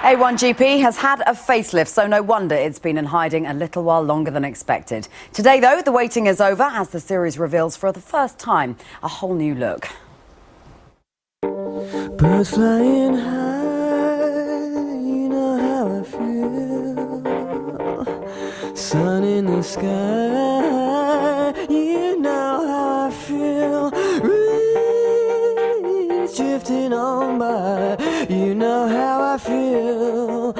A1GP has had a facelift, so no wonder it's been in hiding a little while longer than expected. Today, though, the waiting is over as the series reveals for the first time a whole new look. Birds flying high, you know how I feel. Sun in the sky, you know how I feel. Breeze drifting on by, you know how I feel.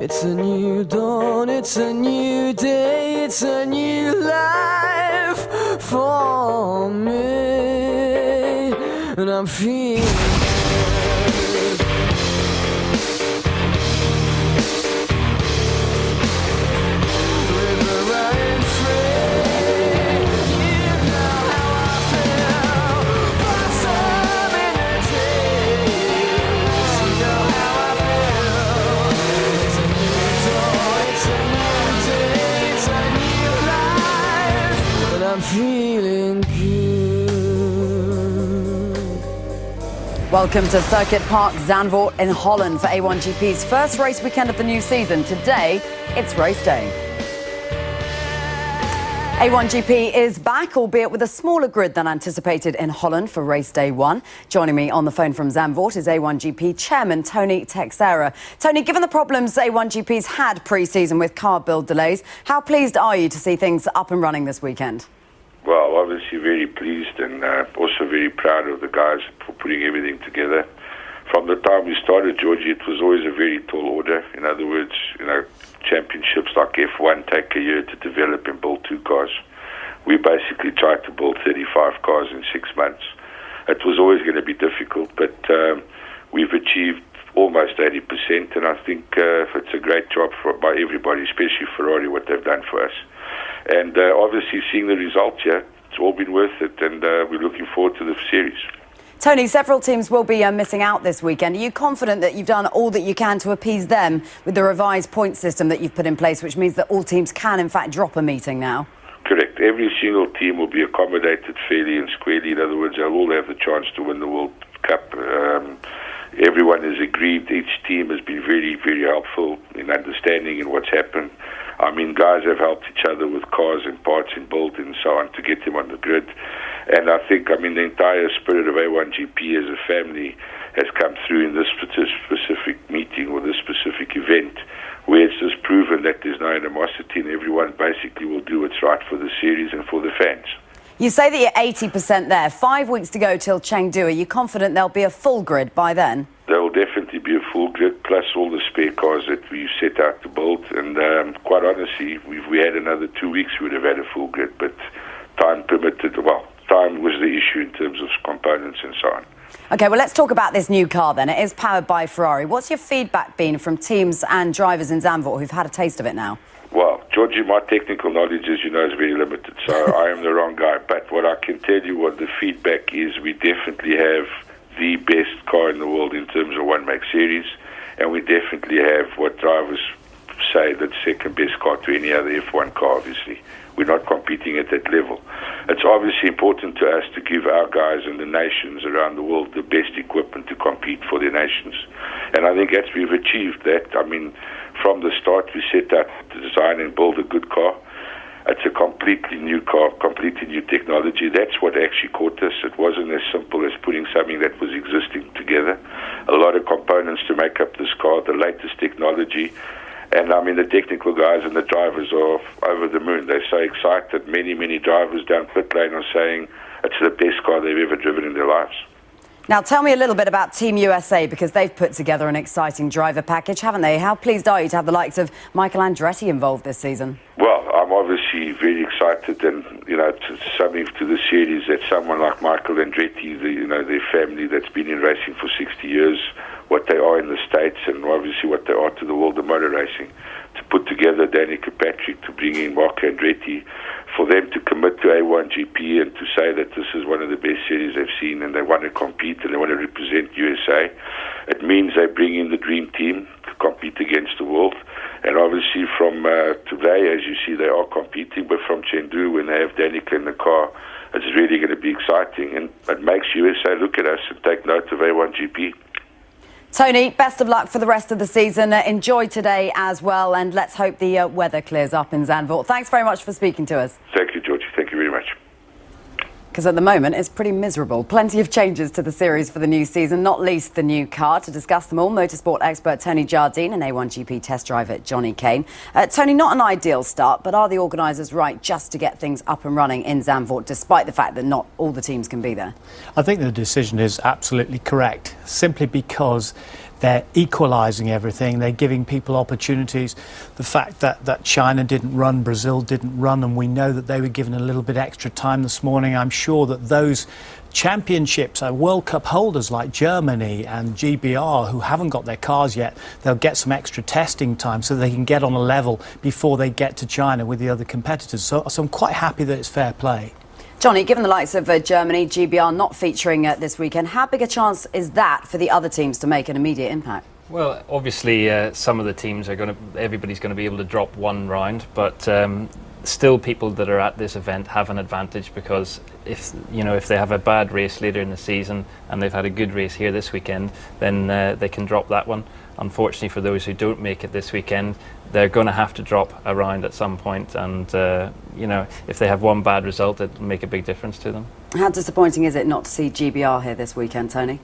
It's a new dawn, it's a new day, it's a new life for me. And I'm feeling feeling good. Welcome to Circuit Park Zandvoort in Holland for A1GP's first race weekend of the new season. Today, it's race day. A1GP is back, albeit with a smaller grid than anticipated in Holland for race day one. Joining me on the phone from Zandvoort is A1GP chairman Tony Texera. Tony, given the problems A1GP's had pre-season with car build delays, how pleased are you to see things up and running this weekend? Well, obviously very pleased and also very proud of the guys for putting everything together. From the time we started, Georgie, it was always a very tall order. In other words, championships like F1 take a year to develop and build two cars. We basically tried to build 35 cars in 6 months. It was always going to be difficult, but we've achieved almost 80%, and I think it's a great job by everybody, especially Ferrari, what they've done for us. And obviously seeing the results here, it's all been worth it, and we're looking forward to the series. Tony, several teams will be missing out this weekend. Are you confident that you've done all that you can to appease them with the revised point system that you've put in place, which means that all teams can, in fact, drop a meeting now? Correct. Every single team will be accommodated fairly and squarely. In other words, they'll all have the chance to win the World Cup. Everyone has agreed. Each team has been very, very helpful in understanding in what's happened. I mean, guys have helped each other with cars and parts and build and so on to get them on the grid. And I think, the entire spirit of A1GP as a family has come through in this specific meeting or this specific event, where it's just proven that there's no animosity and everyone basically will do what's right for the series and for the fans. You say that you're 80% there. 5 weeks to go till Chengdu. Are you confident there'll be a full grid by then? There will definitely be a full grid, plus all the spare cars that we set out to build. And quite honestly, if we had another 2 weeks, we would have had a full grid. But time permitted, time was the issue in terms of components and so on. OK, well, let's talk about this new car then. It is powered by Ferrari. What's your feedback been from teams and drivers in Zandvoort who've had a taste of it now? Well, Georgie, my technical knowledge, as you know, is very limited, so I am the wrong guy. But what I can tell you, what the feedback is, we definitely have the best car in the world in terms of one-make series, and we definitely have what drivers say the second best car to any other F1 car, obviously. We're not competing at that level. It's obviously important to us to give our guys and the nations around the world the best equipment to compete for their nations. And I think that we've achieved that. From the start, we set out to design and build a good car. It's a completely new car, completely new technology. That's what actually caught us. It wasn't as simple as putting something that was existing together. A lot of components to make up this car, the latest technology. And the technical guys and the drivers are over the moon. They're so excited. Many, many drivers down pit lane are saying it's the best car they've ever driven in their lives. Now, tell me a little bit about Team USA, because they've put together an exciting driver package, haven't they? How pleased are you to have the likes of Michael Andretti involved this season? Well, I'm obviously very excited, and, it's something to the series that someone like Michael Andretti, their family that's been in racing for 60 years, what they are in the States and obviously what they are to the world of motor racing, to put together Danny Kirkpatrick, to bring in Marco Andretti, for them to commit to A1GP and to say that this is one of the best series they've seen and they want to compete and they want to represent USA. It means they bring in the dream team to compete against the world. And obviously from today, as you see, they are competing, but from Chengdu, when they have Danica in the car, it's really going to be exciting. And it makes USA look at us and take note of A1GP. Tony, best of luck for the rest of the season. Enjoy today as well, and let's hope the weather clears up in Zandvoort. Thanks very much for speaking to us. Thank you, Georgie. Thank you very much. Because at the moment, it's pretty miserable. Plenty of changes to the series for the new season, not least the new car. To discuss them all, motorsport expert Tony Jardine and A1GP test driver Johnny Kane. Tony, not an ideal start, but are the organisers right just to get things up and running in Zandvoort, despite the fact that not all the teams can be there? I think the decision is absolutely correct, simply because they're equalising everything. They're giving people opportunities. The fact that China didn't run, Brazil didn't run, and we know that they were given a little bit extra time this morning. I'm sure that those championships, World Cup holders like Germany and GBR, who haven't got their cars yet, they'll get some extra testing time so they can get on a level before they get to China with the other competitors. So I'm quite happy that it's fair play. Johnny, given the likes of Germany, GBR not featuring this weekend, how big a chance is that for the other teams to make an immediate impact? Well, obviously, some of the teams everybody's going to be able to drop one round, but still, people that are at this event have an advantage, because if they have a bad race later in the season and they've had a good race here this weekend, then they can drop that one. Unfortunately, for those who don't make it this weekend, they're going to have to drop a round at some point, and if they have one bad result, it'll make a big difference to them. How disappointing is it not to see GBR here this weekend, Tony?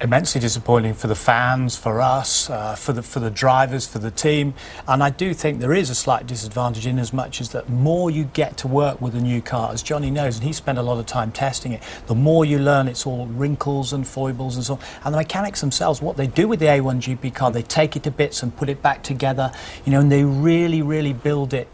Immensely disappointing for the fans, for us, for the drivers, for the team. And I do think there is a slight disadvantage in as much as that more you get to work with a new car, as Johnny knows, and he spent a lot of time testing it, the more you learn it's all wrinkles and foibles and so on. And the mechanics themselves, what they do with the A1GP car, they take it to bits and put it back together, and they really, really build it,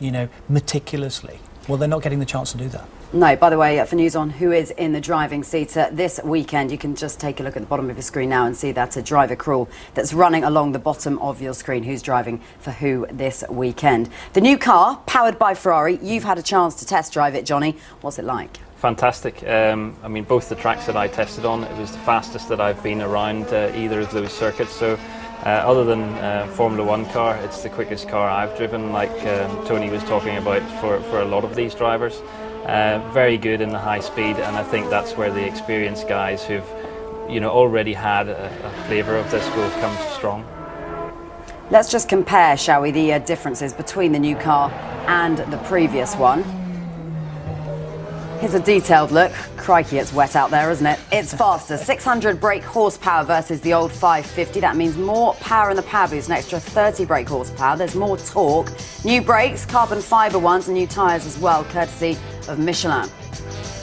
meticulously. Well, they're not getting the chance to do that. No, by the way, for news on who is in the driving seat this weekend, you can just take a look at the bottom of your screen now and see that driver crawl that's running along the bottom of your screen. Who's driving for who this weekend? The new car, powered by Ferrari. You've had a chance to test drive it, Johnny. What's it like? Fantastic. Both the tracks that I tested on, it was the fastest that I've been around either of those circuits. So other than Formula One car, it's the quickest car I've driven, like Tony was talking about, for a lot of these drivers. Very good in the high speed, and I think that's where the experienced guys who've already had a flavour of this will come strong. Let's just compare, shall we, the differences between the new car and the previous one. Here's a detailed look. Crikey, it's wet out there, isn't it? It's faster. 600 brake horsepower versus the old 550. That means more power in the power boost, an extra 30 brake horsepower. There's more torque. New brakes, carbon fibre ones, and new tyres as well, courtesy of Michelin.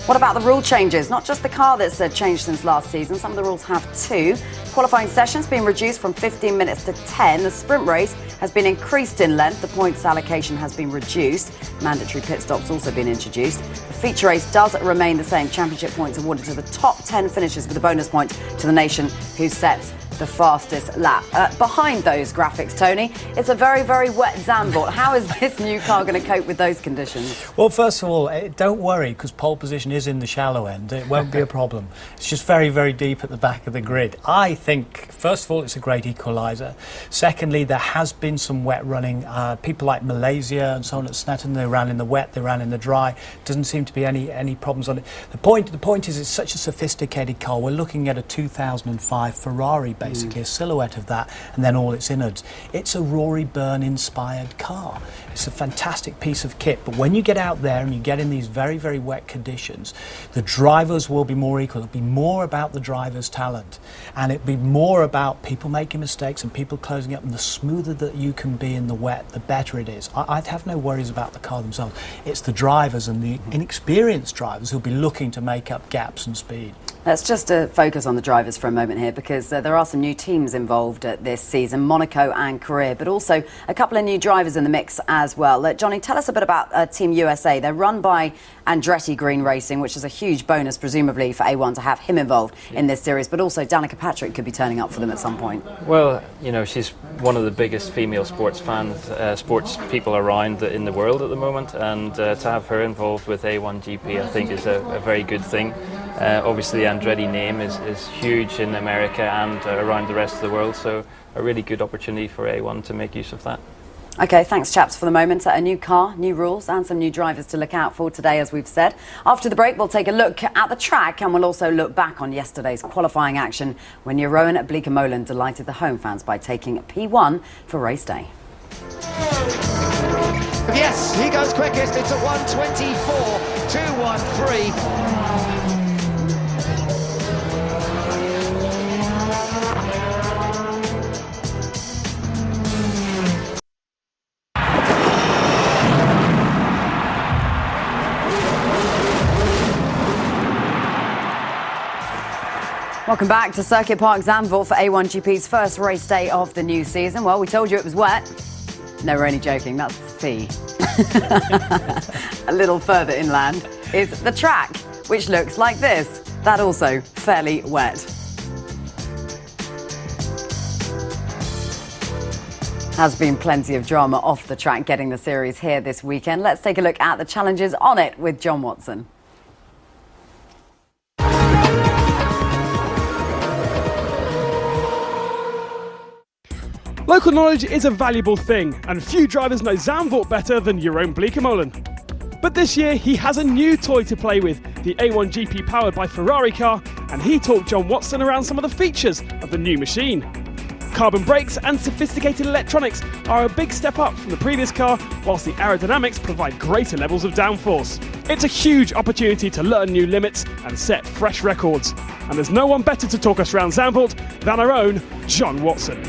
What about the rule changes? Not just the car that's changed since last season. Some of the rules have too. Qualifying sessions being reduced from 15 minutes to 10. The sprint race has been increased in length. The points allocation has been reduced. Mandatory pit stops also been introduced. The feature race does remain the same. Championship points awarded to the top 10 finishers, with a bonus point to the nation who sets the fastest lap. Behind those graphics, Tony, it's a very, very wet Zandvoort. How is this new car going to cope with those conditions? Well, first of all, don't worry, because pole position is in the shallow end. It won't be a problem. It's just very, very deep at the back of the grid. I think, first of all, it's a great equaliser. Secondly, there has been some wet running. People like Malaysia and so on at Snetterton, they ran in the wet, they ran in the dry. Doesn't seem to be any problems on it. The point is, it's such a sophisticated car. We're looking at a 2005 Ferrari, basically a silhouette of that, and then all its innards. It's a Rory Byrne-inspired car. It's a fantastic piece of kit, but when you get out there and you get in these very, very wet conditions, the drivers will be more equal. It'll be more about the driver's talent, and it'll be more about people making mistakes and people closing up, and the smoother that you can be in the wet, the better it is. I'd have no worries about the car themselves. It's the drivers and the inexperienced drivers who'll be looking to make up gaps and speed. Let's just focus on the drivers for a moment here, because there are some new teams involved this season, Monaco and Korea, but also a couple of new drivers in the mix as well. Johnny, tell us a bit about Team USA. They're run by Andretti Green Racing, which is a huge bonus, presumably, for A1 to have him involved in this series, but also Danica Patrick could be turning up for them at some point. Well, she's one of the biggest female sports people around in the world at the moment, and to have her involved with A1GP, I think, is a very good thing. Obviously, the Andretti name is huge in America and around the rest of the world, so a really good opportunity for A1 to make use of that. OK, thanks, chaps, for the moment. A new car, new rules and some new drivers to look out for today, as we've said. After the break, we'll take a look at the track and we'll also look back on yesterday's qualifying action when Jeroen Bleekemolen delighted the home fans by taking P1 for race day. Yes, he goes quickest. It's a 1:24.213. Welcome back to Circuit Park Zandvoort for A1GP's first race day of the new season. Well, we told you it was wet. No, we're only joking. That's sea. A little further inland is the track, which looks like this. That also fairly wet. Has been plenty of drama off the track getting the series here this weekend. Let's take a look at the challenges on it with John Watson. Local knowledge is a valuable thing, and few drivers know Zandvoort better than Jeroen Bleekemolen. But this year, he has a new toy to play with, the A1GP powered by Ferrari car, and he talked John Watson around some of the features of the new machine. Carbon brakes and sophisticated electronics are a big step up from the previous car, whilst the aerodynamics provide greater levels of downforce. It's a huge opportunity to learn new limits and set fresh records. And there's no one better to talk us around Zandvoort than our own John Watson.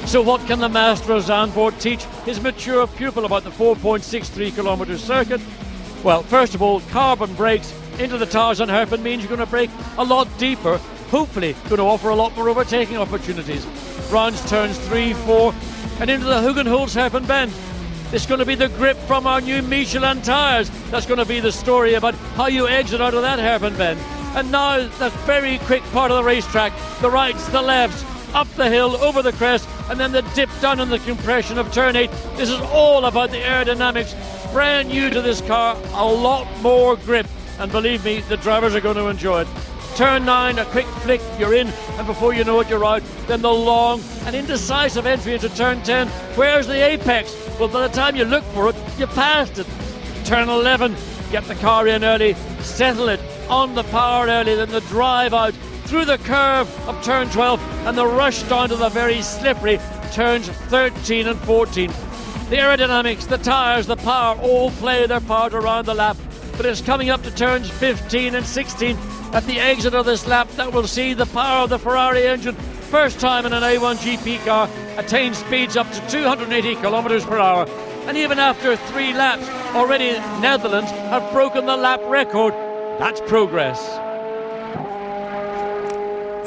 So what can the master of Zandvoort teach his mature pupil about the 4.63 kilometre circuit? Well, first of all, carbon brakes into the tires on hairpin means you're going to brake a lot deeper, hopefully going to offer a lot more overtaking opportunities. Rounds turns 3, 4 and into the Hugenholz hairpin bend. It's going to be the grip from our new Michelin tyres. That's going to be the story about how you exit out of that hairpin bend. And now the very quick part of the racetrack, the rights, the lefts, up the hill, over the crest, and then the dip down in the compression of turn 8. This is all about the aerodynamics. Brand new to this car, a lot more grip, and believe me, the drivers are going to enjoy it. Turn 9, a quick flick, you're in, and before you know it, you're out. Then the long and indecisive entry into turn 10. Where's the apex? Well, by the time you look for it, you passed it. Turn 11, get the car in early, settle it on the power early, then the drive out through the curve of turn 12 and the rush down to the very slippery turns 13 and 14. The aerodynamics, the tyres, the power all play their part around the lap, but it's coming up to turns 15 and 16 at the exit of this lap that will see the power of the Ferrari engine, first time in an A1GP car, attain speeds up to 280 kilometers per hour. And even after 3 laps, already Netherlands have broken the lap record. That's progress.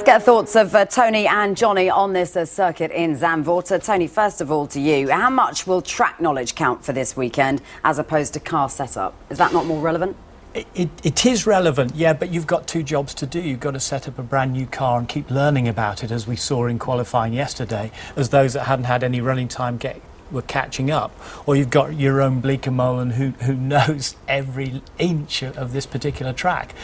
Get thoughts of Tony and Johnny on this circuit in Zandvoort. Tony, first of all to you, how much will track knowledge count for this weekend as opposed to car setup? Is that not more relevant? It is relevant, yeah, but you've got 2 jobs to do. You've got to set up a brand new car and keep learning about it, as we saw in qualifying yesterday, as those that hadn't had any running time were catching up. Or you've got Jeroen Bleekemolen who knows every inch of this particular track.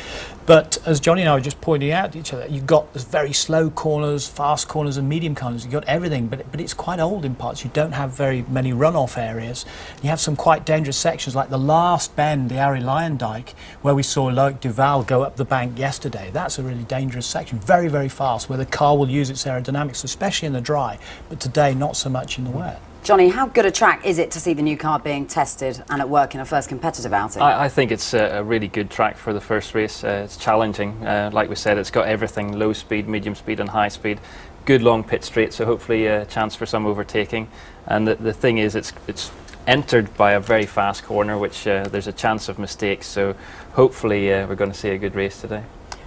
But as Johnny and I were just pointing out to each other, you've got very slow corners, fast corners and medium corners. You've got everything, but it's quite old in parts. You don't have very many runoff areas. You have some quite dangerous sections like the last bend, the Arie Luijendijk, where we saw Loic Duval go up the bank yesterday. That's a really dangerous section, very, very fast, where the car will use its aerodynamics, especially in the dry, but today not so much in the wet. Johnny, how good a track is it to see the new car being tested and at work in a first competitive outing? I think it's a really good track for the first race. It's challenging. Like we said, it's got everything, low speed, medium speed and high speed. Good long pit straight, so hopefully a chance for some overtaking. And the thing is, it's entered by a very fast corner, which there's a chance of mistakes. So hopefully we're going to see a good race today.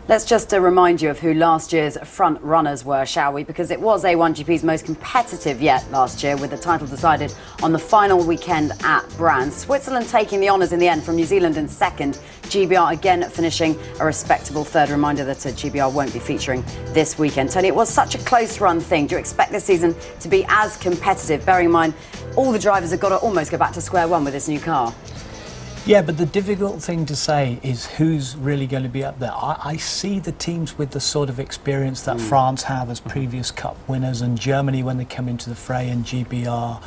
Let's just remind you of who last year's front runners were, shall we? Because it was A1GP's most competitive yet last year, with the title decided on the final weekend at Brands. Switzerland taking the honours in the end from New Zealand in second. GBR again finishing a respectable third. Reminder that GBR won't be featuring this weekend. Tony, it was such a close run thing. Do you expect this season to be as competitive, bearing in mind all the drivers have got to almost go back to square one with this new car? Yeah, but the difficult thing to say is who's really going to be up there. I see the teams with the sort of experience that France have as previous Cup winners, and Germany when they come into the fray, and GBR.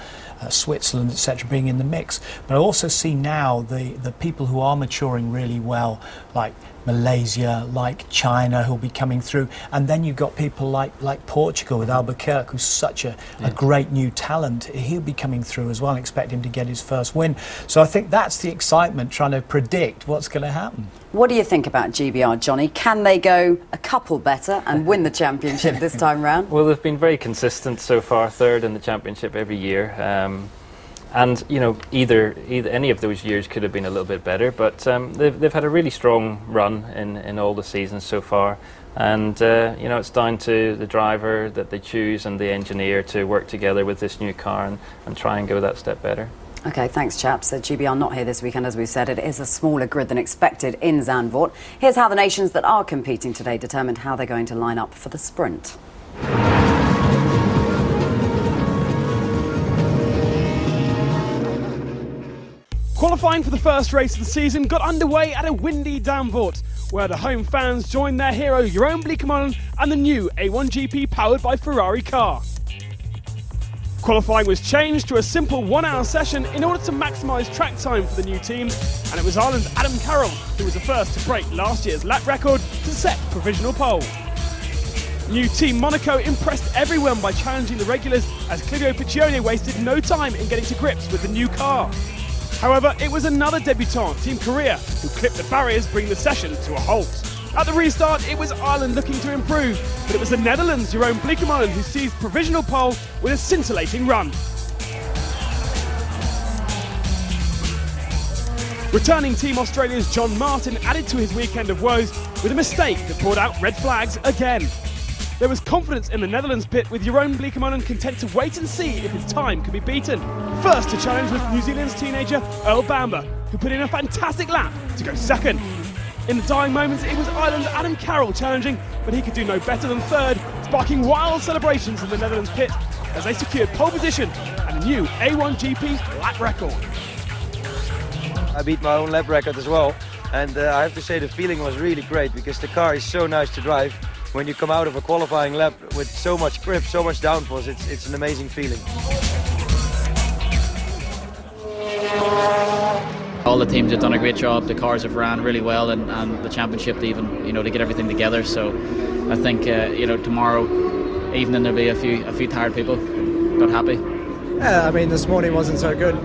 Switzerland, etc., being in the mix. But I also see now the people who are maturing really well, like Malaysia, like China, who'll be coming through, and then you've got people like Portugal with Albuquerque, who's such a great new talent. He'll be coming through as well, and expect him to get his first win. So I think that's the excitement, trying to predict what's going to happen. What do you think about GBR, Johnny? Can they go a couple better and win the championship this time round? Well, they've been very consistent so far, third in the championship every year. And either any of those years could have been a little bit better, but they've had a really strong run in all the seasons so far. And it's down to the driver that they choose and the engineer to work together with this new car and try and go that step better. OK, thanks, chaps. GBR not here this weekend, as we've said. It is a smaller grid than expected in Zandvoort. Here's how the nations that are competing today determined how they're going to line up for the sprint. Qualifying for the first race of the season got underway at a windy Zandvoort, where the home fans joined their hero Jeroen Bleekemolen and the new A1GP powered by Ferrari car. Qualifying was changed to a simple 1-hour session in order to maximise track time for the new team, and it was Ireland's Adam Carroll who was the first to break last year's lap record to set provisional pole. New Team Monaco impressed everyone by challenging the regulars, as Clivio Piccione wasted no time in getting to grips with the new car. However, it was another debutant, Team Korea, who clipped the barriers, bringing the session to a halt. At the restart, it was Ireland looking to improve, but it was the Netherlands' Jeroen Bleekemolen who seized provisional pole with a scintillating run. Returning Team Australia's John Martin added to his weekend of woes with a mistake that brought out red flags again. There was confidence in the Netherlands pit, with Jeroen Bleekemolen content to wait and see if his time could be beaten. First to challenge was New Zealand's teenager Earl Bamber, who put in a fantastic lap to go second. In the dying moments, it was Ireland's Adam Carroll challenging, but he could do no better than third, sparking wild celebrations in the Netherlands pit as they secured pole position and a new A1GP lap record. I beat my own lap record as well, and I have to say the feeling was really great, because the car is so nice to drive. When you come out of a qualifying lap with so much grip, so much downforce, it's an amazing feeling. All the teams have done a great job. The cars have ran really well, and the championship to even to get everything together. So I think tomorrow evening there'll be a few tired people, but happy. Yeah, I mean, this morning wasn't so good.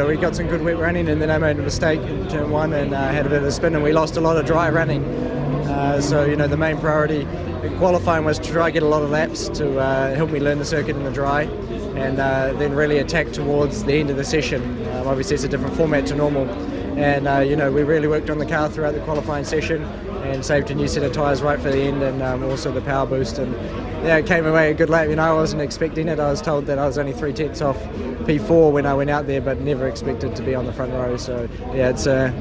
We got some good wet running, and then I made a mistake in turn one and had a bit of a spin, and we lost a lot of dry running. So the main priority in qualifying was to try to get a lot of laps to help me learn the circuit in the dry, and then really attack towards the end of the session. Obviously it's a different format to normal, and we really worked on the car throughout the qualifying session and saved a new set of tyres right for the end, and also the power boost, and yeah, it came away a good lap. I wasn't expecting it. I was told that I was only 3 tenths off P4 when I went out there, but never expected to be on the front row. So yeah, it's a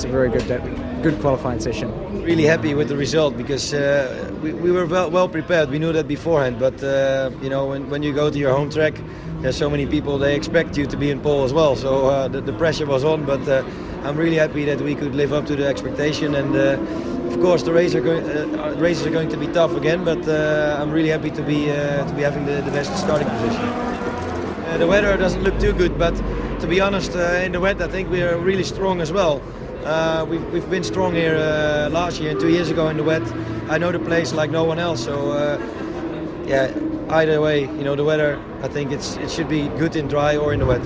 very good qualifying session. Really happy with the result, because we were well prepared. We knew that beforehand, but when you go to your home track, there's so many people, they expect you to be in pole as well. So the pressure was on, but I'm really happy that we could live up to the expectation. And of course, the races are going to be tough again, but I'm really happy to be having the best starting position. The weather doesn't look too good, but to be honest, in the wet, I think we are really strong as well. We've been strong here last year and 2 years ago in the wet. I know the place like no one else, so either way, the weather, I think it should be good in dry or in the wet.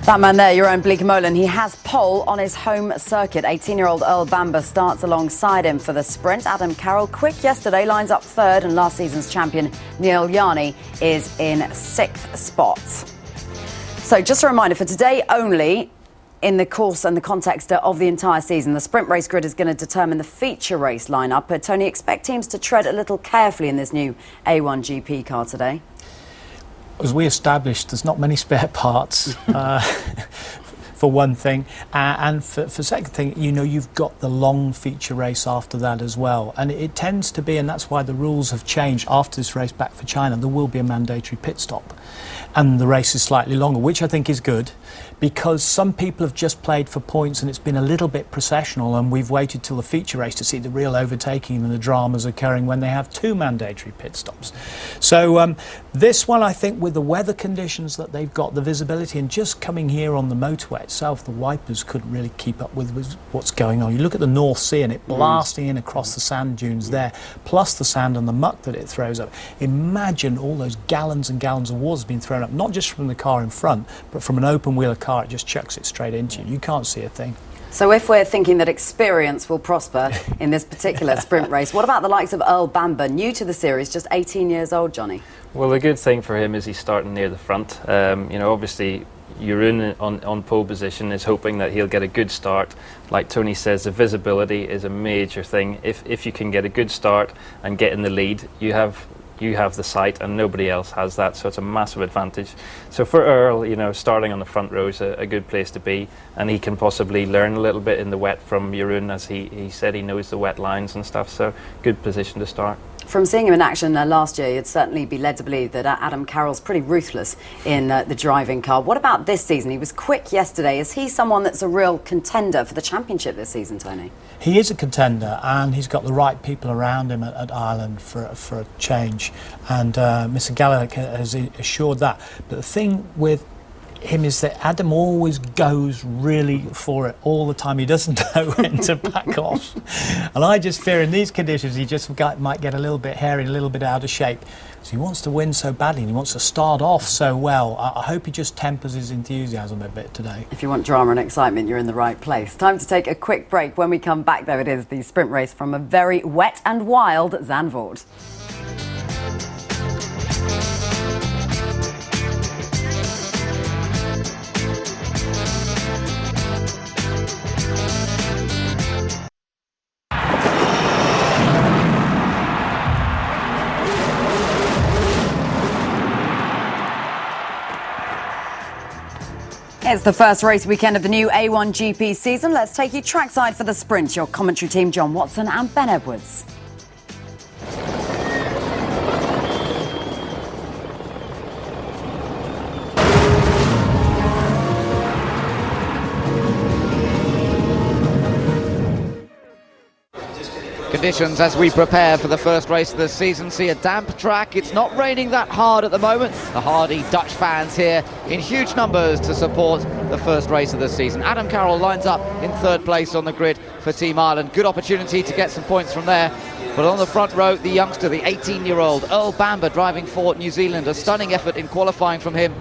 That man there, Jeroen Bleekemolen, he has pole on his home circuit. 18-year-old Earl Bamber starts alongside him for the sprint. Adam Carroll, quick yesterday, lines up third, and last season's champion Neil Yarni is in 6th spot. So just a reminder, for today only, in the course and the context of the entire season, the sprint race grid is going to determine the feature race lineup. But Tony, expect teams to tread a little carefully in this new A1GP car today. As we established, there's not many spare parts, for one thing, and for second thing, you've got the long feature race after that as well, and it tends to be, and that's why the rules have changed after this race back for China. There will be a mandatory pit stop, and the race is slightly longer, which I think is good, because some people have just played for points and it's been a little bit processional, and we've waited till the feature race to see the real overtaking and the dramas occurring when they have 2 mandatory pit stops. So this one, I think, with the weather conditions that they've got, the visibility, and just coming here on the motorway itself, the wipers couldn't really keep up with what's going on. You look at the North Sea and it blasting in across the sand dunes there, plus the sand and the muck that it throws up. Imagine all those gallons and gallons of water being thrown up, not just from the car in front, but from an open-wheeler car. It just chucks it straight into you. You can't see a thing. So if we're thinking that experience will prosper in this particular sprint race, what about the likes of Earl Bamber, new to the series, just 18 years old, Johnny? Well, the good thing for him is he's starting near the front. You know, obviously, Jeroen on pole position is hoping that he'll get a good start. Like Tony says, the visibility is a major thing. If you can get a good start and get in the lead, you have the sight and nobody else has that, so it's a massive advantage. So for Earl, you know, starting on the front row is a good place to be, and he can possibly learn a little bit in the wet from Jeroen, as he said he knows the wet lines and stuff, so good position to start. From seeing him in action last year, you'd certainly be led to believe that Adam Carroll's pretty ruthless in the driving car. What about this season? He was quick yesterday. Is he someone that's a real contender for the championship this season, Tony? He is a contender, and he's got the right people around him at Ireland for a change. And Mr. Gallagher has assured that. But the thing with him is that Adam always goes really for it all the time. He doesn't know when to back off. And I just fear in these conditions he just might get a little bit hairy, a little bit out of shape. So he wants to win so badly and he wants to start off so well. I hope he just tempers his enthusiasm a bit today. If you want drama and excitement, you're in the right place. Time to take a quick break. When we come back, though, it is the sprint race from a very wet and wild Zandvoort. It's the first race weekend of the new A1GP season. Let's take you trackside for the sprint. Your commentary team, John Watson and Ben Edwards. Conditions as we prepare for the first race of the season see a damp track. It's not raining that hard at the moment. The hardy Dutch fans here in huge numbers to support the first race of the season. Adam Carroll lines up in third place on the grid for Team Ireland. Good opportunity to get some points from there. But on the front row, the youngster, the 18-year-old Earl Bamber, driving for New Zealand. A stunning effort in qualifying from him.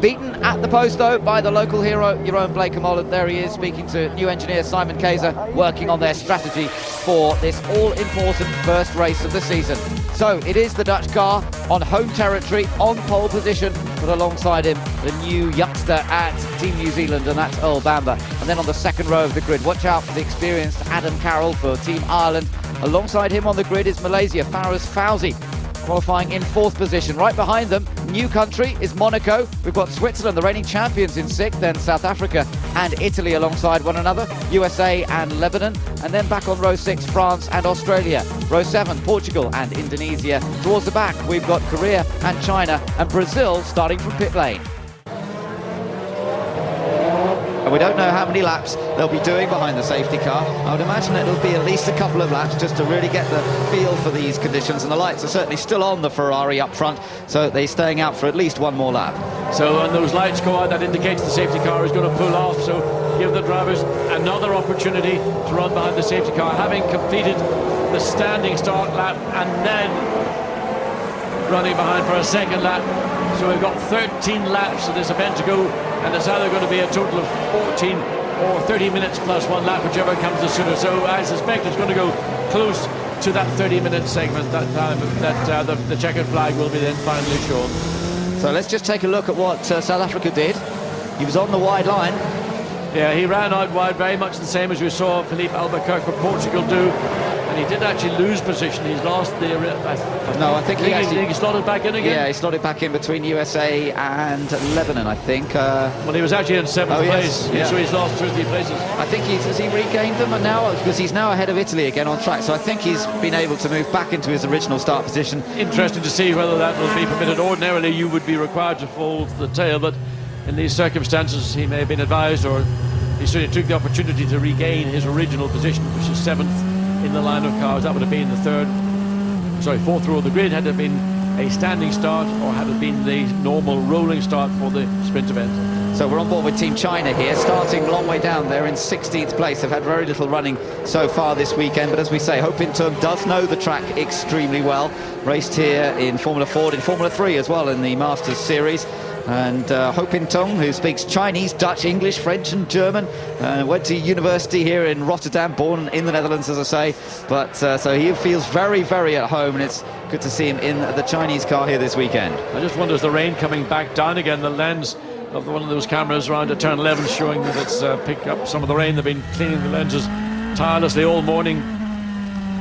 Beaten at the post, though, by the local hero, Jeroen Bleekemolen. There he is, speaking to new engineer Simon Keizer, working on their strategy for this all-important first race of the season. So it is the Dutch car on home territory, on pole position, but alongside him, the new youngster at Team New Zealand, and that's Earl Bamber. And then on the second row of the grid, watch out for the experienced Adam Carroll for Team Ireland. Alongside him on the grid is Malaysia, Faraz Fauzi, qualifying in fourth position. Right behind them, new country is Monaco. We've got Switzerland, the reigning champions, in sixth, then South Africa and Italy alongside one another, USA and Lebanon, and then back on row 6, France and Australia. Row 7, Portugal and Indonesia. Towards the back, we've got Korea and China, and Brazil starting from pit lane. And we don't know how many laps they'll be doing behind the safety car. I would imagine it'll be at least a couple of laps just to really get the feel for these conditions, and the lights are certainly still on the Ferrari up front, so they're staying out for at least one more lap. So when those lights go out, that indicates the safety car is going to pull off, so give the drivers another opportunity to run behind the safety car, having completed the standing start lap and then running behind for a second lap. So we've got 13 laps of this event to go, and it's either going to be a total of 14 or 30 minutes plus one lap, whichever comes the sooner. So I suspect it's going to go close to that 30-minute segment that time that the checkered flag will be then finally shown. So let's just take a look at what South Africa did. He was on the wide line, Yeah, he ran out wide, very much the same as we saw Philippe Albuquerque for Portugal do. And he did actually lose position. He's lost the... I think he slotted back in again? Yeah, he slotted back in between USA and Lebanon, I think. Well, he was actually in 7th place, so he's lost 2 or 3 places. I think has he regained them now? Because he's now ahead of Italy again on track, so I think he's been able to move back into his original start position. Interesting to see whether that will be permitted. Ordinarily, you would be required to fold the tail, but in these circumstances, he may have been advised, or he certainly took the opportunity to regain his original position, which is 7th in the line of cars. That would have been the 4th row of the grid had it been a standing start, or had it been the normal rolling start for the sprint event. So we're on board with Team China here, starting a long way down there in 16th place. They've had very little running so far this weekend, but as we say, Ho Pin Tung does know the track extremely well. Raced here in Formula Ford, in Formula 3 as well in the Masters Series. And Ho Pin Tung, who speaks Chinese, Dutch, English, French and German, went to university here in Rotterdam, born in the Netherlands, as I say. But so he feels very, very at home, and it's good to see him in the Chinese car here this weekend. I just wonder, is the rain coming back down again? The lens of one of those cameras around at turn 11 showing that it's picked up some of the rain. They've been cleaning the lenses tirelessly all morning.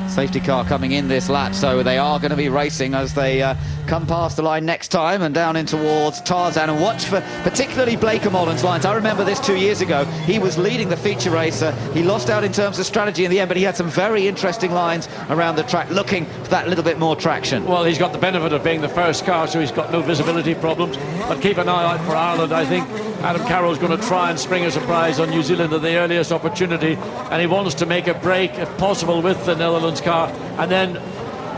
Safety car coming in this lap, so they are going to be racing as they come past the line next time and down in towards Tarzan. And watch for particularly Blake Mullen's lines. I remember this 2 years ago. He was leading the feature race. He lost out in terms of strategy in the end, but he had some very interesting lines around the track, looking for that little bit more traction. Well, he's got the benefit of being the first car, so he's got no visibility problems. But keep an eye out for Ireland. I think Adam Carroll's going to try and spring a surprise on New Zealand at the earliest opportunity, and he wants to make a break, if possible, with the Netherlands car, and then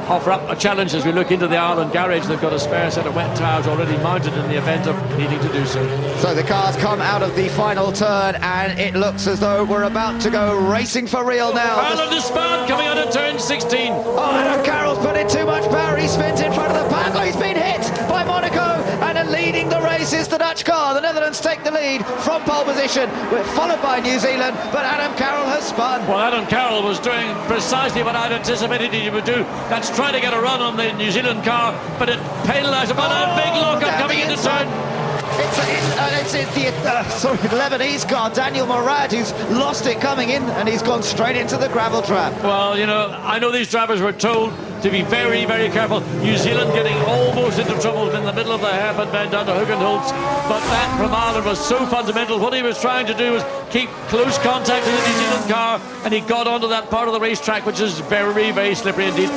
offer up a challenge as we look into the Ireland garage. They've got a spare set of wet tyres already mounted in the event of needing to do so. So the cars come out of the final turn, and it looks as though we're about to go racing for real now. Ireland is spun coming out of turn 16. Oh, Adam Carroll's put in too much power. He spins in front of the pack. Oh, he's been hit by Monaco, and leading the race is the Dutch car. The Netherlands take the lead from pole position. We're followed by New Zealand, but Adam Carroll has spun. Well, Adam Carroll was doing precisely what I'd anticipated he would do. That's trying to get a run on the New Zealand car, but it penalised him. A big lock-up coming into turn. It's the Lebanese car, Daniel Morad, who's lost it coming in, and he's gone straight into the gravel trap. Well, you know, I know these drivers were told to be very, very careful. New Zealand getting almost into trouble in the middle of the hairpin bend down to Hugenholtz, but that from Ireland was so fundamental. What he was trying to do was keep close contact with the New Zealand car, and he got onto that part of the racetrack, which is very, very slippery indeed.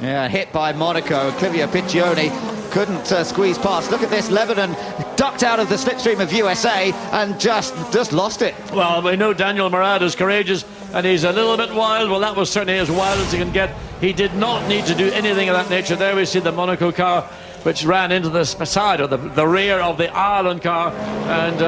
Yeah, hit by Monaco. Clivio Piccioni couldn't squeeze past. Look at this, Lebanon ducked out of the slipstream of USA and just lost it. Well, we know Daniel Morad is courageous, and he's a little bit wild. Well, that was certainly as wild as he can get. He did not need to do anything of that nature. There we see the Monaco car, which ran into the side, or the rear of the Ireland car, and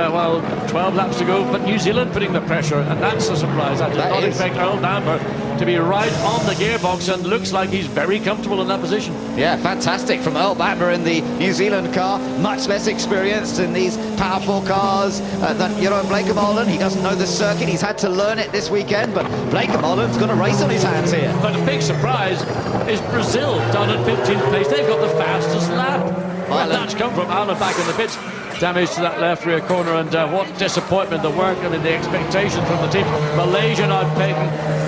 12 laps to go, but New Zealand putting the pressure, and that's a surprise. I did not expect Earl Bamber to be right on the gearbox, and looks like he's very comfortable in that position. Yeah, fantastic from Earl Bamber in the New Zealand car, much less experienced in these powerful cars than Jeroen Bleekemolen. He doesn't know the circuit, he's had to learn it this weekend, but Bleekemolen's got a race on his hands here. But a big surprise is Brazil down in 15th place. They've got the fastest lap. Where Dutch come from? Ireland back in the pits. Damage to that left rear corner, and what disappointment. The work, I mean, the expectation from the team. Malaysia now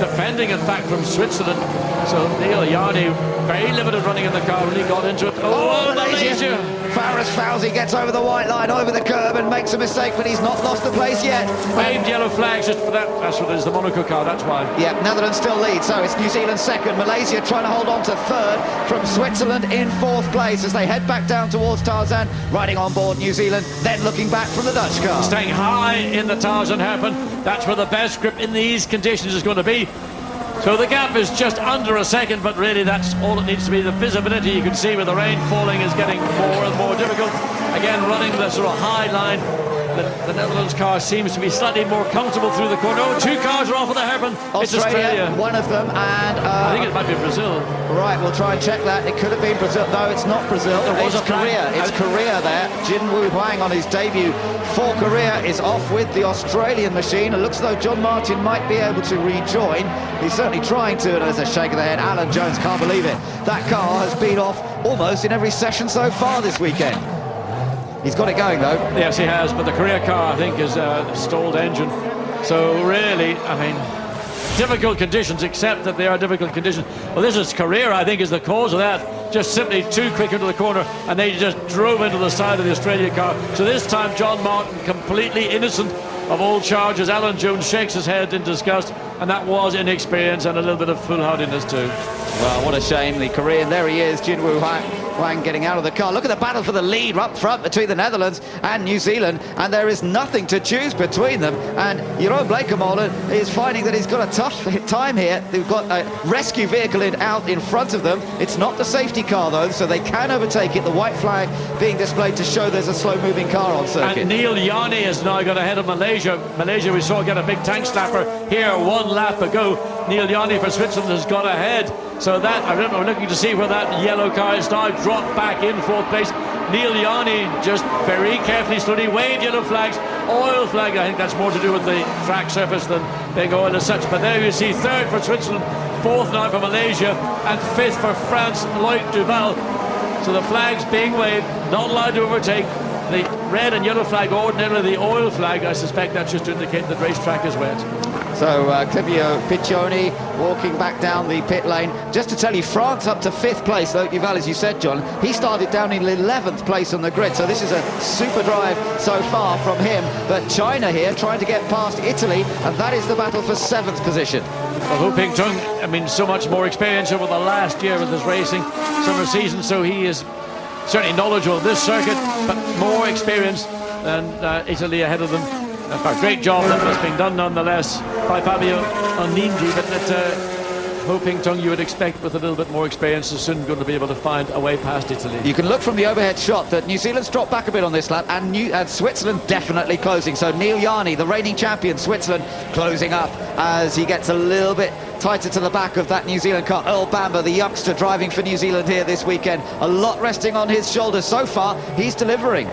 defending, in fact, from Switzerland. So Neil Yarni, very limited running in the car, really got into it. Oh, Malaysia! Faris Fauzi gets over the white line, over the curb, and makes a mistake, but he's not lost the place yet. Waved yellow flags just for that. That's what it is, the Monaco car, that's why. Yeah, Netherlands still lead, so it's New Zealand second. Malaysia trying to hold on to third, from Switzerland in fourth place as they head back down towards Tarzan, riding on board New Zealand, then looking back from the Dutch car. Staying high in the Tarzan hairpin. That's where the best grip in these conditions is going to be. So the gap is just under a second, but really that's all it needs to be. The visibility, you can see with the rain falling, is getting more and more difficult. Again, running the sort of high line. The Netherlands car seems to be slightly more comfortable through the corner. Oh, 2 cars are off of the hairpin. It's Australia, one of them, and I think it might be Brazil. Right, we'll try and check that. It could have been Brazil. No, it's not Brazil. It's Korea. It's Korea there. Jin Woo Hwang on his debut for Korea is off with the Australian machine. It looks as though John Martin might be able to rejoin. He's certainly trying to, and there's a shake of the head. Alan Jones can't believe it. That car has been off almost in every session so far this weekend. He's got it going, though. Yes, he has, but the Korea car, I think, is a stalled engine. So really, I mean, difficult conditions, except that they are difficult conditions. Well, this is Korea, I think, is the cause of that. Just simply too quick into the corner, and they just drove into the side of the Australia car. So this time, John Martin, completely innocent of all charges. Alan Jones shakes his head in disgust, and that was inexperience and a little bit of foolhardiness too. Well, what a shame. The Korean, there he is, Jinwoo Hwang getting out of the car. Look at the battle for the lead up front between the Netherlands and New Zealand, and there is nothing to choose between them. And Jeroen Bleekemolen is finding that he's got a tough time here. They've got a rescue vehicle out in front of them. It's not the safety car, though, so they can overtake it. The white flag being displayed to show there's a slow-moving car on circuit. And Neil Yanni has now got ahead of Malaysia. Malaysia, we saw, get a big tank slapper here 1 lap ago. Neil Yanni for Switzerland has got ahead. So that, I don't know, looking to see where that yellow car is now, dropped back in 4th place. Neil Yanni just very carefully, slowly waved yellow flags, oil flag. I think that's more to do with the track surface than being oil as such. But there you see 3rd for Switzerland, 4th now for Malaysia, and 5th for France, Loic Duval. So the flags being waved, not allowed to overtake. The red and yellow flag, ordinarily the oil flag, I suspect that's just to indicate that racetrack is wet. So Clivio Piccioni walking back down the pit lane. Just to tell you, France up to 5th place, though, Duval, as you said, John, he started down in 11th place on the grid, so this is a super drive so far from him. But China here trying to get past Italy, and that is the battle for 7th position. Well, Hu Pingtung, I mean, so much more experience over the last year with his racing summer season, so he is certainly knowledgeable of this circuit, but more experience than Italy ahead of them. A great job that was being done nonetheless by Fabio Onindi, but that Hu Pingtung you would expect with a little bit more experience is soon going to be able to find a way past Italy. You can look from the overhead shot that New Zealand's dropped back a bit on this lap, and Switzerland definitely closing. So Neil Yanni, the reigning champion, Switzerland, closing up as he gets a little bit tighter to the back of that New Zealand car. Earl Bamber, the youngster driving for New Zealand here this weekend, a lot resting on his shoulders. So far, he's delivering.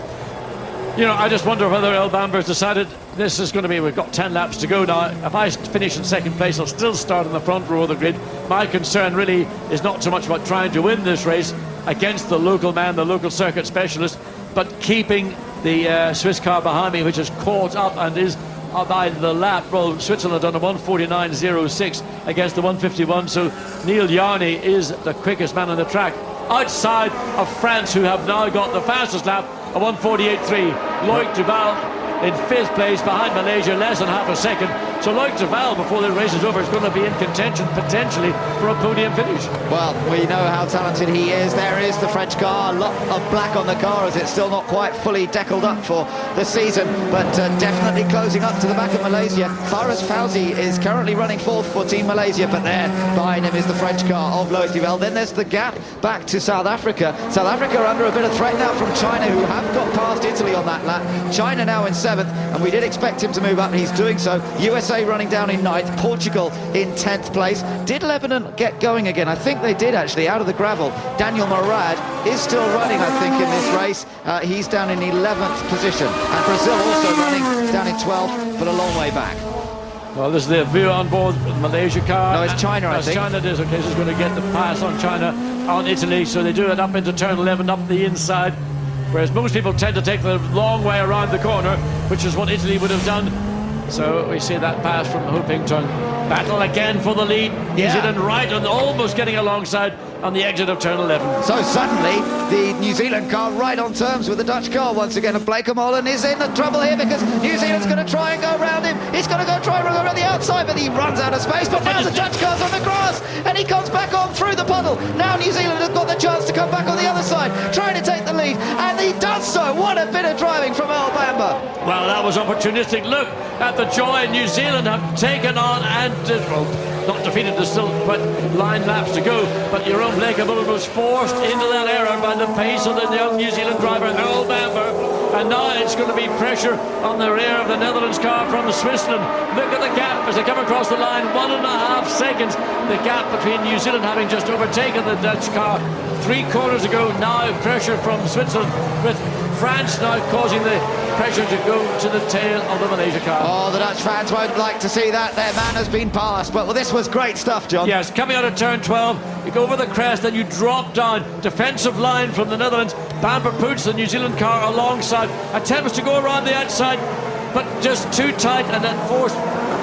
You know, I just wonder whether Earl Bamber's decided this is going to be, we've got 10 laps to go now. If I finish in 2nd place, I'll still start in the front row of the grid. My concern really is not so much about trying to win this race against the local man, the local circuit specialist, but keeping the Swiss car behind me, which has caught up and is by the lap. Well, Switzerland on a 1:49.06 against the 1:51, so Neil Yanni is the quickest man on the track. Outside of France, who have now got the fastest lap, a 1:48.3. Loic Duval in 5th place behind Malaysia, less than half a second. So Loic Duval, before the race is over, is going to be in contention potentially for a podium finish. Well, we know how talented he is. There is the French car, a lot of black on the car as it's still not quite fully deckled up for the season, but definitely closing up to the back of Malaysia. Fares Fauzi is currently running 4th for Team Malaysia, but there behind him is the French car of Loic Duval. Then there's the gap back to South Africa. South Africa are under a bit of threat now from China, who have got past Italy on that lap. China now in 7th, and we did expect him to move up, and he's doing so. USA running down in 9th, Portugal in 10th place. Did Lebanon get going again? I think they did, actually, out of the gravel. Daniel Morad is still running, I think, in this race. He's down in 11th position, and Brazil also running down in 12th, but a long way back. Well, this is the view on board the Malaysia car. No, it's China, I think. China it is. Okay, so it's going to get the pass on China, on Italy, so they do it up into turn 11, up the inside, whereas most people tend to take the long way around the corner, which is what Italy would have done. So we see that pass from Hu Pingtung. Battle again for the lead. New Zealand right and almost getting alongside on the exit of turn 11. So suddenly the New Zealand car right on terms with the Dutch car once again, and Bleekemolen is in the trouble here because New Zealand's going to try and go around him. He's going to try and go around the outside, but he runs out of space. But now the Dutch car's on the grass and he comes back on through the puddle. Now New Zealand has got the chance to come back on the other side, trying to take the lead, and he does so. What a bit of driving from Earl Bamber. Well, that was opportunistic. Look at the joy New Zealand have taken on, and well, not defeated, there's still quite 9 laps to go, but Jeroen Bleekemolen was forced into that error by the pace of the young New Zealand driver Earl Bamber, and now it's going to be pressure on the rear of the Netherlands car from Switzerland. Look at the gap as they come across the line, 1.5 seconds, the gap between New Zealand having just overtaken the Dutch car 3 corners ago. Now pressure from Switzerland, with France now causing the pressure to go to the tail of the Malaysia car. Oh, the Dutch fans won't like to see that. Their man has been passed. But well, this was great stuff, John. Yes, coming out of turn 12, You go over the crest, then you drop down. Defensive line from the Netherlands. Bamber puts the New Zealand car alongside. Attempts to go around the outside, but just too tight, and then forced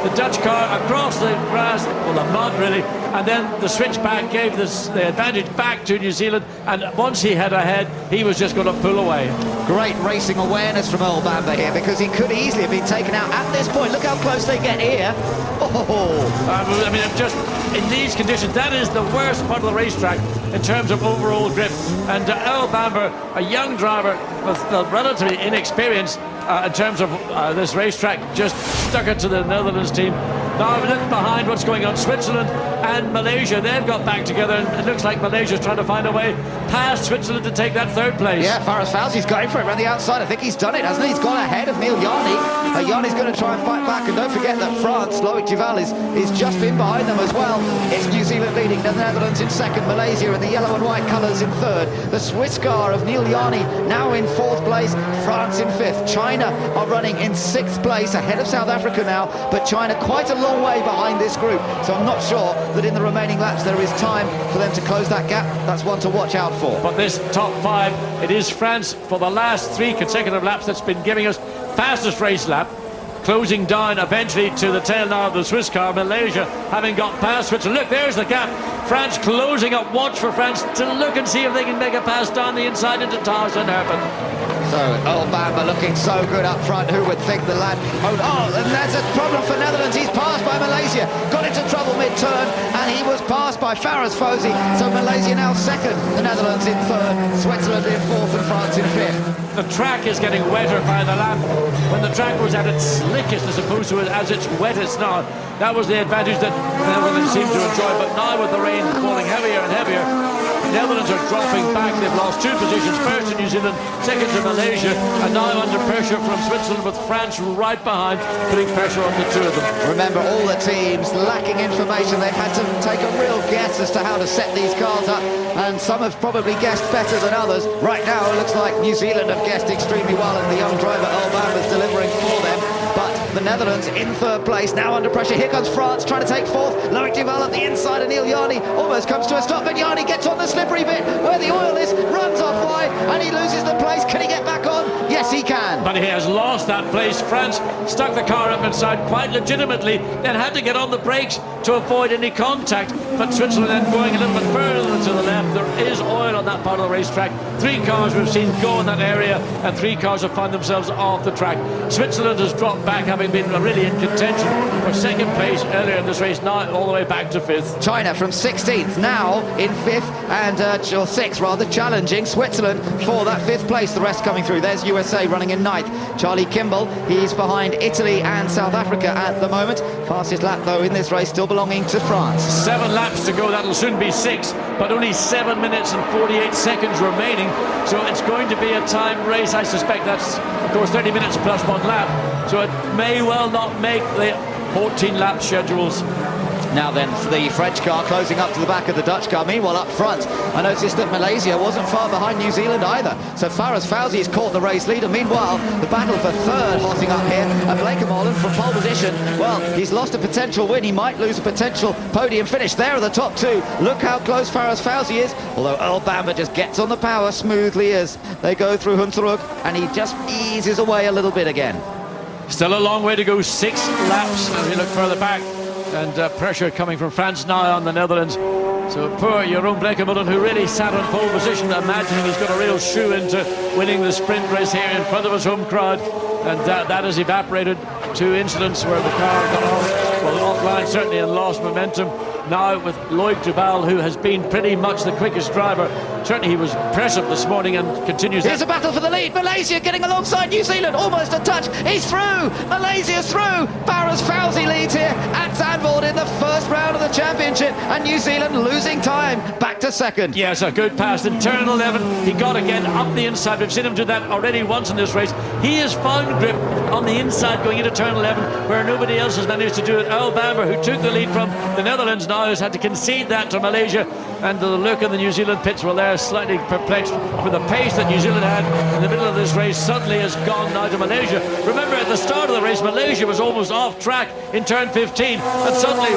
the Dutch car across the grass, well, the mud really, and then the switch back gave the advantage back to New Zealand, and once he had ahead, he was just going to pull away. Great racing awareness from Earl Bamber here, because he could easily have been taken out at this point. Look how close they get here. I mean, just in these conditions, that is the worst part of the racetrack in terms of overall grip. And Earl Bamber, a young driver with relatively inexperience in terms of this racetrack, just stuck it to the Netherlands team. Now we look behind what's going on. Switzerland and Malaysia, they've got back together, and it looks like Malaysia's trying to find a way past Switzerland to take that third place. Yeah, Faraz Fawzi's going for it around the outside. I think he's done it, hasn't he? He's gone ahead of Neil Yarni. Yarni's going to try and fight back, and don't forget that France, Loic Duval, is just in behind them as well. It's New Zealand leading, the Netherlands in second, Malaysia in the yellow and white colours in third. The Swiss car of Neil Yarni now in fourth place, France in fifth. China are running in sixth place, ahead of South Africa now, but China quite a long way behind this group, so I'm not sure that in the remaining laps there is time for them to close that gap. That's one to watch out for. But this top five, it is France for the last 3 consecutive laps that's been giving us fastest race lap, closing down eventually to the tail now of the Swiss car. Malaysia having got past Switzerland. Look, there's the gap. France closing up. Watch for France to look and see if they can make a pass down the inside into Tars and Herpen. So Earl Bamber looking so good up front. Who would think the lad... Oh, and that's a problem for Netherlands. He's passed by Malaysia. Got into trouble mid-turn, and he was passed by Faraz Fawzi. So Malaysia now second, the Netherlands in third, Switzerland in fourth, and France in fifth. The track is getting wetter by the lap. When the track was at its slickest as opposed to as its wettest now, that was the advantage that the Netherlands seemed to enjoy. But now with the rain falling heavier and heavier, the Netherlands are dropping back. They've lost 2 positions, first to New Zealand, second to Malaysia, and now under pressure from Switzerland, with France right behind, putting pressure on the 2 of them. Remember, all the teams lacking information. They've had to take a real guess as to how to set these cars up, and some have probably guessed better than others. Right now it looks like New Zealand have guessed extremely well, and the young driver Earl Bamber is delivering for them. But the Netherlands in third place, now under pressure. Here comes France trying to take fourth. Loic Duval at the inside, and Neil Yarni almost comes to a stop, and Yarni gets on the slippery bit where the oil is, runs off wide, and he loses the place. Can he get back on? Yes, he can. But he has lost that place. France stuck the car up inside quite legitimately, then had to get on the brakes to avoid any contact. But Switzerland then going a little bit further to the left. There is oil on that part of the racetrack. 3 cars we've seen go in that area, and 3 cars have found themselves off the track. Switzerland has dropped back, having been really in contention for second place earlier in this race, now all the way back to 5th. China from 16th now in 5th, and or 6th rather, challenging Switzerland for that 5th place. The rest coming through. There's USA running in 9th. Charlie Kimball, he's behind Italy and South Africa at the moment. Fastest lap though in this race still belonging to France. 7 laps to go. That'll soon be 6, but only 7 minutes and 48 seconds remaining, so it's going to be a time race. I suspect that's of course 30 minutes plus 1 lap, so it may well not make the 14 lap schedules. Now then, for the French car closing up to the back of the Dutch car. Meanwhile, up front, I noticed that Malaysia wasn't far behind New Zealand either. So Faraz Fawzi has caught the race leader. Meanwhile, the battle for third hotting up here. And Bleekemolen from pole position, well, he's lost a potential win. He might lose a potential podium finish. There are the top 2. Look how close Faraz Fawzi is. Although Earl Bamber just gets on the power smoothly as they go through Hunsrück, and he just eases away a little bit again. Still a long way to go. 6 laps as we look further back. And pressure coming from France now on the Netherlands. So poor Jeroen Bleekemolen, who really sat on pole position, imagining he's got a real shoe into winning the sprint race here in front of his home crowd. And that has evaporated. 2 incidents where the car got off, well, offline certainly, and lost momentum. Now with Loic Duval, who has been pretty much the quickest driver. Certainly he was impressive this morning and continues. Here's a battle for the lead. Malaysia getting alongside New Zealand. Almost a touch. He's through. Malaysia's through. Faraz Fawzi leads here at Zandvoort in the first round of the championship. And New Zealand losing time. Back to second. Yes, a good pass in turn 11. He got again up the inside. We've seen him do that already once in this race. He has found grip on the inside going into turn 11 where nobody else has managed to do it. Earl Bamber, who took the lead from the Netherlands, now has had to concede that to Malaysia. And the look in the New Zealand pits, well, they're slightly perplexed with the pace that New Zealand had in the middle of this race. Suddenly has gone now to Malaysia. Remember, at the start of the race, Malaysia was almost off track in turn 15, and suddenly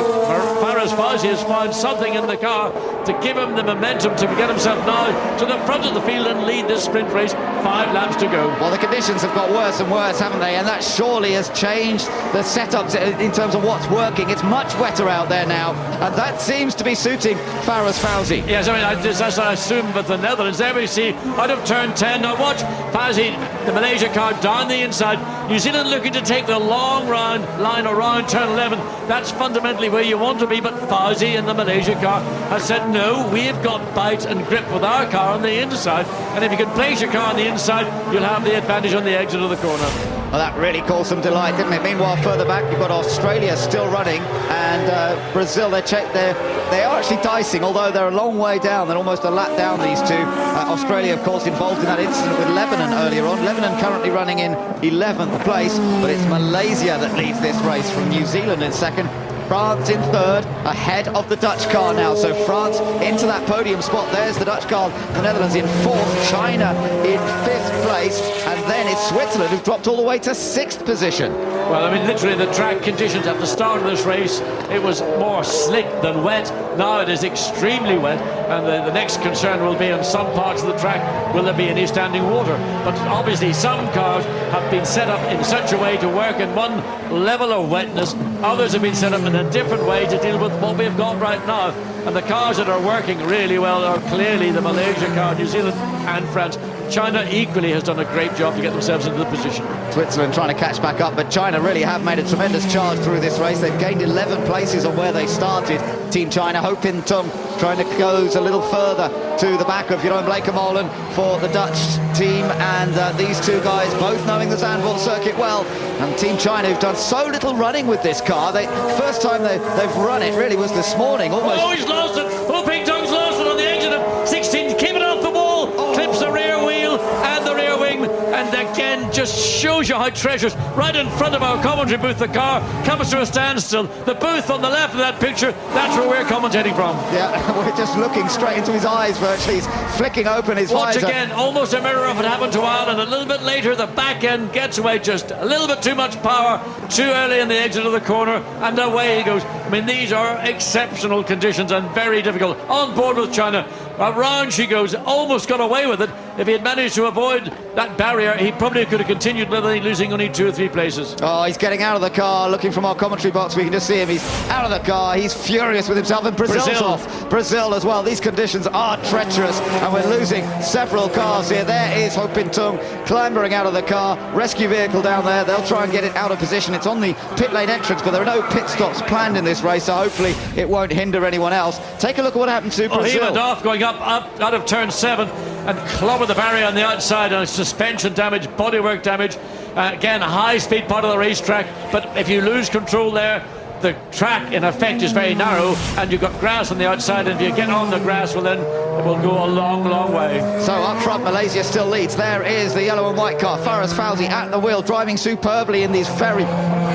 Faraz Fawzi has found something in the car to give him the momentum to get himself now to the front of the field and lead this sprint race. 5 laps to go. Well, the conditions have got worse and worse, haven't they? And that surely has changed the setups in terms of what's working. It's much wetter out there now, and that seems to be suiting Faraz Fawzi. Yes, I mean, that's what I assume with the Netherlands. There we see out of turn 10. Now watch Fawzi, the Malaysia car, down the inside. New Zealand looking to take the long line around turn 11. That's fundamentally where you want to be, but Fawzi in the Malaysia car has said, no, we've got bite and grip with our car on the inside, and if you can place your car on the inside, you'll have the advantage on the exit of the corner. Well, that really caused some delight, didn't it? Meanwhile, further back, you've got Australia still running, and Brazil, they are actually dicing, although they're a long way down. They're almost a lap down, these two. Australia, of course, involved in that incident with Lebanon earlier on. Lebanon currently running in 11th place, but it's Malaysia that leads this race from New Zealand in second. France in third, ahead of the Dutch car now. So France into that podium spot. There's the Dutch car. The Netherlands in fourth, China in 5th place, and then it's Switzerland who've dropped all the way to 6th position. Well, I mean, literally the track conditions at the start of this race, it was more slick than wet. Now it is extremely wet, and the next concern will be on some parts of the track, will there be any standing water? But obviously some cars have been set up in such a way to work in one level of wetness. Others have been set up in a different way to deal with what we've got right now. And the cars that are working really well are clearly the Malaysia car, New Zealand and France. China equally has done a great job to get themselves into the position. Switzerland trying to catch back up, but China really have made a tremendous charge through this race. They've gained 11 places on where they started. Team China, Ho Pin Tung trying to close a little further to the back of Jeroen Bleekemolen for the Dutch team, and these two guys both knowing the Zandvoort circuit well. And Team China, who've done so little running with this car, first time they've run it really was this morning. Almost. Oh, he's lost it. Ho Pin Tung's lost it on the exit of 16. Keep it off the wall. Oh. Clips the rear wheel and the rear wing, and again just shows you how treacherous. Right in front of our commentary booth, the car comes to a standstill. The booth on the left of that picture, that's where we're commentating from. Yeah, we're just looking straight into his eyes virtually. He's flicking open his visor. Once again, almost a mirror of what happened to Ireland. A little bit later, the back end gets away, just a little bit too much power, too early in the exit of the corner, and away he goes. I mean, these are exceptional conditions and very difficult. On board with China. Around she goes, almost got away with it. If he had managed to avoid that barrier, he probably could have continued, losing only 2 or 3 places. Oh, he's getting out of the car. Looking from our commentary box, we can just see him. He's out of the car. He's furious with himself, and Brazil's off. Brazil as well. These conditions are treacherous, and we're losing several cars here. There is Ho Pin Tung clambering out of the car. Rescue vehicle down there. They'll try and get it out of position. It's on the pit lane entrance, but there are no pit stops planned in this race, so hopefully it won't hinder anyone else. Take a look at what happened to Brazil. He went off going up out of turn 7 and clobbered the barrier on the outside, and suspension damage, bodywork damage. Again, a high-speed part of the racetrack, but if you lose control there, the track in effect is very narrow, and you've got grass on the outside, and if you get on the grass, well then it will go a long, long way. So up front, Malaysia still leads. There is the yellow and white car. Faraz Fawzi at the wheel, driving superbly in these very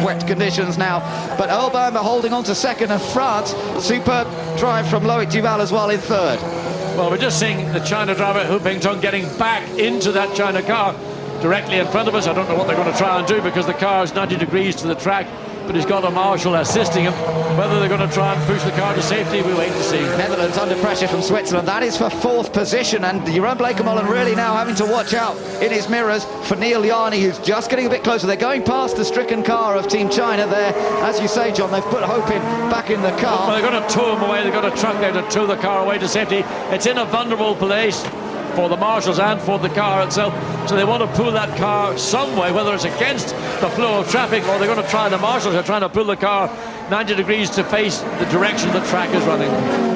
wet conditions now. But Earl Bamber holding on to second, and France, superb drive from Loic Duval as well in third. Well, we're just seeing the China driver, Ho Pin Tung, getting back into that China car directly in front of us. I don't know what they're going to try and do, because the car is 90 degrees to the track, but he's got a marshal assisting him. Whether they're going to try and push the car to safety, we wait to see. Netherlands under pressure from Switzerland. That is for 4th position, and Jeroen Bleekemolen really now having to watch out in his mirrors for Neil Yarni, who's just getting a bit closer. They're going past the stricken car of Team China there. As you say, John, they've put Ho Pin back in the car. Well, they're going to tow him away. They've got a truck there to tow the car away to safety. It's in a vulnerable place for the marshals and for the car itself, so they want to pull that car some way, whether it's against the flow of traffic, or they're going to try, the marshals are trying to pull the car 90 degrees to face the direction the track is running.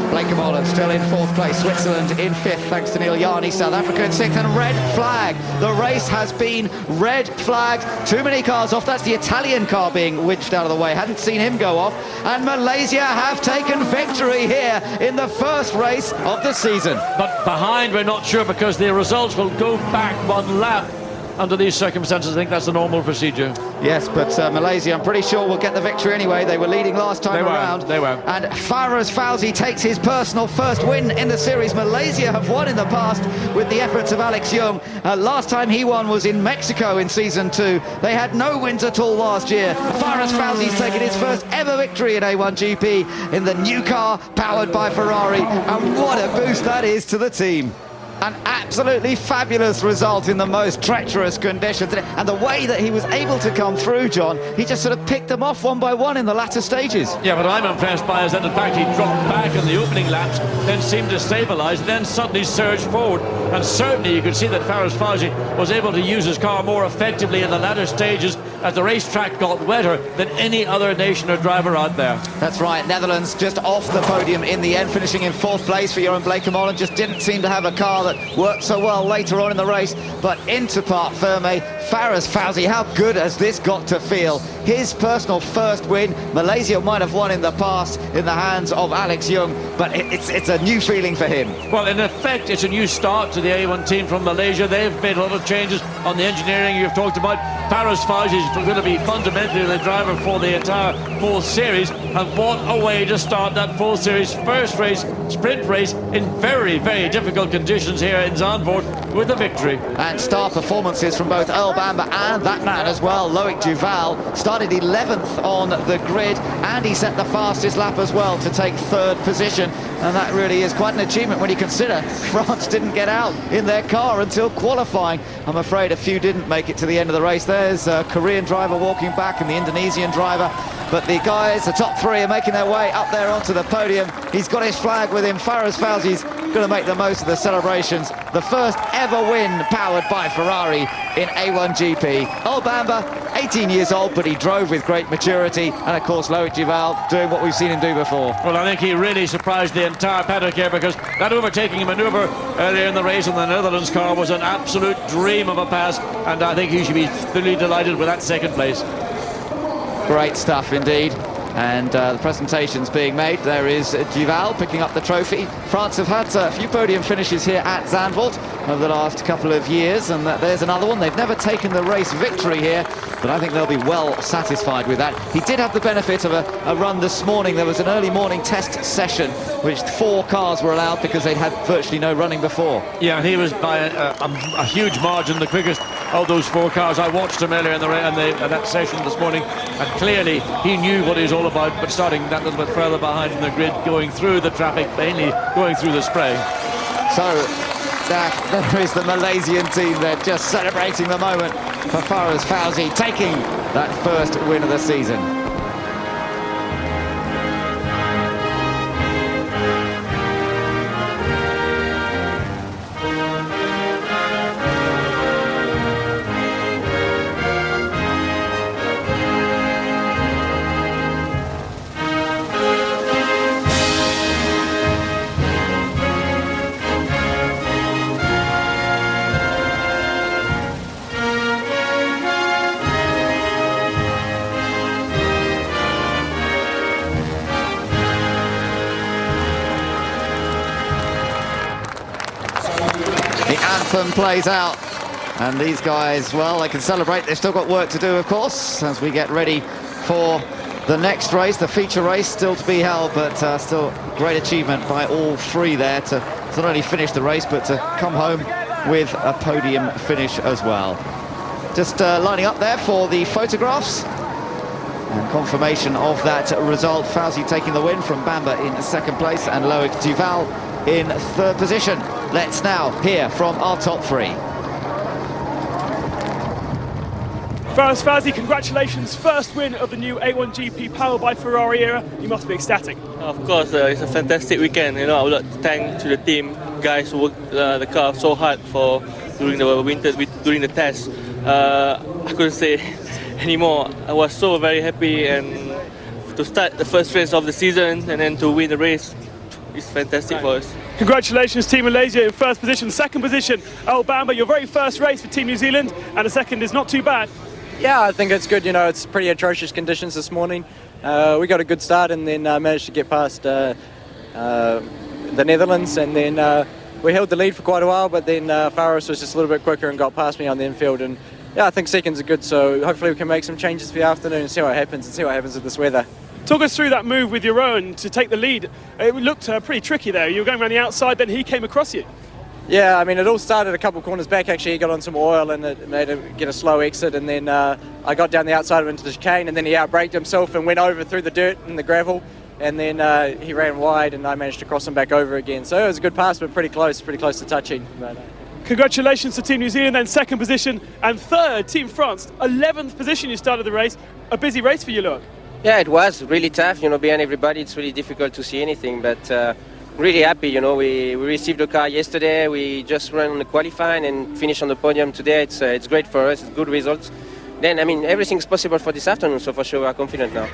Bleekemolen still in 4th place, Switzerland in 5th thanks to Neil Yarni, South Africa in 6th, and red flag. The race has been red flagged. Too many cars off. That's the Italian car being winched out of the way. Hadn't seen him go off. And Malaysia have taken victory here in the first race of the season. But behind, we're not sure, because the results will go back 1 lap. under these circumstances, I think that's the normal procedure. Yes, but Malaysia, I'm pretty sure, will get the victory anyway. They were leading last time around. They were. And Faraz Fawzi takes his personal first win in the series. Malaysia have won in the past with the efforts of Alex Young. Last time he won was in Mexico in season 2. They had no wins at all last year. Faraz Fawzi's taken his first ever victory in A1GP in the new car powered by Ferrari. And what a boost that is to the team. An absolutely fabulous result in the most treacherous conditions. And the way that he was able to come through, John, he just sort of picked them off one by one in the latter stages. Yeah, but I'm impressed by is that in fact he dropped back in the opening laps, then seemed to stabilise, then suddenly surged forward. And certainly you could see that Faraz Fawzi was able to use his car more effectively in the latter stages as the racetrack got wetter than any other nation or driver out there. That's right, Netherlands just off the podium in the end, finishing in 4th place for Jeroen Bleekemolen. Just didn't seem to have a car that worked so well later on in the race, but into Parc Ferme, Faraz Fawzi, how good has this got to feel? His personal first win. Malaysia might have won in the past in the hands of Alex Young, but it's a new feeling for him. Well, in effect, it's a new start to the A1 team from Malaysia. They've made a lot of changes on the engineering you've talked about. Faraz Fawzi is going to be fundamentally the driver for the entire full series, and what a way to start that full series first race, sprint race, in very, very difficult conditions here in Zandvoort with a victory. And star performances from both Earl Bamber and that man as well, Loic Duval, started 11th on the grid, and he set the fastest lap as well to take 3rd position, and that really is quite an achievement when you consider France didn't get out in their car until qualifying. I'm afraid a few didn't make it to the end of the race. There's a Korean driver walking back and the Indonesian driver, but the guys, the top 3, are making their way up there onto the podium. He's got his flag with him. Faraz Fawzi's going to make the most of the celebrations. The first ever win powered by Ferrari in A1GP. Earl Bamber, 18 years old, but he drove with great maturity, and of course Loic Duval doing what we've seen him do before. Well, I think he really surprised the entire paddock here, because that overtaking manoeuvre earlier in the race in the Netherlands car was an absolute dream of a pass, and I think he should be thoroughly delighted with that 2nd place. Great stuff indeed. And the presentation's being made. There is Duval picking up the trophy. France have had a few podium finishes here at Zandvoort over the last couple of years, and there's another one. They've never taken the race victory here, but I think they'll be well satisfied with that. He did have the benefit of a run this morning. There was an early morning test session, which 4 cars were allowed because they'd had virtually no running before. Yeah, he was by a huge margin the quickest of those 4 cars. I watched him earlier in that session this morning, and clearly he knew what he was all about, but starting that little bit further behind in the grid, going through the traffic, mainly going through the spray. So there is the Malaysian team. They're just celebrating the moment for Faraz Fawzi taking that first win of the season. Anthem plays out, and these guys, well, they can celebrate. They've still got work to do, of course, as we get ready for the next race, the feature race, still to be held, but still great achievement by all 3 there to not only finish the race, but to come home with a podium finish as well. Just lining up there for the photographs and confirmation of that result. Fawzi taking the win from Bamber in 2nd place, and Loic Duval in 3rd position. Let's now hear from our top 3. Faraz Fawzi, congratulations, first win of the new A1GP powered by Ferrari era. You must be ecstatic. Of course, it's a fantastic weekend. I would like to thank to the team, guys who worked the car so hard for during the winter, during the test. I couldn't say anymore. I was so very happy, and to start the first race of the season and then to win the race, it's fantastic for us. Congratulations, Team Malaysia in 1st position. 2nd position, Earl Bamber, your very first race for Team New Zealand, and the 2nd is not too bad. Yeah, I think it's good. It's pretty atrocious conditions this morning. We got a good start and then managed to get past the Netherlands, and then we held the lead for quite a while, but then Faris was just a little bit quicker and got past me on the infield. And yeah, I think seconds are good, so hopefully we can make some changes for the afternoon and see what happens with this weather. Talk us through that move with your own to take the lead. It looked pretty tricky there. You were going around the outside, then he came across you. Yeah, I mean, it all started a couple corners back. Actually, he got on some oil and it made him get a slow exit. And then I got down the outside of into the chicane, and then he outbraked himself and went over through the dirt and the gravel. And then he ran wide, and I managed to cross him back over again. So it was a good pass, but pretty close to touching. But, Congratulations to Team New Zealand, then second position, and third, Team France. 11th position you started the race. A busy race for you, look. Yeah, it was really tough. Behind everybody, it's really difficult to see anything, but really happy. We received the car yesterday. We just ran on the qualifying and finished on the podium today. It's great for us. It's good results. Then, I mean, everything's possible for this afternoon, so for sure we're confident now.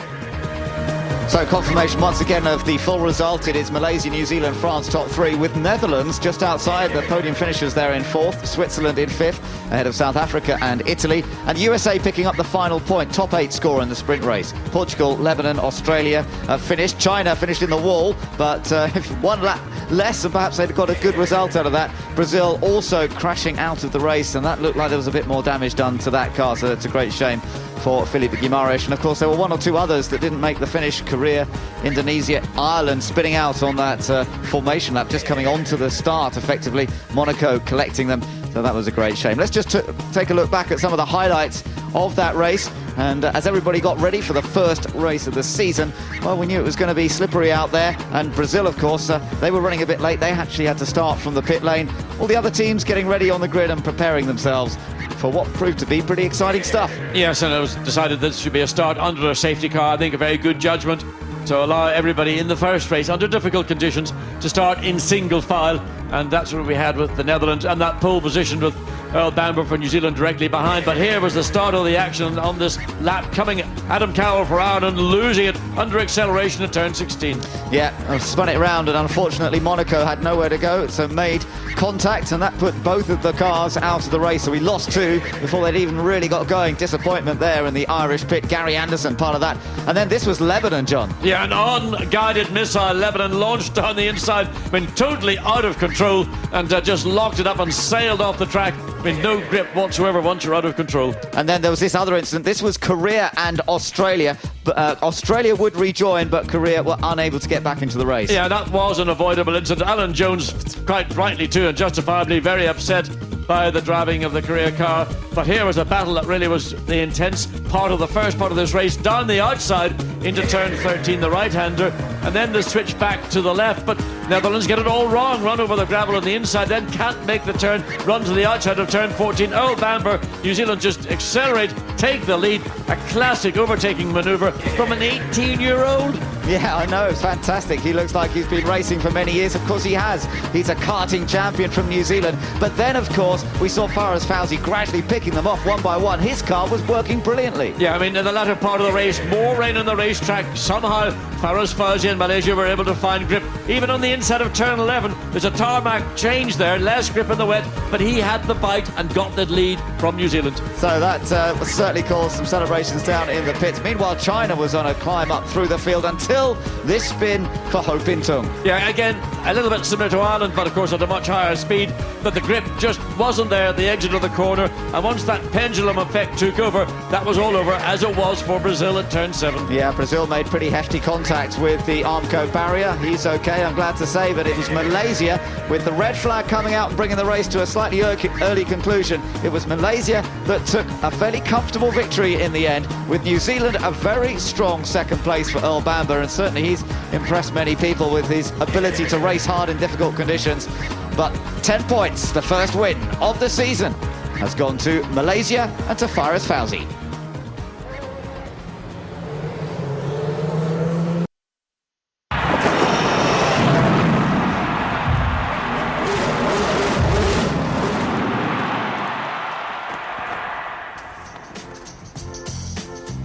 So confirmation once again of the full result. It is Malaysia, New Zealand, France top three, with Netherlands just outside the podium finishers there in fourth, Switzerland in fifth, ahead of South Africa and Italy, and USA picking up the final point, top 8 score in the sprint race. Portugal, Lebanon, Australia finished. China finished in the wall, but if one lap less, and perhaps they'd got a good result out of that. Brazil also crashing out of the race, and that looked like there was a bit more damage done to that car, so it's a great shame for Felipe Guimaraes. And of course there were one or two others that didn't make the finish. Korea, Indonesia, Ireland spinning out on that formation lap, just coming onto the start effectively. Monaco collecting them, so that was a great shame. Let's just take a look back at some of the highlights of that race. And as everybody got ready for the first race of the season, well, we knew it was going to be slippery out there. And Brazil, of course, they were running a bit late. They actually had to start from the pit lane. All the other teams getting ready on the grid and preparing themselves for what proved to be pretty exciting stuff. Yes, and it was decided that this should be a start under a safety car. I think a very good judgment to allow everybody in the first race under difficult conditions to start in single file, and that's what we had with the Netherlands, and that pole position with Earl Bamber for New Zealand directly behind. But here was the start of the action on this lap, coming Adam Cowell for Ireland, losing it under acceleration at turn 16. Yeah, I spun it around, and unfortunately Monaco had nowhere to go, so made contact, and that put both of the cars out of the race. So we lost two before they'd even really got going. Disappointment there in the Irish pit. Gary Anderson part of that. And then this was Lebanon, John. Yeah, an unguided missile. Lebanon launched down the inside, been totally out of control, and just locked it up and sailed off the track with no grip whatsoever once you're out of control. And then there was this other incident. This was Korea and Australia. Australia would rejoin, but Korea were unable to get back into the race. Yeah, that was an avoidable incident. Alan Jones, quite rightly too, and justifiably very upset by the driving of the Korea car. But here was a battle that really was the intense part of the first part of this race, down the outside into turn 13, the right-hander, and then the switch back to the left. But Netherlands get it all wrong, run over the gravel on the inside, then can't make the turn, run to the outside of turn 14. Earl Bamber, New Zealand just accelerate, take the lead. A classic overtaking manoeuvre from an 18-year-old. Yeah, I know, it's fantastic. He looks like he's been racing for many years. Of course he has. He's a karting champion from New Zealand. But then, of course, we saw Faris Fawzi gradually picking them off one by one. His car was working brilliantly. Yeah, I mean, in the latter part of the race, more rain on the racetrack. Somehow, Faris Fawzi and Malaysia were able to find grip. Even on the inside of turn 11, there's a tarmac change there, less grip in the wet, but he had the bite and got the lead from New Zealand. So that certainly caused some celebrations down in the pits. Meanwhile, China was on a climb up through the field until this spin for Ho Bin Tung. Yeah, again, a little bit similar to Ireland, but of course at a much higher speed. But the grip just wasn't there at the exit of the corner, and once that pendulum effect took over, that was all over, as it was for Brazil at turn 7. Yeah, Brazil made pretty hefty contact with the Armco barrier. He's okay, I'm glad to say, but it was Malaysia with the red flag coming out and bringing the race to a slightly early conclusion. It was Malaysia that took a fairly comfortable victory in the end, with New Zealand a very strong second place for Earl Bamber, and certainly he's impressed many people with his ability to race hard in difficult conditions. But 10 points, the first win of the season, has gone to Malaysia and to Faris Fawzi.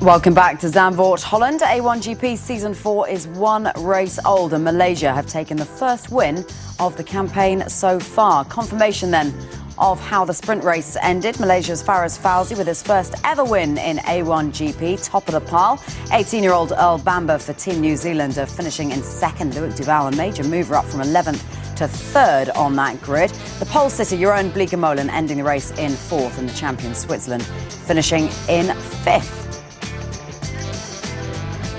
Welcome back to Zandvoort, Holland. A1GP Season 4 is one race old, and Malaysia have taken the first win of the campaign so far. Confirmation then of how the sprint race ended. Malaysia's Faris Fawzi with his first ever win in A1GP, top of the pile. 18-year-old Earl Bamber for Team New Zealand finishing in second. Loic Duval, a major mover, up from 11th to third on that grid. The pole sitter, Jeroen Bleekemolen, ending the race in fourth, and the champion Switzerland finishing in fifth.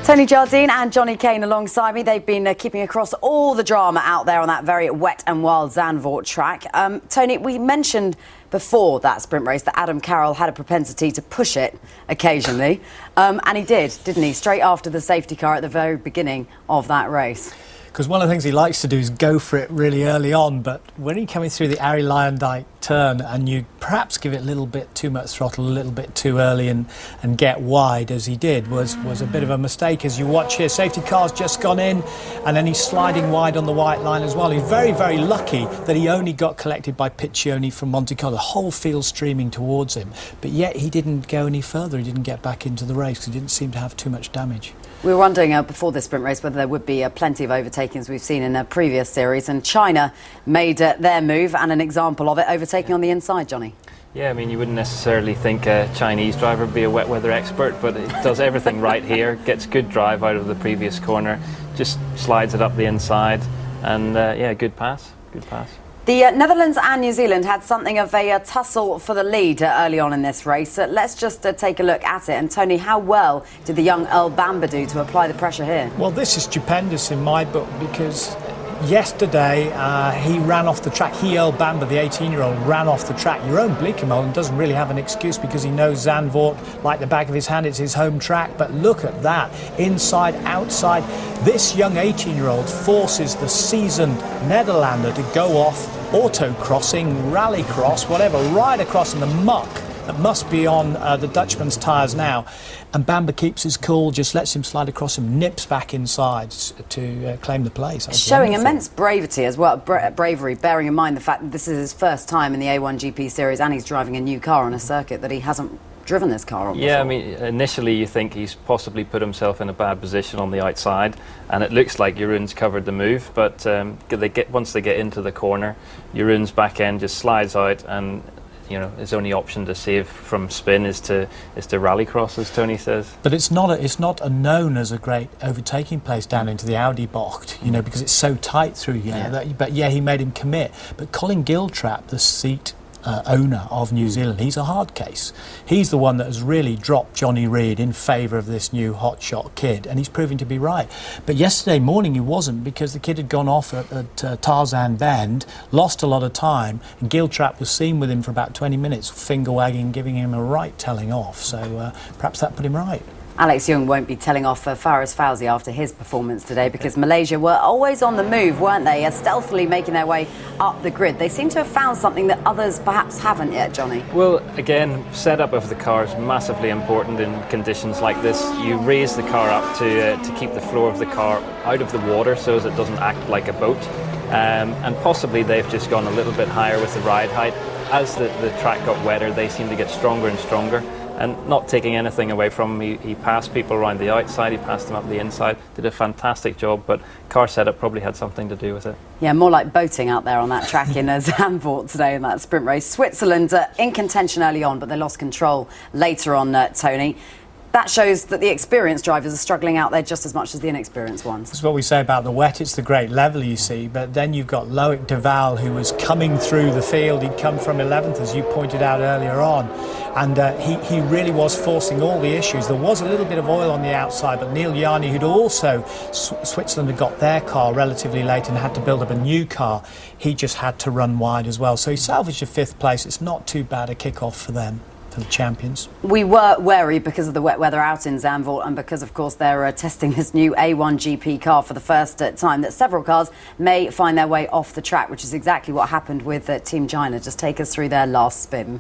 Tony Jardine and Johnny Kane alongside me. They've been keeping across all the drama out there on that very wet and wild Zandvoort track. Tony, we mentioned before that sprint race that Adam Carroll had a propensity to push it occasionally. And he did, didn't he? Straight after the safety car at the very beginning of that race. Because one of the things he likes to do is go for it really early on, but when you're coming through the Arie Luyendyk turn and you perhaps give it a little bit too much throttle, a little bit too early and get wide, as he did, was a bit of a mistake. As you watch here, safety car's just gone in, and then he's sliding wide on the white line as well. He's very, very lucky that he only got collected by Piccioni from Monte Carlo. The whole field streaming towards him, but yet he didn't go any further. He didn't get back into the race because he didn't seem to have too much damage. We were wondering before this sprint race whether there would be plenty of overtakings we've seen in a previous series, and China made their move and an example of it, overtaking on the inside, Johnny. Yeah, I mean, you wouldn't necessarily think a Chinese driver would be a wet weather expert, but it does everything right here, gets good drive out of the previous corner, just slides it up the inside, and yeah, good pass, good pass. The Netherlands and New Zealand had something of a tussle for the lead early on in this race. Let's just take a look at it. And Tony, how well did the young Earl Bamber do to apply the pressure here? Well, this is stupendous in my book, because yesterday he ran off the track. Earl Bamber, the 18-year-old, ran off the track. Jeroen Bleekemolen doesn't really have an excuse because he knows Zandvoort like the back of his hand. It's his home track. But look at that, inside, outside. This young 18-year-old forces the seasoned Netherlander to go off autocrossing, rallycross, whatever, right across in the muck that must be on the Dutchman's tyres now. And Bamber keeps his cool, just lets him slide across him, nips back inside to claim the place. Showing immense bravery as well, bravery, bearing in mind the fact that this is his first time in the A1GP series and he's driving a new car on a circuit that he hasn't driven this car on before. Yeah, I mean, initially you think he's possibly put himself in a bad position on the outside, and it looks like Jeroen's covered the move, but once they get into the corner, Jeroen's back end just slides out, and you know, his only option to save from spin is to rallycross, as Tony says. But it's not a known as a great overtaking place down into the Audi bocht, you know, because it's so tight through here. But yeah, he made him commit. But Colin Giltrap, the seat owner of New Zealand, he's a hard case. He's the one that has really dropped Johnny Reid in favour of this new hotshot kid, and he's proving to be right. But yesterday morning he wasn't, because the kid had gone off at Tarzan Bend, lost a lot of time, and Giltrap was seen with him for about 20 minutes, finger wagging, giving him a right telling off. So perhaps that put him right. Alex Young won't be telling off Faris Fawzi after his performance today, because Malaysia were always on the move, weren't they? Stealthily making their way up the grid. They seem to have found something that others perhaps haven't yet, Johnny. Well, again, setup of the car is massively important in conditions like this. You raise the car up to keep the floor of the car out of the water so as it doesn't act like a boat. And possibly they've just gone a little bit higher with the ride height. As the track got wetter, they seem to get stronger and stronger. And not taking anything away from him, he passed people around the outside, he passed them up the inside, did a fantastic job, but car setup probably had something to do with it. Yeah, more like boating out there on that track in Zandvoort today in that sprint race. Switzerland in contention early on, but they lost control later on, Tony. That shows that the experienced drivers are struggling out there just as much as the inexperienced ones. That's what we say about the wet. It's the great level, you see. But then you've got Loic Duval, who was coming through the field. He'd come from 11th, as you pointed out earlier on. And he really was forcing all the issues. There was a little bit of oil on the outside, but Neil Yarni, who'd also, Switzerland had got their car relatively late and had to build up a new car, he just had to run wide as well. So he salvaged a 5th place. It's not too bad a kick-off for them, for the champions. We were wary because of the wet weather out in Zandvoort, and because, of course, they're testing this new A1GP car for the first time, that several cars may find their way off the track, which is exactly what happened with Team China. Just take us through their last spin.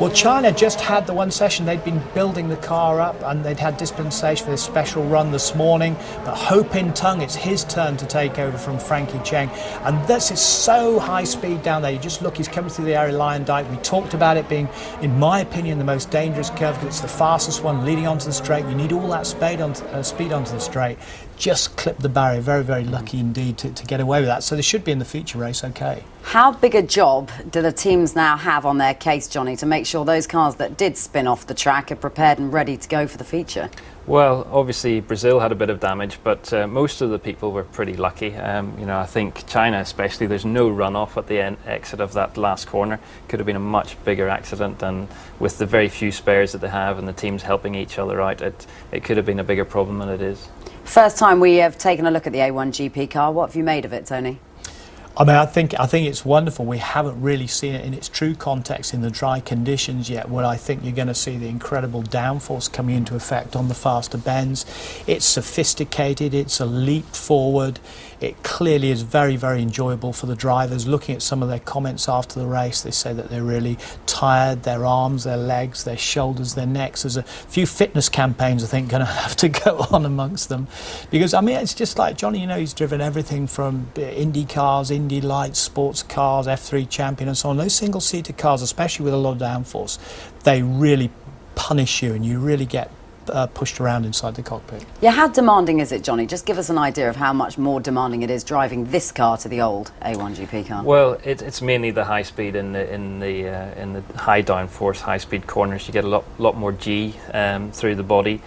Well, China just had the one session. They'd been building the car up, and they'd had dispensation for this special run this morning. But Ho Pin Tung, it's his turn to take over from Frankie Cheng. And this is so high speed down there. You just look, he's coming through the Arie Luyendyk. We talked about it being, in my opinion, the most dangerous curve because it's the fastest one leading onto the straight. You need all that speed onto the straight. Just clipped the barrier. Very, very lucky indeed to get away with that. So they should be in the feature race okay. How big a job do the teams now have on their case, Johnny, to make sure those cars that did spin off the track are prepared and ready to go for the feature? Well, obviously Brazil had a bit of damage, but most of the people were pretty lucky. I think China especially, there's no runoff at the exit of that last corner. Could have been a much bigger accident, and with the very few spares that they have and the teams helping each other out, it could have been a bigger problem than it is. First time we have taken a look at the A1GP car. What have you made of it, Tony? I mean, I think it's wonderful. We haven't really seen it in its true context in the dry conditions yet, where I think you're going to see the incredible downforce coming into effect on the faster bends. It's sophisticated, it's a leap forward. It clearly is very, very enjoyable for the drivers. Looking at some of their comments after the race, they say that they're really tired, their arms, their legs, their shoulders, their necks. There's a few fitness campaigns, I think, going to have to go on amongst them. Because, I mean, it's just like Johnny, he's driven everything from Indy cars, Indy Lights, sports cars, F3 champion and so on. Those single-seater cars, especially with a lot of downforce, they really punish you and you really get pushed around inside the cockpit. Yeah, how demanding is it, Johnny? Just give us an idea of how much more demanding it is driving this car to the old A1GP car. Well, it's mainly the high speed in the high downforce, high speed corners. You get a lot more G through the body.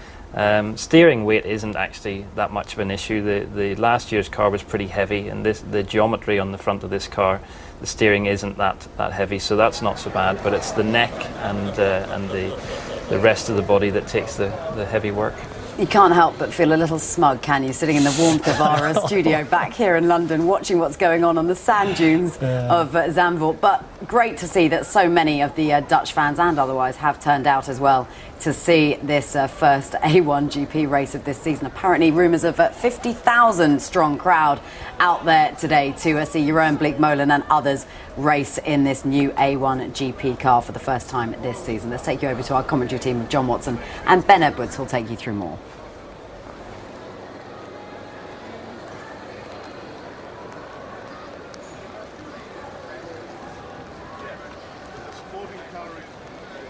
Steering weight isn't actually that much of an issue. The last year's car was pretty heavy, and the geometry on the front of this car, the steering isn't that heavy, so that's not so bad. But it's the neck and the rest of the body that takes the heavy work. You can't help but feel a little smug, can you, sitting in the warmth of our studio back here in London, watching what's going on the sand dunes of Zandvoort. But great to see that so many of the Dutch fans and otherwise have turned out as well to see this first A1GP race of this season. Apparently rumours of a 50,000 strong crowd out there today to see Jeroen Bleekmolen and others race in this new A1GP car for the first time this season. Let's take you over to our commentary team of John Watson and Ben Edwards, who'll take you through more.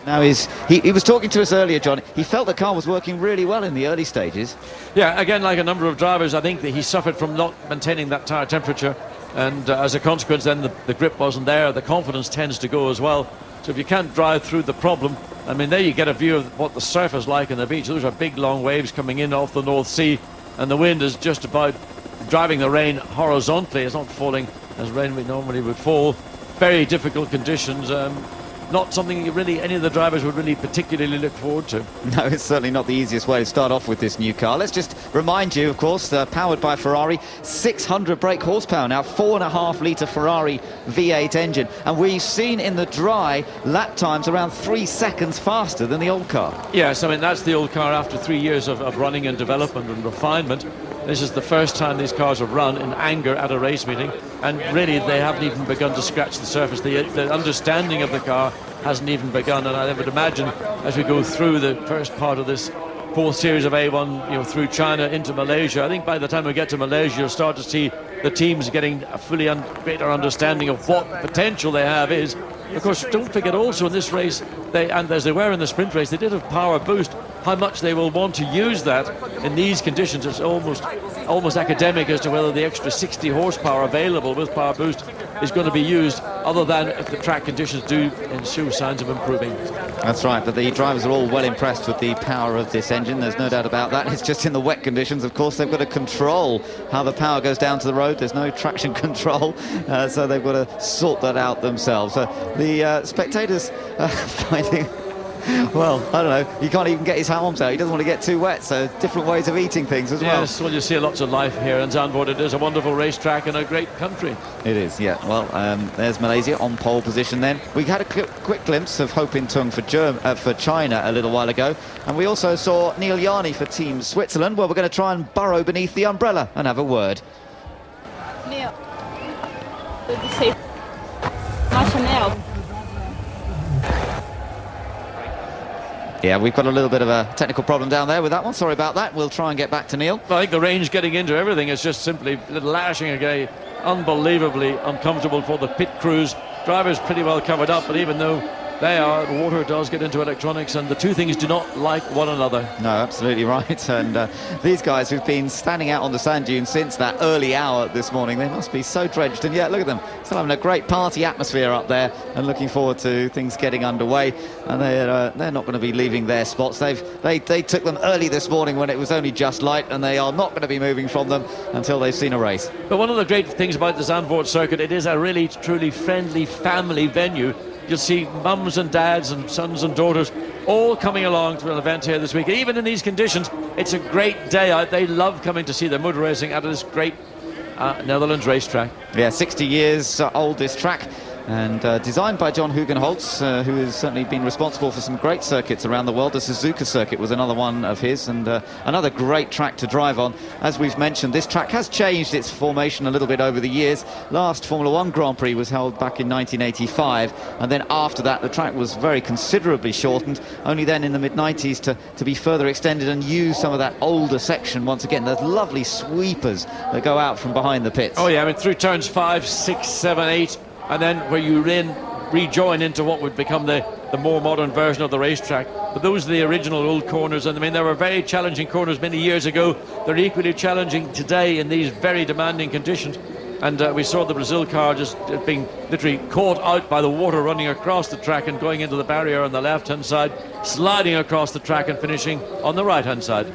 Now he was talking to us earlier, John. He felt the car was working really well in the early stages. Yeah, again, like a number of drivers, I think that he suffered from not maintaining that tyre temperature, and as a consequence then the grip wasn't there. The confidence tends to go as well. So if you can't drive through the problem, I mean, there you get a view of what the surf is like on the beach. Those are big long waves coming in off the North Sea, and the wind is just about driving the rain horizontally. It's not falling as rain normally would fall. Very difficult conditions. Not something really any of the drivers would really particularly look forward to. No, it's certainly not the easiest way to start off with this new car. Let's just remind you, of course, powered by Ferrari, 600 brake horsepower now, 4.5 litre Ferrari V8 engine. And we've seen in the dry lap times around 3 seconds faster than the old car. Yes, I mean, that's the old car after 3 years of running and development and refinement. This is the first time these cars have run in anger at a race meeting, and really they haven't even begun to scratch the surface. The understanding of the car hasn't even begun, and I would imagine as we go through the first part of this fourth series of A1, through China into Malaysia, I think by the time we get to Malaysia you'll start to see the teams getting a greater understanding of what potential they have is. Of course, don't forget also in this race, and as they were in the sprint race, they did have power boost. How much they will want to use that in these conditions is almost academic as to whether the extra 60 horsepower available with power boost is going to be used, other than if the track conditions do ensue signs of improving. That's right, but the drivers are all well impressed with the power of this engine. There's no doubt about that. It's just in the wet conditions, of course, they've got to control how the power goes down to the road. There's no traction control, so they've got to sort that out themselves. The spectators finding... Well, I don't know, he can't even get his arms out. He doesn't want to get too wet, so different ways of eating things as well. Yes, well, you see lots of life here in Zandvoort. It is a wonderful racetrack and a great country. It is, yeah. Well, there's Malaysia on pole position then. We had a quick glimpse of Ho Pin Tung for China a little while ago, and we also saw Neil Yarney for Team Switzerland. Well, we're going to try and burrow beneath the umbrella and have a word. Neil, did you say Chanel? Yeah, we've got a little bit of a technical problem down there with that one. Sorry about that. We'll try and get back to Neil. I think the range getting into everything is just simply lashing again. Unbelievably uncomfortable for the pit crews. Drivers pretty well covered up, but even though the water does get into electronics, and the two things do not like one another. No, absolutely right. And these guys who've been standing out on the sand dunes since that early hour this morning, they must be so drenched. And yet, look at them, still having a great party atmosphere up there and looking forward to things getting underway. And they're not going to be leaving their spots. They took them early this morning when it was only just light, and they are not going to be moving from them until they've seen a race. But one of the great things about the Zandvoort circuit, it is a really, truly friendly family venue. You'll see mums and dads and sons and daughters all coming along to an event here this week. Even in these conditions, it's a great day out. They love coming to see the mud racing at this great Netherlands racetrack. Yeah, 60 years old, this track. And designed by John Hugenholtz, who has certainly been responsible for some great circuits around the world. The Suzuka circuit was another one of his, and another great track to drive on. As we've mentioned, this track has changed its formation a little bit over the years. Last Formula 1 Grand Prix was held back in 1985, and then after that the track was very considerably shortened, only then in the mid-90s to be further extended and use some of that older section once again. Those lovely sweepers that go out from behind the pits. Oh yeah, I mean, through turns 5, 6, 7, 8, and then where you then rejoin into what would become the more modern version of the racetrack. But those are the original old corners, and I mean, they were very challenging corners many years ago. They're equally challenging today in these very demanding conditions. And we saw the Brazil car just being literally caught out by the water running across the track and going into the barrier on the left-hand side, sliding across the track and finishing on the right-hand side.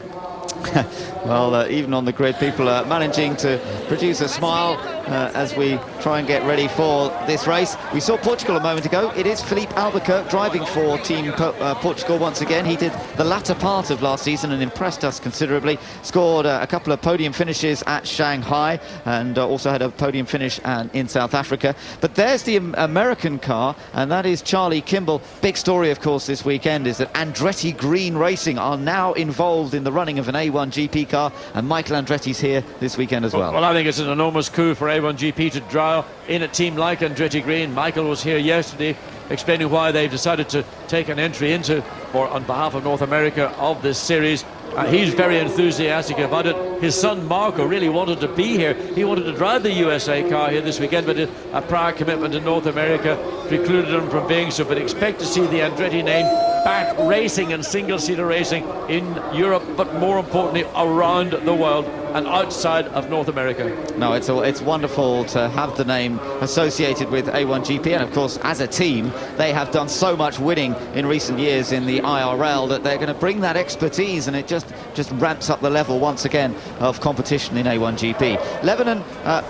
Well, even on the grid, people are managing to produce a smile as we try and get ready for this race. We saw Portugal a moment ago. It is Filipe Albuquerque driving for Team Portugal once again. He did the latter part of last season and impressed us considerably. Scored a couple of podium finishes at Shanghai and also had a podium finish in South Africa. But there's the American car, and that is Charlie Kimball. Big story, of course, this weekend is that Andretti Green Racing are now involved in the running of an A1GP car, and Michael Andretti's here this weekend as well. Well, I think it's an enormous coup for A1GP to draw in a team like Andretti Green. Michael was here yesterday explaining why they've decided to take an entry on behalf of North America of this series. He's very enthusiastic about it. His son Marco really wanted to be here. He wanted to drive the USA car here this weekend, but a prior commitment in North America precluded him from being so. But expect to see the Andretti name back racing and single-seater racing in Europe, but more importantly around the world and outside of North America. No, it's wonderful to have the name associated with A1GP, and of course as a team they have done so much winning in recent years in the IRL that they're going to bring that expertise, and it just ramps up the level once again of competition in A1GP. Lebanon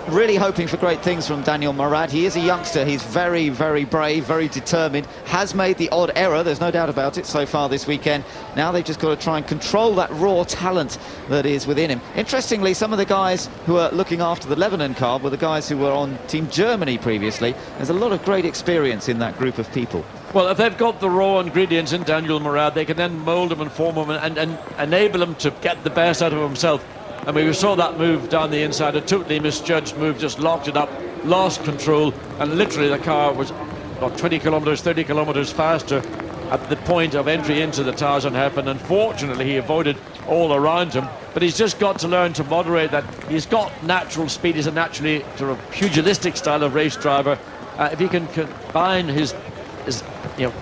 really hoping for great things from Daniel Murad. He is a youngster, he's very, very brave, very determined, has made the odd error, there's no doubt about it so far this weekend. Now they've just got to try and control that raw talent that is within him. Interestingly, some of the guys who are looking after the Lebanon car were the guys who were on Team Germany previously. There's a lot of great experience in that group of people. Well, if they've got the raw ingredients in Daniel Murad, they can then mould him and form him and enable him to get the best out of himself. And we saw that move down the inside, a totally misjudged move, just locked it up, lost control, and literally the car was about 20 kilometres, 30 kilometres faster at the point of entry into the Tarzan hairpin. Unfortunately, he avoided all around him, but he's just got to learn to moderate that. He's got natural speed. He's a naturally sort of pugilistic style of race driver. If he can combine his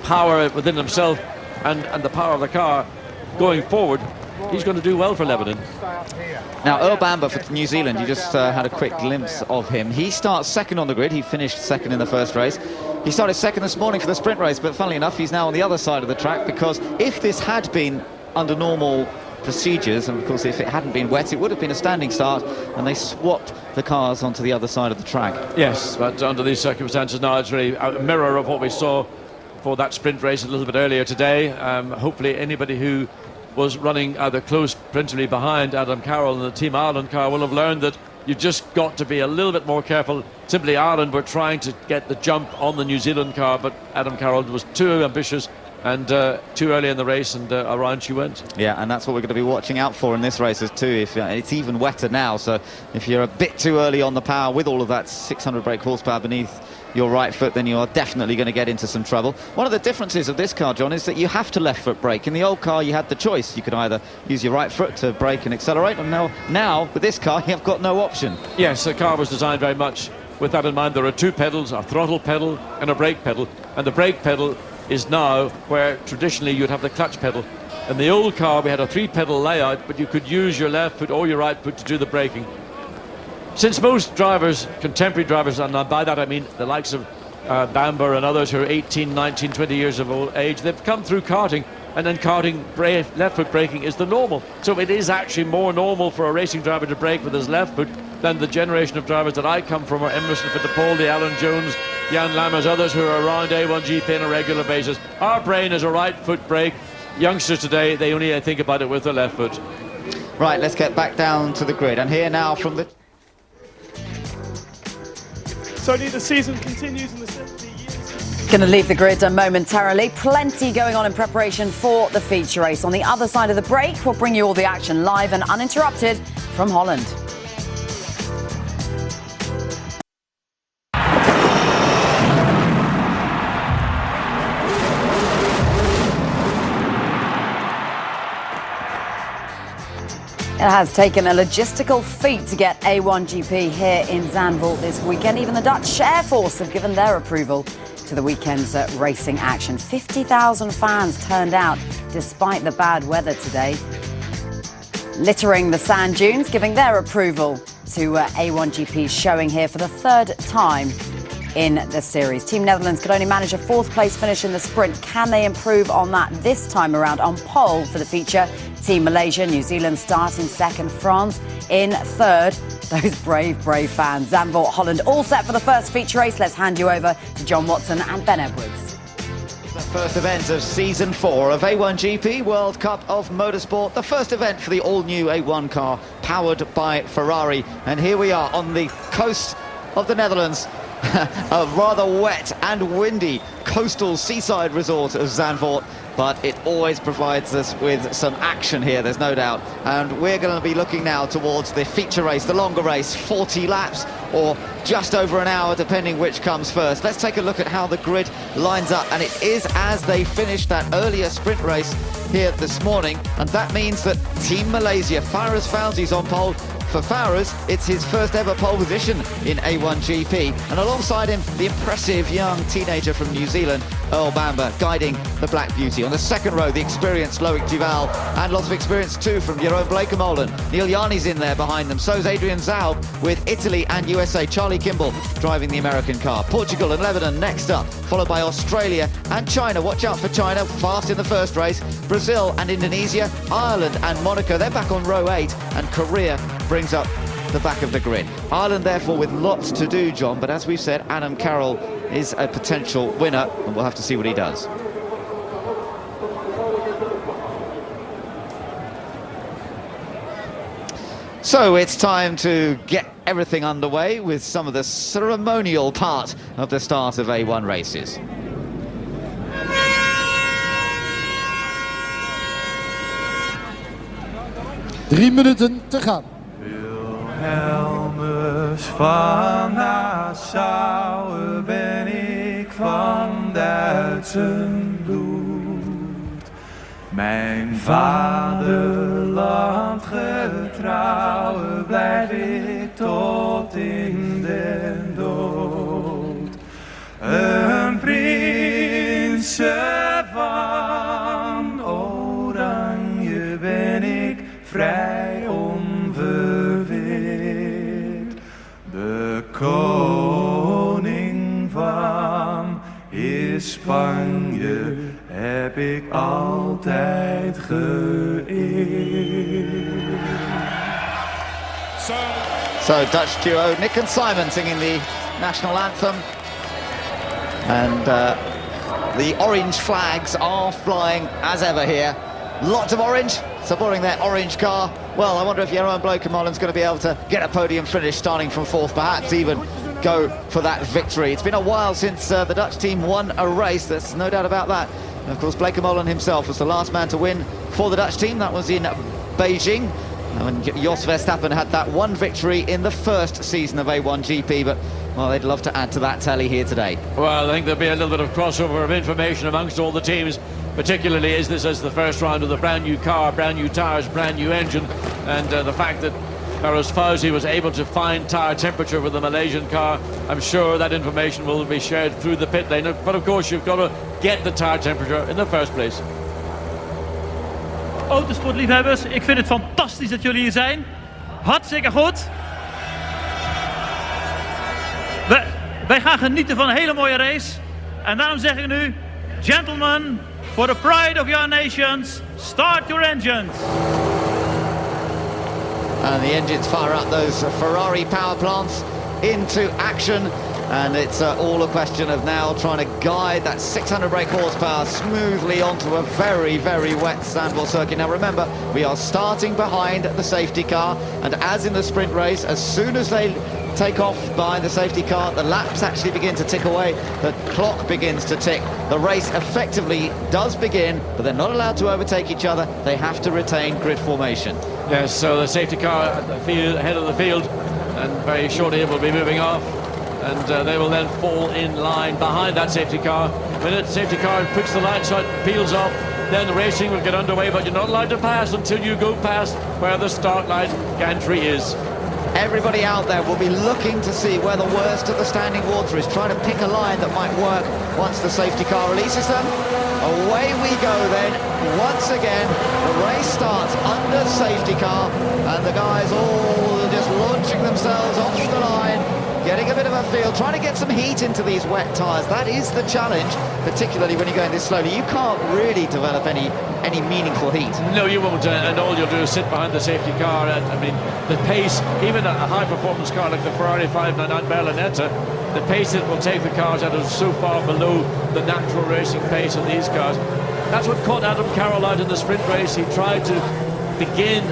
power within himself and the power of the car going forward, he's going to do well for Lebanon. Now, Earl Bamber for New Zealand, you just had a quick glimpse of him. He starts second on the grid. He finished second in the first race. He started second this morning for the sprint race, but funnily enough, he's now on the other side of the track, because if this had been under normal procedures, and of course if it hadn't been wet, it would have been a standing start, and they swapped the cars onto the other side of the track. Yes, but under these circumstances now it's really a mirror of what we saw for that sprint race a little bit earlier today. Hopefully anybody who was running either close, principally behind Adam Carroll in the Team Ireland car, will have learned that you've just got to be a little bit more careful. Simply Ireland were trying to get the jump on the New Zealand car, but Adam Carroll was too ambitious and too early in the race, and around she went. Yeah, and that's what we're going to be watching out for in this race too. If it's even wetter now, so if you're a bit too early on the power with all of that 600 brake horsepower beneath your right foot, then you are definitely going to get into some trouble. One of the differences of this car, John, is that you have to left foot brake. In the old car you had the choice. You could either use your right foot to brake and accelerate, and now with this car you've got no option. Yes, the car was designed very much with that in mind. There are two pedals, a throttle pedal and a brake pedal, and the brake pedal is now where traditionally you'd have the clutch pedal. In the old car we had a 3-pedal layout, but you could use your left foot or your right foot to do the braking. Since most drivers, contemporary drivers, and by that I mean the likes of Bamber and others who are 18, 19, 20 years of old age, they've come through karting, and then karting left foot braking is the normal. So it is actually more normal for a racing driver to brake with his left foot than the generation of drivers that I come from, are Emerson Fittipaldi, Alan Jones, Jan Lammers, others who are around A1GP on a regular basis. Our brain is a right foot brake. Youngsters today, they only think about it with the left foot. Right, let's get back down to the grid. And here now from the... Tony, the season continues in the 70 years. Going to leave the grid momentarily. Plenty going on in preparation for the feature race. On the other side of the break, we'll bring you all the action live and uninterrupted from Holland. It has taken a logistical feat to get A1GP here in Zandvoort this weekend. Even the Dutch Air Force have given their approval to the weekend's racing action. 50,000 fans turned out despite the bad weather today, littering the sand dunes, giving their approval to A1GP's showing here for the third time in the series. Team Netherlands could only manage a 4th place finish in the sprint. Can they improve on that this time around? On pole for the feature, Team Malaysia, New Zealand start in 2nd, France in 3rd. Those brave fans. Zandvoort, Holland, all set for the first feature race. Let's hand you over to John Watson and Ben Edwards. The first event of Season 4 of A1GP World Cup of Motorsport. The first event for the all-new A1 car, powered by Ferrari. And here we are on the coast of the Netherlands. A rather wet and windy coastal seaside resort of Zandvoort, but it always provides us with some action here, there's no doubt. And we're going to be looking now towards the feature race, the longer race, 40 laps or just over an hour, depending which comes first. Let's take a look at how the grid lines up, and it is as they finished that earlier sprint race here this morning, and that means that Team Malaysia, Faraz Fauzi's on pole. For Faraz, it's his first ever pole position in A1GP, and alongside him, the impressive young teenager from New Zealand, Earl Bamber, guiding the Black Beauty. On the second row, the experienced Loic Duval, and lots of experience too from Jeroen Bleekemolen. Neil Yarni's in there behind them, so's Adrian Zaub, with Italy and USA, Charlie Kimball driving the American car. Portugal and Lebanon next up, followed by Australia and China. Watch out for China, fast in the first race. Brazil and Indonesia, Ireland and Monaco, they're back on row 8, and Korea brings up the back of the grid. Ireland therefore with lots to do, John, but as we've said, Adam Carroll is a potential winner, and we'll have to see what he does. So it's time to get everything underway with some of the ceremonial part of the start of A1 races. Drie minuten te gaan. Wilhelmus van Nassau ben ik van Duitsen bloed. Mijn vaderland getrouw blijf ik tot in den dood. Een prinsen van Oranje ben ik vrij onverweerd. De koning van Spanje heb ik altijd geëerd. So Dutch duo Nick and Simon singing the national anthem, and the orange flags are flying as ever here. Lots of orange, supporting their orange car. Well, I wonder if Jeroen Bleekemolen's going to be able to get a podium finish, starting from 4th, perhaps even go for that victory. It's been a while since the Dutch team won a race, there's no doubt about that. And of course, Bleekemolen himself was the last man to win for the Dutch team. That was in Beijing. And Jos Verstappen had that one victory in the first season of A1GP, but, well, they'd love to add to that tally here today. Well, I think there'll be a little bit of crossover of information amongst all the teams, particularly as this is the first round of the brand new car, brand new tyres, brand new engine, and the fact that whereas Fauzi was able to find tyre temperature with the Malaysian car. I'm sure that information will be shared through the pit lane, but of course you've got to get the tyre temperature in the first place. Autosportliefhebbers, ik vind het fantastisch dat jullie hier zijn. Hartstikke goed. Wij gaan genieten van een hele mooie race. En daarom zeg ik nu, gentlemen, for the pride of your nations, start your engines. And the engines fire up those Ferrari power plants into action. And it's all a question of now trying to guide that 600 brake horsepower smoothly onto a very, very wet Zandvoort circuit. Now remember, we are starting behind the safety car, and as in the sprint race, as soon as they take off behind the safety car, the laps actually begin to tick away, the clock begins to tick. The race effectively does begin, but they're not allowed to overtake each other. They have to retain grid formation. Yes, so the safety car at the field, head of the field, and very shortly it will be moving off. And they will then fall in line behind that safety car. When the safety car puts the lights out, peels off, then the racing will get underway, but you're not allowed to pass until you go past where the start line gantry is. Everybody out there will be looking to see where the worst of the standing water is, trying to pick a line that might work once the safety car releases them. Away we go then, once again, the race starts under safety car, and the guys all just launching themselves off the line, getting a bit of a feel, trying to get some heat into these wet tyres. That is the challenge, particularly when you're going this slowly. You can't really develop any meaningful heat. No, you won't, and all you'll do is sit behind the safety car. And I mean, the pace, even a high-performance car like the Ferrari 599 Berlinetta, the pace it will take the cars out is so far below the natural racing pace of these cars. That's what caught Adam Carroll out in the sprint race. He tried to begin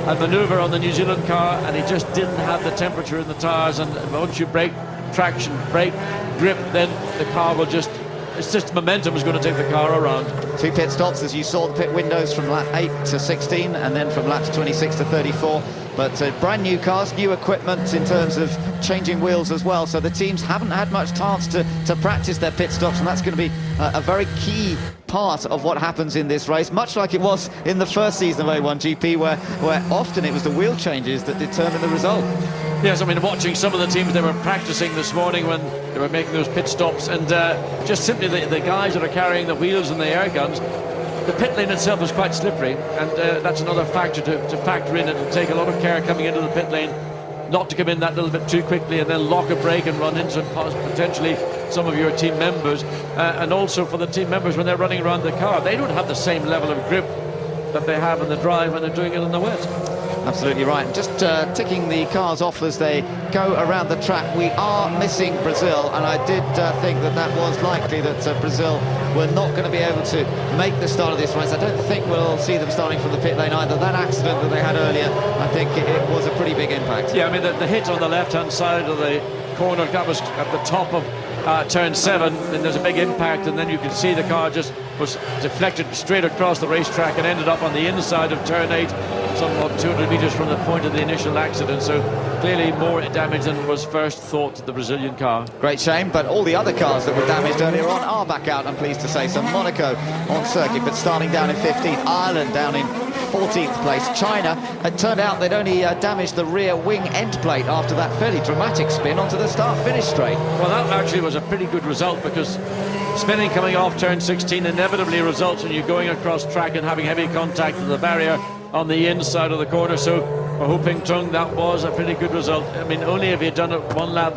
a manoeuvre on the New Zealand car, and he just didn't have the temperature in the tyres. And once you break traction, brake, grip, then the car will just, it's just momentum is going to take the car around. 2 pit stops, as you saw, the pit windows from lap 8 to 16, and then from laps 26 to 34. But brand new cars, new equipment in terms of changing wheels as well. So the teams haven't had much chance to practice their pit stops, and that's going to be a very key part of what happens in this race, much like it was in the first season of A1GP, where often it was the wheel changes that determined the result. Yes, I mean, watching some of the teams, they were practicing this morning when they were making those pit stops, and just simply the guys that are carrying the wheels and the air guns, the pit lane itself is quite slippery, and that's another factor to factor in. It'll take a lot of care coming into the pit lane not to come in that little bit too quickly and then lock a brake and run into potentially some of your team members. And also for the team members, when they're running around the car, they don't have the same level of grip that they have in the drive when they're doing it in the wet. Absolutely right. Just ticking the cars off as they go around the track. We are missing Brazil, and I did think that was likely that Brazil were not going to be able to make the start of this race. I don't think we'll see them starting from the pit lane either. That accident that they had earlier, I think it was a pretty big impact. Yeah, I mean, the hit on the left-hand side of the corner, that was at the top of turn 7, and there's a big impact, and then you can see the car just was deflected straight across the racetrack and ended up on the inside of turn 8, somewhat 200 metres from the point of the initial accident. So clearly more damage than was first thought to the Brazilian car. Great shame, but all the other cars that were damaged earlier on are back out, I'm pleased to say. So Monaco on circuit, but starting down in 15th, Ireland down in 14th place. China, it turned out they'd only damaged the rear wing end plate after that fairly dramatic spin onto the start-finish straight. Well, that actually was a pretty good result, because spinning coming off turn 16 inevitably results in you going across track and having heavy contact with the barrier on the inside of the corner. So for Ho Ping Tung, that was a pretty good result. I mean, only if he had done it one lap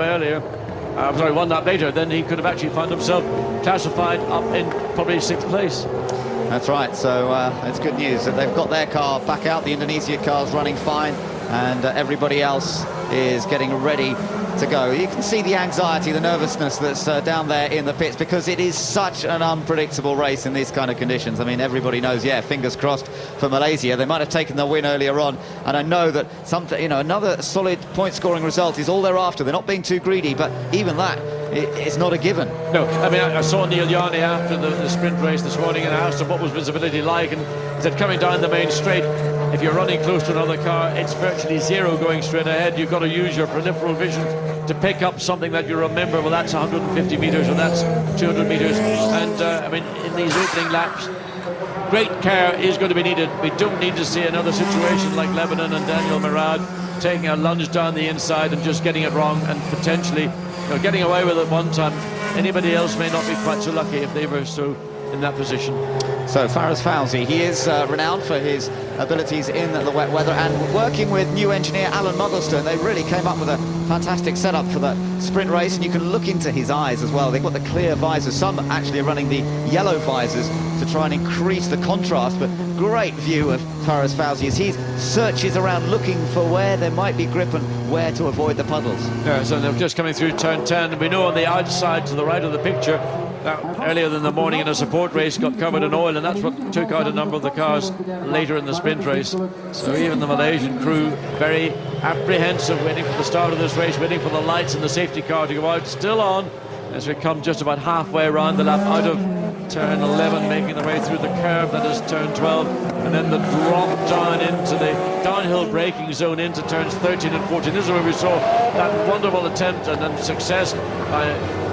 later, then he could have actually found himself classified up in probably 6th place. That's right, so it's good news that they've got their car back out. The Indonesia car's running fine, and everybody else is getting ready to go. You can see the anxiety, the nervousness that's down there in the pits, because it is such an unpredictable race in these kind of conditions. I mean, everybody knows, yeah, fingers crossed for Malaysia. They might have taken the win earlier on, and I know that another solid point-scoring result is all they're after. They're not being too greedy, but even that, it's not a given. No, I mean, I saw Neil Yarney after the sprint race this morning, and I asked him what was visibility like, and he said coming down the main straight, if you're running close to another car, it's virtually zero going straight ahead. You've got to use your peripheral vision to pick up something that you remember. Well, that's 150 metres, or that's 200 metres. And I mean, in these opening laps, great care is going to be needed. We don't need to see another situation like Lebanon and Daniel Murad, taking a lunge down the inside and just getting it wrong, and potentially getting away with it one time. Anybody else may not be quite so lucky if they were so in that position. So Faraz Fawzi, he is renowned for his abilities in the wet weather, and working with new engineer Alan Mugglestone, they really came up with a fantastic setup for that sprint race, and you can look into his eyes as well. They've got the clear visors, some actually are running the yellow visors to try and increase the contrast, but great view of Faraz Fawzi as he searches around looking for where there might be grip and where to avoid the puddles. Yeah, so they're just coming through turn 10. We know on the outside to the right of the picture, earlier in the morning in a support race got covered in oil, and that's what took out a number of the cars later in the sprint race. So even the Malaysian crew very apprehensive, waiting for the start of this race, waiting for the lights and the safety car to go out. Still on as we come just about halfway around the lap out of turn 11, making their way through the curve that is turn 12, and then the drop down into the downhill braking zone into turns 13 and 14. This is where we saw that wonderful attempt and then success by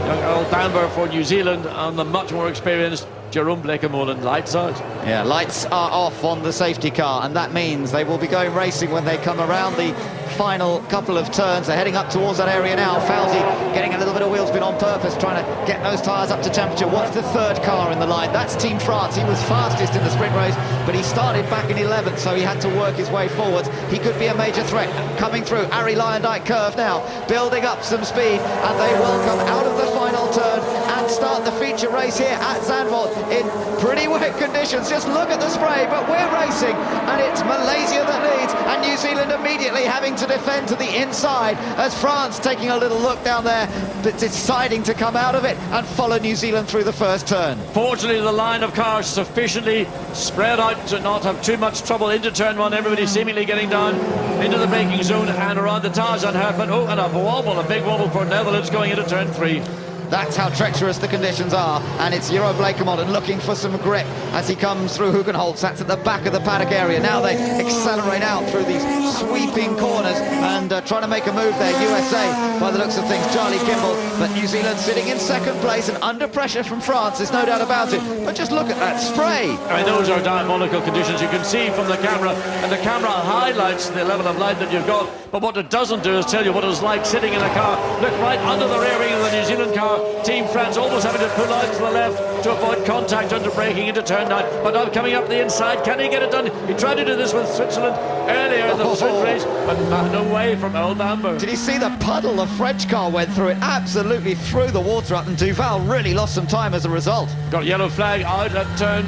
young Earl Bamber for New Zealand and the much more experienced Jerome Bleekemolen. Lights out. Yeah, lights are off on the safety car, and that means they will be going racing when they come around the final couple of turns. They're heading up towards that area now. Fawzi getting a little bit of wheel spin on purpose, trying to get those tyres up to temperature. What's the third car in the line? That's Team France. He was fastest in the sprint race, but he started back in 11th, so he had to work his way forwards. He could be a major threat. Coming through Ari Lyondike curve now, building up some speed, and they will come out of the final turn and start the feature race here at Zandvoort in pretty wet conditions. Just look at the spray, but we're racing, and it's Malaysia that leads, and New Zealand immediately having to defend to the inside as France taking a little look down there, but deciding to come out of it and follow New Zealand through the first turn. Fortunately, the line of cars sufficiently spread out to not have too much trouble into turn 1. Everybody seemingly getting down into the braking zone and around the tires on Herpen. Oh, and a wobble, a big wobble for Netherlands going into turn 3. That's how treacherous the conditions are, and it's Jeroen Bleekemolen looking for some grip as he comes through Hugenholtz. That's at the back of the paddock area. Now they accelerate out through these sweeping corners and trying to make a move there. USA, by the looks of things, Charlie Kimball, but New Zealand sitting in second place and under pressure from France, there's no doubt about it. But just look at that spray. I mean, those are diabolical conditions. You can see from the camera, and the camera highlights the level of light that you've got, but what it doesn't do is tell you what it's like sitting in a car. Look right under the rear wing of the New Zealand car. Team France almost having to pull out to the left to avoid contact under braking into turn 9, but now coming up the inside. Can he get it done? He tried to do this with Switzerland earlier in the sprint race, but no way from Earl Bamber. Did you see the puddle the French car went through? It absolutely threw the water up, and Duval really lost some time as a result. Got a yellow flag out at turn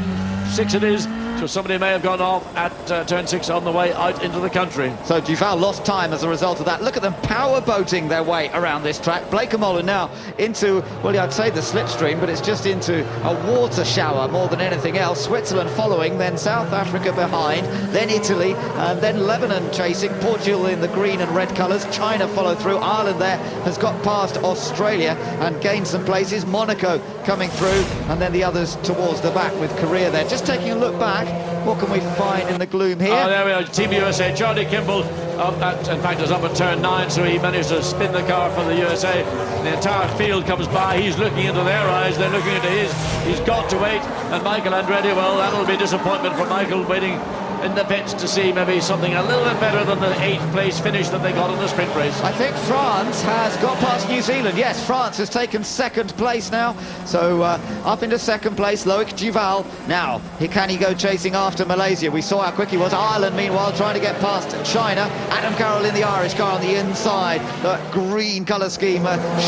6 it is. So somebody may have gone off at turn 6 on the way out into the country. So Duval lost time as a result of that. Look at them power boating their way around this track. Bleekemolen now into, well, I'd say the slipstream, but it's just into a water shower more than anything else. Switzerland following, then South Africa behind, then Italy, and then Lebanon chasing. Portugal in the green and red colours. China follow through. Ireland there has got past Australia and gained some places. Monaco coming through, and then the others towards the back with Korea there. Just taking a look back. What can we find in the gloom here? Oh, there we are, Team USA. Charlie Kimball, in fact, is up at turn 9, so he managed to spin the car for the USA. The entire field comes by. He's looking into their eyes. They're looking into his. He's got to wait. And Michael Andretti, well, that'll be disappointment for Michael, waiting in the pits to see maybe something a little bit better than the 8th place finish that they got in the sprint race. I think France has got past New Zealand. Yes, France has taken second place now. So up into second place, Loic Duval. Now, can he go chasing after Malaysia? We saw how quick he was. Ireland, meanwhile, trying to get past China. Adam Carroll in the Irish car on the inside. The green colour scheme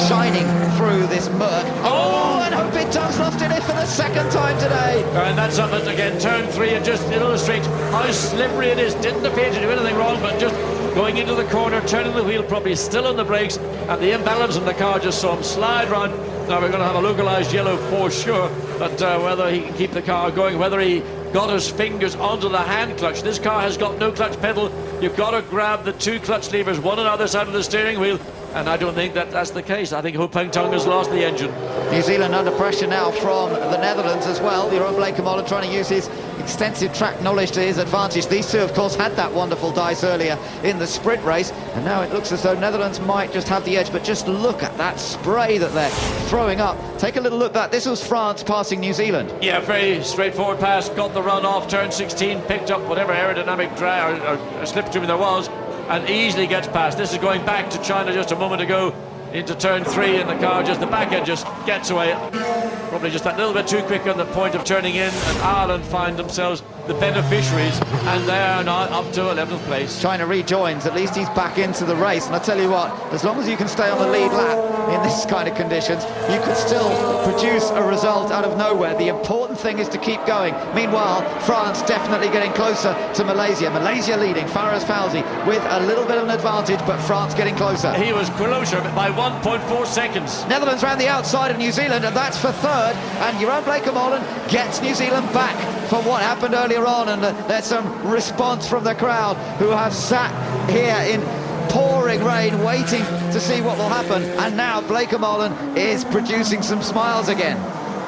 shining through this murk. Oh, and Hope Pinto's lost it for the second time today. And that's up at, again, turn 3, and just illustrates how slippery it is. Didn't appear to do anything wrong, but just going into the corner, turning the wheel, probably still on the brakes, and the imbalance in the car just saw him slide round. Now we're going to have a localised yellow for sure, but whether he can keep the car going, whether he got his fingers onto the hand clutch. This car has got no clutch pedal. You've got to grab the 2 clutch levers, one on either side of the steering wheel, and I don't think that's the case. I think Ho Peng Tong has lost the engine. New Zealand under pressure now from the Netherlands as well. Jeroen Bleekemolen trying to use his extensive track knowledge to his advantage. These two, of course, had that wonderful dice earlier in the sprint race, and now it looks as though Netherlands might just have the edge, but just look at that spray that they're throwing up. Take a little look back. This was France passing New Zealand. Yeah, very straightforward pass. Got the run off turn 16, picked up whatever aerodynamic drag or slipstream there was, and easily gets past. This is going back to China just a moment ago into turn 3, and the car just, the back end just gets away. Probably just that little bit too quick on the point of turning in, and Ireland find themselves the beneficiaries, and they are now up to 11th place. China rejoins, at least he's back into the race, and I tell you what, as long as you can stay on the lead lap in this kind of conditions, you could still produce a result out of nowhere. The important thing is to keep going. Meanwhile, France definitely getting closer to Malaysia. Malaysia leading, Faraz Fawzi with a little bit of an advantage, but France getting closer. He was closer by 1.4 seconds. Netherlands round the outside of New Zealand, and that's for third, and Jeroen Bleekemolen gets New Zealand back from what happened earlier on, and there's some response from the crowd who have sat here in pouring rain waiting to see what will happen, and now Bleekemolen is producing some smiles again.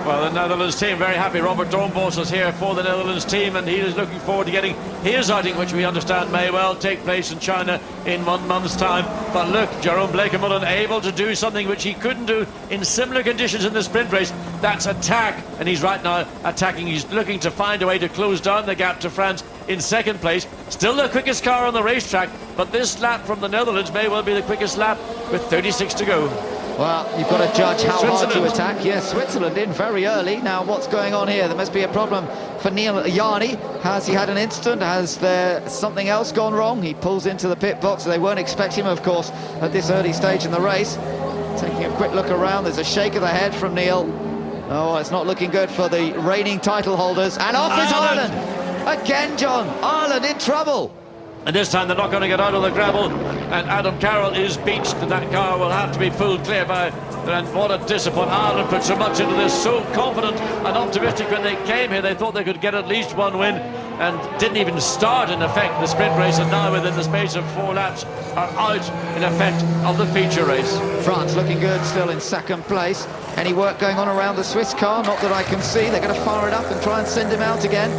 Well, the Netherlands team very happy. Robert Doornbos is here for the Netherlands team, and he is looking forward to getting his outing, which we understand may well take place in China in 1 month's time. But look, Jeroen Bleekemolen able to do something which he couldn't do in similar conditions in the sprint race. That's attack, and he's right now attacking. He's looking to find a way to close down the gap to France in second place. Still the quickest car on the racetrack, but this lap from the Netherlands may well be the quickest lap with 36 to go. Well, you've got to judge how hard to attack. Yes, Switzerland in very early. Now, what's going on here? There must be a problem for Neil Jarni. Has he had an incident? Has there something else gone wrong? He pulls into the pit box. They weren't expecting him, of course, at this early stage in the race. Taking a quick look around, there's a shake of the head from Neil. Oh, it's not looking good for the reigning title holders. And off is Ireland! Again, John, Ireland in trouble. And this time they're not going to get out of the gravel, and Adam Carroll is beached, and that car will have to be pulled clear by, and what a disappointment. Ireland put so much into this, so confident and optimistic when they came here. They thought they could get at least one win, and didn't even start in effect the sprint race, and now within the space of 4 laps are out in effect of the feature race. France looking good, still in second place. Any work going on around the Swiss car? Not that I can see. They're going to fire it up and try and send him out again.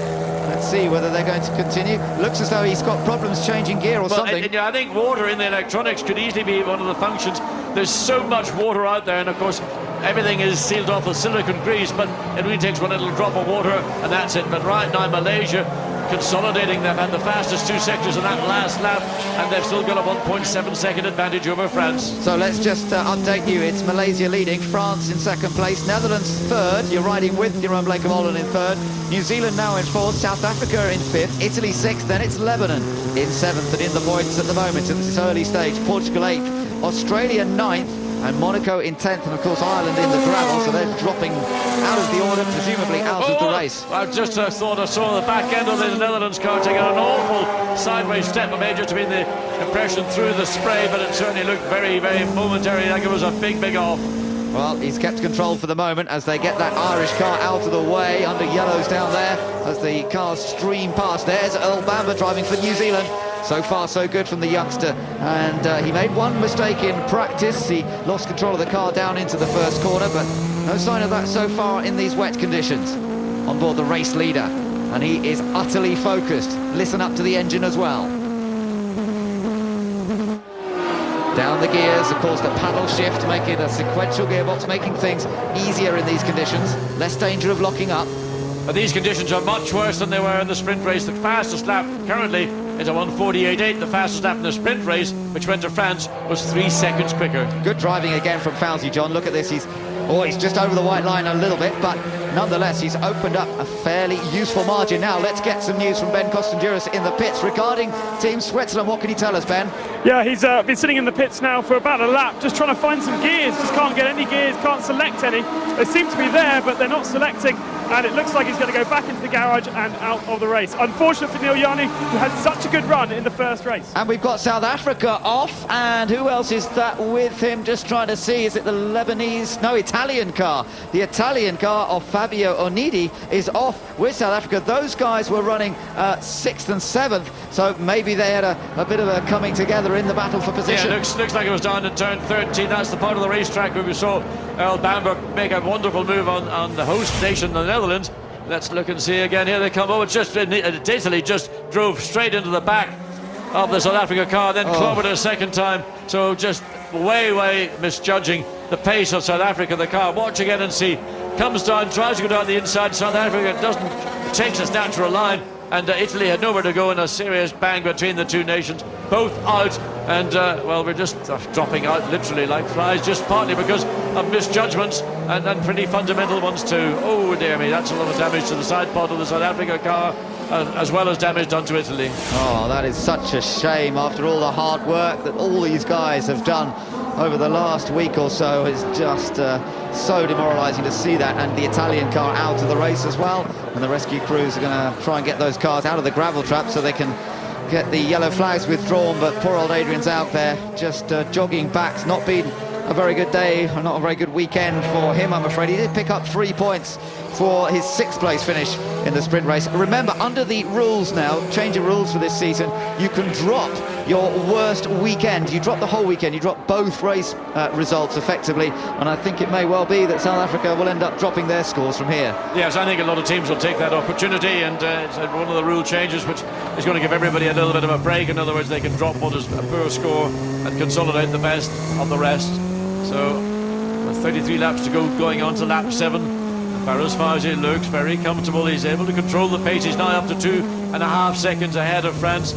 Let's see whether they're going to continue. Looks as though he's got problems changing gear or something. I think water in the electronics could easily be one of the functions. There's so much water out there, and of course everything is sealed off with silicone grease, but it only takes one little drop of water and that's it. But right now Malaysia consolidating. They've had the fastest 2 sectors in that last lap, and they've still got a 1.7 second advantage over France. So let's just update you. It's Malaysia leading, France in second place, Netherlands third. You're riding with Jeroen Bleekemolen in third. New Zealand now in fourth, South Africa in fifth, Italy sixth, then it's Lebanon in seventh, and in the points at the moment at this early stage. Portugal eighth, Australia ninth, and Monaco in 10th, and of course Ireland in the gravel, so they're dropping out of the order, presumably out of the race. I just thought I saw the back end of the Netherlands car taking an awful sideways step. It may just have been the impression through the spray, but it certainly looked very, very momentary, like it was a big, big off. Well, he's kept control for the moment as they get that Irish car out of the way under yellows down there as the cars stream past. There's Earl Bamber driving for New Zealand. So far, so good from the youngster, and he made one mistake in practice. He lost control of the car down into the first corner, but no sign of that so far in these wet conditions. On board the race leader, and he is utterly focused. Listen up to the engine as well. Down the gears, of course, the paddle shift, making a sequential gearbox, making things easier in these conditions. Less danger of locking up. But these conditions are much worse than they were in the sprint race. The fastest lap currently is a 1:48.8. The fastest lap in the sprint race, which went to France, was 3 seconds quicker. Good driving again from Fawzi, John. Look at this. He's just over the white line a little bit, but nonetheless, he's opened up a fairly useful margin. Now, let's get some news from Ben Costanduris in the pits regarding Team Switzerland. What can he tell us, Ben? Yeah, he's been sitting in the pits now for about a lap, just trying to find some gears. Just can't get any gears, can't select any. They seem to be there, but they're not selecting, and it looks like he's going to go back into the garage and out of the race. Unfortunate for Neil Jarni, who had such a good run in the first race. And we've got South Africa off, and who else is that with him? Just trying to see, is it the Lebanese? No, Italian car. The Italian car of Fabio Onidi is off with South Africa. Those guys were running 6th and 7th, so maybe they had a bit of a coming together in the battle for position. Yeah, looks like it was down in turn 13. That's the part of the racetrack where we saw Earl Bamber make a wonderful move on the host nation, the Netherlands. Let's look and see again. Here they come. Oh, Italy just drove straight into the back of the South Africa car, then clobbered a second time. So just way misjudging the pace of South Africa. The car, watch again and see, comes down, tries to go down the inside. South Africa takes its natural line and Italy had nowhere to go in a serious bang between the two nations, both out, and well, we're just dropping out literally like flies, just partly because of misjudgments and pretty fundamental ones too. Oh dear me, that's a lot of damage to the side pod of the South Africa car, as well as damage done to Italy. Oh, that is such a shame after all the hard work that all these guys have done over the last week or so. It's just so demoralising to see that, and the Italian car out of the race as well, and the rescue crews are going to try and get those cars out of the gravel trap so they can get the yellow flags withdrawn. But poor old Adrian's out there just jogging back. It's not been a very good day, or not a very good weekend for him, I'm afraid. He did pick up 3 points for his 6th place finish in the sprint race. Remember, under the rules now, change of rules for this season, you can drop your worst weekend. You drop the whole weekend, you drop both race results effectively, and I think it may well be that South Africa will end up dropping their scores from here. Yes, I think a lot of teams will take that opportunity, and it's one of the rule changes which is going to give everybody a little bit of a break. In other words, they can drop what is a poor score and consolidate the best of the rest. So with 33 laps to go, going on to lap 7, Farouz Fawzi looks very comfortable. He's able to control the pace. He's now up to 2.5 seconds ahead of France.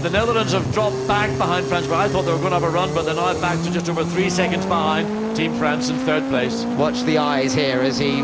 The Netherlands have dropped back behind France, but I thought they were going to have a run, but they're now back to just over 3 seconds behind Team France in 3rd place. Watch the eyes here as he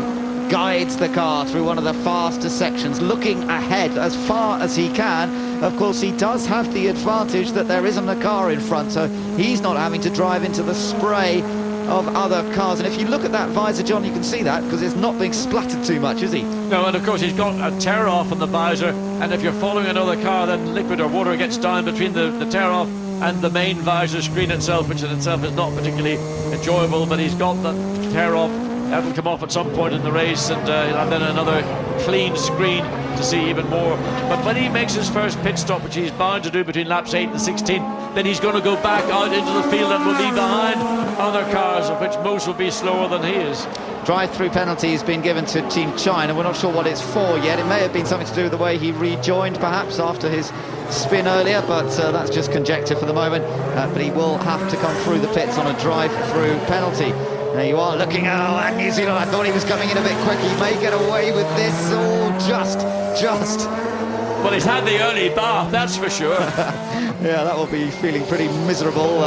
guides the car through one of the fastest sections, looking ahead as far as he can. Of course, he does have the advantage that there isn't a car in front, so he's not having to drive into the spray of other cars. And if you look at that visor, John, you can see that because it's not being splattered too much, is he? No, and of course he's got a tear off on the visor, and if you're following another car, then liquid or water gets down between the tear off and the main visor screen itself, which in itself is not particularly enjoyable. But he's got that tear off. That'll come off at some point in the race, and he'll have then another clean screen to see even more. But when he makes his first pit stop, which he's bound to do between laps 8 and 16, then he's going to go back out into the field and will be behind other cars, of which most will be slower than he is. Drive-through penalty has been given to Team China. We're not sure what it's for yet. It may have been something to do with the way he rejoined, perhaps, after his spin earlier, but that's just conjecture for the moment. But he will have to come through the pits on a drive-through penalty. There you are, looking at New Zealand. I thought he was coming in a bit quick. He may get away with this. Oh, just. Well, he's had the early bath, that's for sure. Yeah, that will be feeling pretty miserable.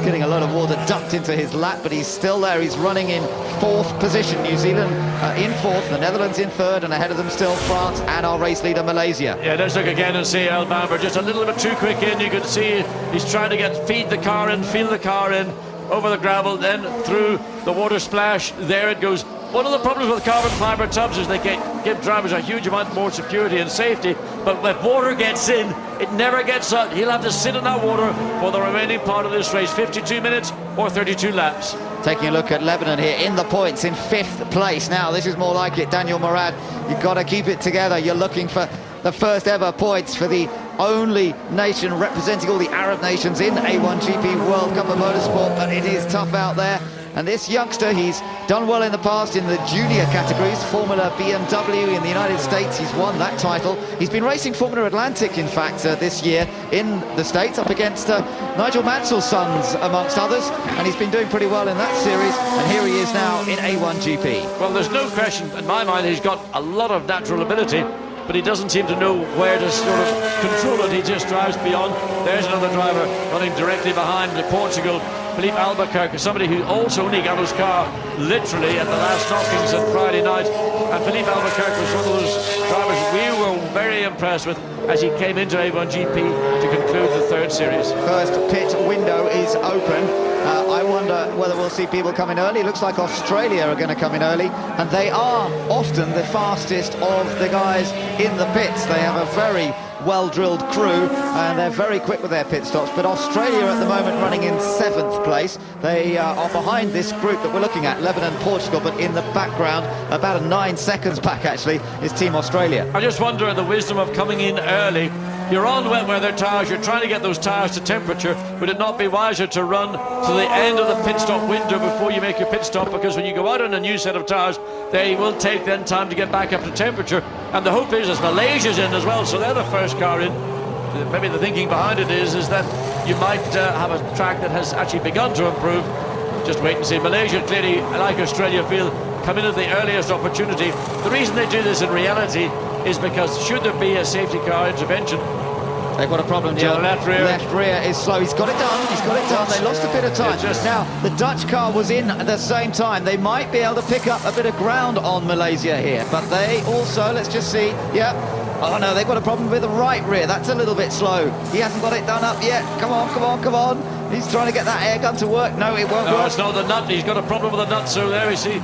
Getting a lot of water dumped into his lap, but he's still there. He's running in 4th position. New Zealand in 4th, the Netherlands in 3rd, and ahead of them still France and our race leader Malaysia. Yeah, let's look again and see El Bamber just a little bit too quick in. You can see he's trying to feed the car in, feel the car in, over the gravel, then through the water splash. There it goes. One of the problems with carbon fibre tubs is they give drivers a huge amount more security and safety, but if water gets in, it never gets out. He'll have to sit in that water for the remaining part of this race, 52 minutes or 32 laps. Taking a look at Lebanon here in the points in 5th place. Now, this is more like it, Daniel Morad. You've got to keep it together. You're looking for the first ever points for the only nation representing all the Arab nations in A1GP World Cup of Motorsport, but it is tough out there. And this youngster, he's done well in the past in the junior categories, Formula BMW in the United States. He's won that title. He's been racing Formula Atlantic, in fact, this year in the States, up against Nigel Mansell's sons, amongst others. And he's been doing pretty well in that series. And here he is now in A1GP. Well, there's no question, in my mind, he's got a lot of natural ability, but he doesn't seem to know where to sort of control it. He just drives beyond. There's another driver running directly behind Portugal, Philippe Albuquerque, somebody who also only got his car literally at the last knockings on Friday night. And Philippe Albuquerque was one of those drivers we were very impressed with as he came into A1GP to conclude the 3rd series. First pit window is open. I wonder whether we'll see people come in early. Looks like Australia are going to come in early, and they are often the fastest of the guys in the pits. They have a very well-drilled crew, and they're very quick with their pit stops. But Australia at the moment running in 7th place. They are behind this group that we're looking at, Lebanon, Portugal, but in the background, about 9 seconds back actually, is Team Australia. I just wonder the wisdom of coming in early. You're on wet weather tyres, you're trying to get those tyres to temperature. Would it not be wiser to run to the end of the pit stop window before you make your pit stop? Because when you go out on a new set of tyres, they will take then time to get back up to temperature. And the hope is, as Malaysia's in as well, so they're the first car in. Maybe the thinking behind it is that you might have a track that has actually begun to improve. Just wait and see. Malaysia clearly, like Australia, feel come in at the earliest opportunity. The reason they do this in reality is because should there be a safety car intervention, they've got a problem, John. Yeah, left rear is slow. He's got it done. He's got it done. They lost a bit of time. Now, the Dutch car was in at the same time. They might be able to pick up a bit of ground on Malaysia here. But they also, let's just see, yeah. Oh, no, they've got a problem with the right rear. That's a little bit slow. He hasn't got it done up yet. Come on, come on, come on. He's trying to get that air gun to work. No, it won't work. No, it's not the nut. He's got a problem with the nut. So there we see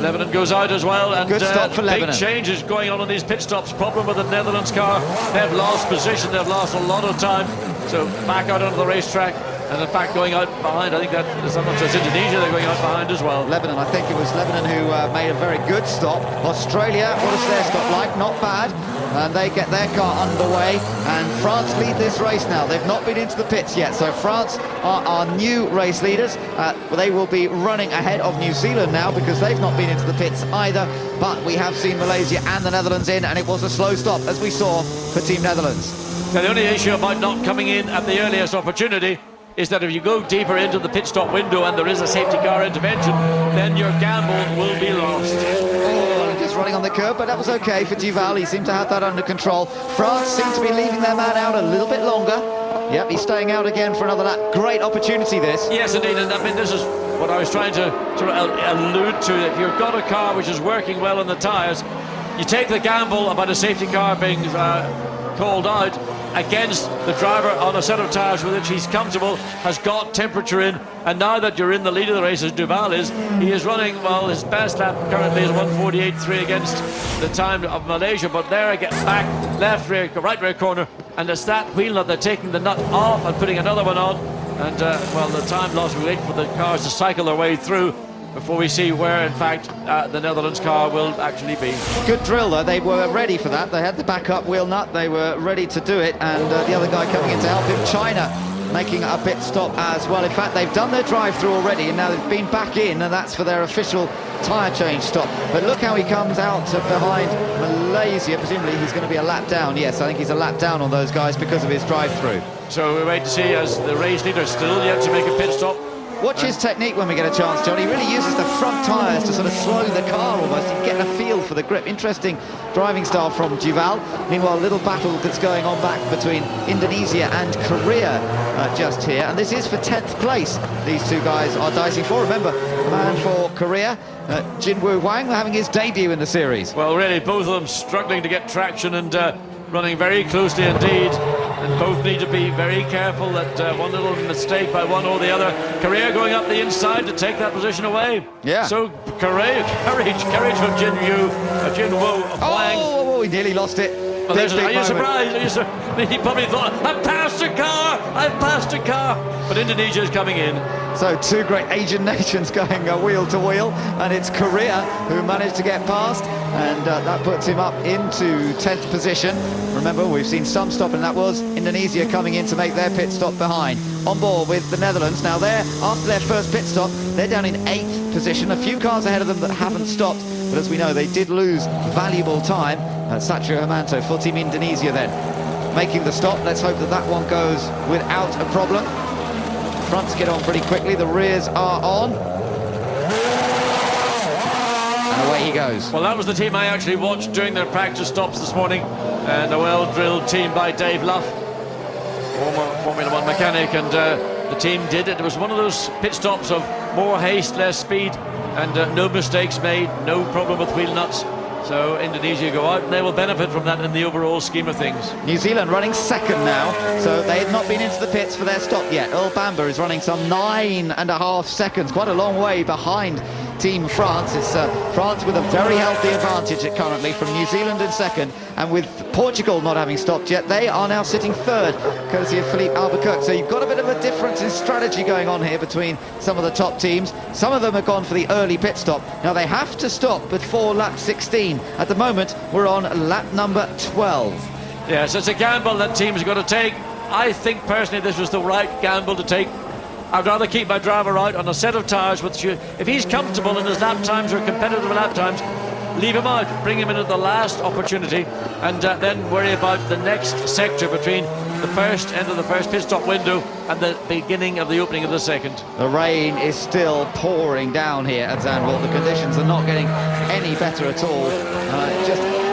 Lebanon goes out as well. And good stop for Lebanon. Big changes going on these pit stops. Problem with the Netherlands car. They've lost position. They've lost a lot of time. So back out onto the racetrack. And in fact, going out behind, I think that someone says Indonesia, they're going out behind as well. Lebanon, I think it was Lebanon who made a very good stop. Australia, what is their stop like? Not bad. And they get their car underway. And France lead this race now. They've not been into the pits yet. So France are our new race leaders. They will be running ahead of New Zealand now because they've not been into the pits either. But we have seen Malaysia and the Netherlands in, and it was a slow stop, as we saw for Team Netherlands. Now, the only issue about not coming in at the earliest opportunity is that if you go deeper into the pit stop window and there is a safety car intervention, then your gamble will be lost. Oh, just running on the curb, but that was okay for Duval. He seemed to have that under control. France seemed to be leaving their man out a little bit longer. Yep, he's staying out again for another lap. Great opportunity, this. Yes, indeed, and I mean, this is what I was trying to allude to. If you've got a car which is working well on the tyres, you take the gamble about a safety car being called out against the driver on a set of tyres with which he's comfortable, has got temperature in, and now that you're in the lead of the race, as Duval is, he is running, well, his best lap currently is 1:48.3 against the time of Malaysia, but there again, back, left rear, right rear corner, and it's that wheel nut, they're taking the nut off and putting another one on, and well, the time lost, we wait for the cars to cycle their way through before we see where, in fact, the Netherlands car will actually be. Good drill, though. They were ready for that. They had the backup wheel nut. They were ready to do it. And the other guy coming in to help him, China, making a pit stop as well. In fact, they've done their drive-through already, and now they've been back in, and that's for their official tyre change stop. But look how he comes out behind Malaysia. Presumably, he's going to be a lap down. Yes, I think he's a lap down on those guys because of his drive-through. So we wait to see as the race leader still yet to make a pit stop. Watch his technique when we get a chance, John. He really uses the front tyres to sort of slow the car almost. You get a feel for the grip. Interesting driving style from Duval. Meanwhile, a little battle that's going on back between Indonesia and Korea just here. And this is for 10th place. These two guys are dicing for. Remember, the man for Korea, Jinwoo Hwang, having his debut in the series. Well, really, both of them struggling to get traction and running very closely indeed. And both need to be very careful that one little mistake by one or the other. Korea going up the inside to take that position away. Yeah. So courage from Jinwoo Hwang. Oh, he nearly lost it. Well, are you surprised? He probably thought, I've passed a car. But Indonesia is coming in. So two great Asian nations going wheel to wheel, and it's Korea who managed to get past, and that puts him up into 10th position. Remember, we've seen some stop, and that was Indonesia coming in to make their pit stop behind. On board with the Netherlands. Now after their first pit stop, they're down in 8th position. A few cars ahead of them that haven't stopped, but as we know, they did lose valuable time. Satrio Hermanto for Team Indonesia then making the stop. Let's hope that that one goes without a problem. Fronts get on pretty quickly, the rears are on. And away he goes. Well, that was the team I actually watched during their practice stops this morning. And a well-drilled team by Dave Luff, former Formula 1 mechanic, and the team did it. It was one of those pit stops of more haste, less speed, and no mistakes made, no problem with wheel nuts. So Indonesia go out, and they will benefit from that in the overall scheme of things. New Zealand running second now, so they had not been into the pits for their stop yet. Earl Bamber is running some 9.5 seconds, quite a long way behind Team France. It's France with a very healthy advantage currently from New Zealand in second, and with Portugal not having stopped yet, they are now sitting third, courtesy of Philippe Albuquerque. So you've got a bit of a difference in strategy going on here between some of the top teams. Some of them have gone for the early pit stop. Now they have to stop before lap 16. At the moment, we're on lap number 12. Yes, it's a gamble that teams are going to take. I think personally this was the right gamble to take. I'd rather keep my driver out on a set of tyres with you. If he's comfortable and his lap times are competitive lap times, leave him out, bring him in at the last opportunity, and then worry about the next sector between the first end of the first pit stop window and the beginning of the opening of the second. The rain is still pouring down here at Zandvoort. The conditions are not getting any better at all.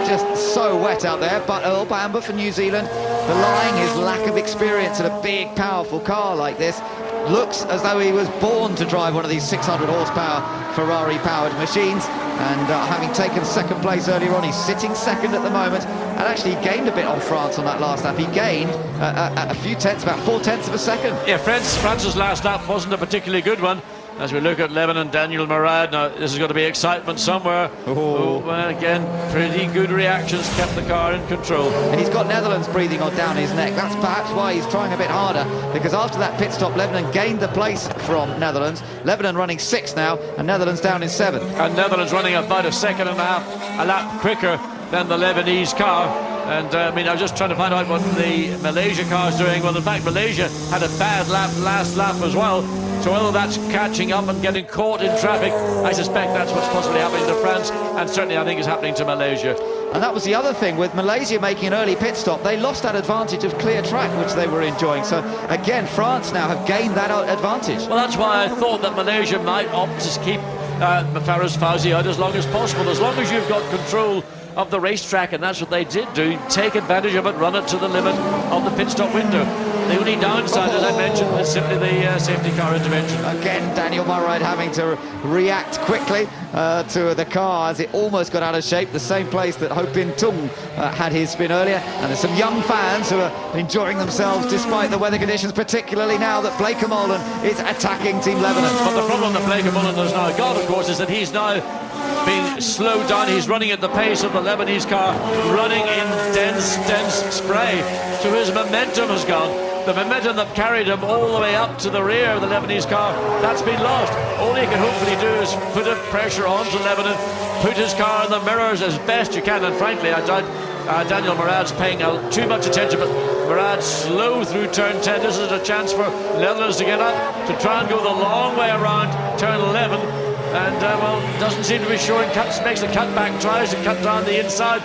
Just so wet out there, but Earl Bamber for New Zealand, belying his lack of experience in a big, powerful car like this, looks as though he was born to drive one of these 600 horsepower Ferrari-powered machines. And having taken second place earlier on, he's sitting second at the moment, and actually gained a bit on France on that last lap. He gained a few tenths, about 4/10 of a second. Yeah, France's last lap wasn't a particularly good one. As we look at Lebanon, Daniel Murad, now this has got to be excitement somewhere. Oh, well, again, pretty good reactions, kept the car in control. And he's got Netherlands breathing on down his neck. That's perhaps why he's trying a bit harder, because after that pit stop, Lebanon gained the place from Netherlands. Lebanon running 6th now, and Netherlands down in 7th. And Netherlands running about a second and a half a lap quicker than the Lebanese car. And I mean, I was just trying to find out what the Malaysia car is doing. Well, in fact, Malaysia had a bad lap last lap as well. So whether that's catching up and getting caught in traffic, I suspect that's what's possibly happening to France, and certainly I think is happening to Malaysia. And that was the other thing, with Malaysia making an early pit stop, they lost that advantage of clear track, which they were enjoying. So again, France now have gained that advantage. Well, that's why I thought that Malaysia might opt to keep Faraz Fawzi out as long as possible. As long as you've got control of the racetrack, and that's what they did do, take advantage of it, run it to the limit of the pit stop window. The only downside, as I mentioned, is simply the safety car intervention. Again, Daniel Murad having to react quickly to the car as it almost got out of shape, the same place that Ho Bin Tung had his spin earlier. And there's some young fans who are enjoying themselves despite the weather conditions, particularly now that Blake Mullen is attacking Team Lebanon. But the problem that Blake Mullen has now got, of course, is that he's now being slowed down. He's running at the pace of the Lebanese car, running in dense spray. So his momentum has gone. The momentum that carried him all the way up to the rear of the Lebanese car, that's been lost. All he can hopefully do is put a pressure onto Lebanon, put his car in the mirrors as best you can. And frankly, I doubt Daniel Murad's paying too much attention, but Murad slow through turn 10. This is a chance for Netherlands to get up, to try and go the long way around turn 11. And, well, doesn't seem to be showing cuts, makes the cut back, tries to cut down the inside.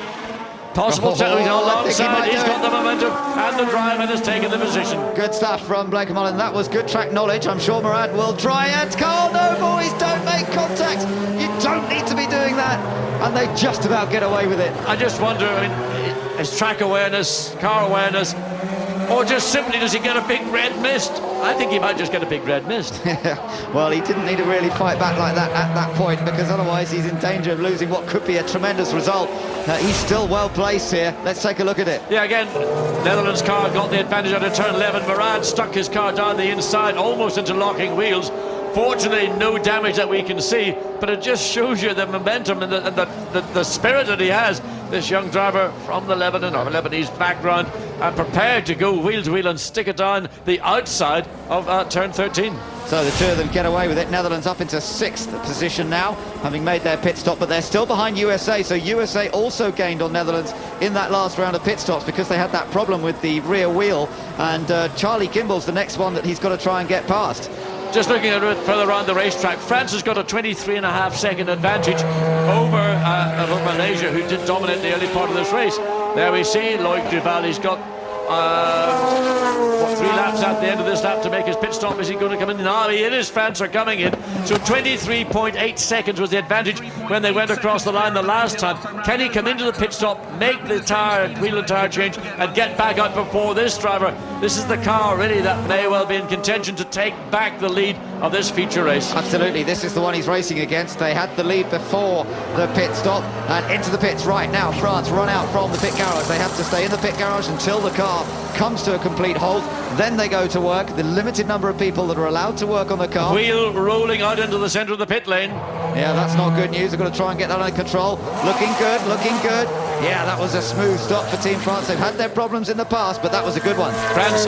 Possible alongside, he's got the momentum and the drive and has taken the position. Good stuff from Blake Mullen. That was good track knowledge. I'm sure Murad will try and call. No, boys, don't make contact. You don't need to be doing that. And they just about get away with it. I just wonder, I mean, is track awareness, car awareness, or just simply does he get a big red mist? I think he might just get a big red mist. Well, he didn't need to really fight back like that at that point, because otherwise he's in danger of losing what could be a tremendous result. He's still well placed here. Let's take a look at it. Yeah, again, Netherlands car got the advantage out of turn 11. Murad stuck his car down the inside, almost into locking wheels. Fortunately, no damage that we can see, but it just shows you the momentum and the spirit that he has, this young driver from the Lebanon or Lebanese background, and prepared to go wheel to wheel and stick it down the outside of turn 13. So the two of them get away with it. Netherlands up into 6th position now, having made their pit stop, but they're still behind USA. So USA also gained on Netherlands in that last round of pit stops because they had that problem with the rear wheel. And Charlie Kimball's the next one that he's got to try and get past. Just looking a bit further around the racetrack, France has got a 23.5 second advantage over Malaysia, who did dominate the early part of this race. There we see Loic Duval. He's got 3 laps at the end of this lap to make his pit stop. Is he going to come in? No, it is. France are coming in. So 23.8 seconds was the advantage when they went across the line the last time. Can he come into the pit stop, make the wheel and tire change, and get back out before this driver? This is the car really that may well be in contention to take back the lead of this feature race. Absolutely, this is the one he's racing against. They had the lead before the pit stop, and into the pits right now. France run out from the pit garage. They have to stay in the pit garage until the car comes to a complete halt. Then they go to work. The limited number of people that are allowed to work on the car. Wheel rolling out into the centre of the pit lane. Yeah, that's not good news. They've got to try and get that under control. Looking good, looking good. Yeah, that was a smooth stop for Team France. They've had their problems in the past, but that was a good one. France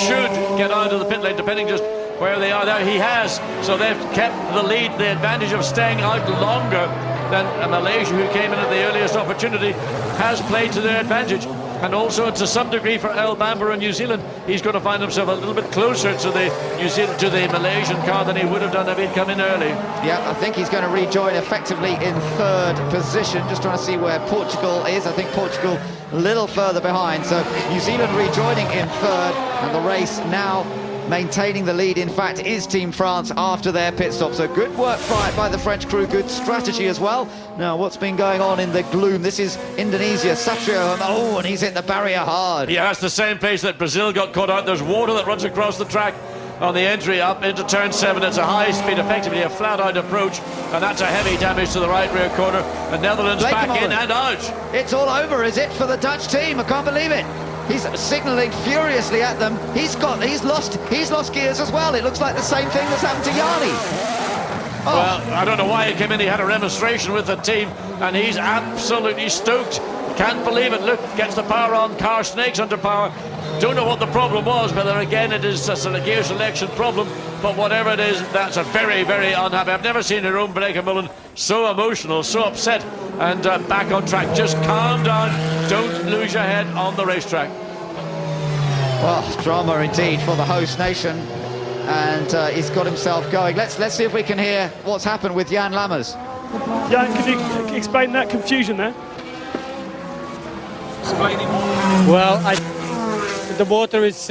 should get out of the pit lane, depending just where they are there. He has, so they've kept the lead, the advantage of staying out longer than Malaysia, who came in at the earliest opportunity, has played to their advantage. And also, to some degree, for Earl Bamber in New Zealand, he's going to find himself a little bit closer to the Malaysian car than he would have done if he'd come in early. Yeah, I think he's going to rejoin effectively in 3rd position. Just trying to see where Portugal is. I think Portugal a little further behind. So New Zealand rejoining in 3rd, and the race now maintaining the lead, in fact, is Team France after their pit stop. So good work by the French crew, good strategy as well. Now, what's been going on in the gloom? This is Indonesia, Satrio, and he's hit the barrier hard. Yeah, that's the same place that Brazil got caught out. There's water that runs across the track on the entry up into turn 7. It's a high-speed, effectively a flat-out approach, and that's a heavy damage to the right rear corner. And Netherlands back in and out. It's all over, is it, for the Dutch team? I can't believe it. He's signalling furiously at them. He's lost gears as well. It looks like the same thing that's happened to Yanni. Oh. Well, I don't know why he came in. He had a demonstration with the team, and he's absolutely stoked. Can't believe it. Look, gets the power on. Car snakes under power. Don't know what the problem was, whether again it is a gear selection problem, but whatever it is, that's a very, very unhappy. I've never seen Jeroen Bleekemolen so emotional, so upset, and back on track. Just calm down. Don't lose your head on the racetrack. Well, drama indeed for the host nation. And he's got himself going. Let's see if we can hear what's happened with Jan Lammers. Jan, could you explain that confusion there? Well, the water is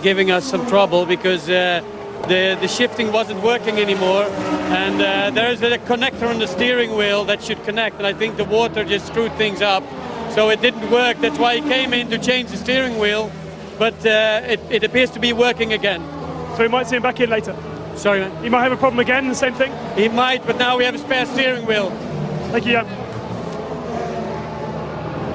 giving us some trouble because the shifting wasn't working anymore, and there is a connector on the steering wheel that should connect, and I think the water just screwed things up, so it didn't work. That's why he came in to change the steering wheel. But it appears to be working again. So we might see him back in later? Sorry, man. He might have a problem again, the same thing? He might, but now we have a spare steering wheel. Thank you, Jan.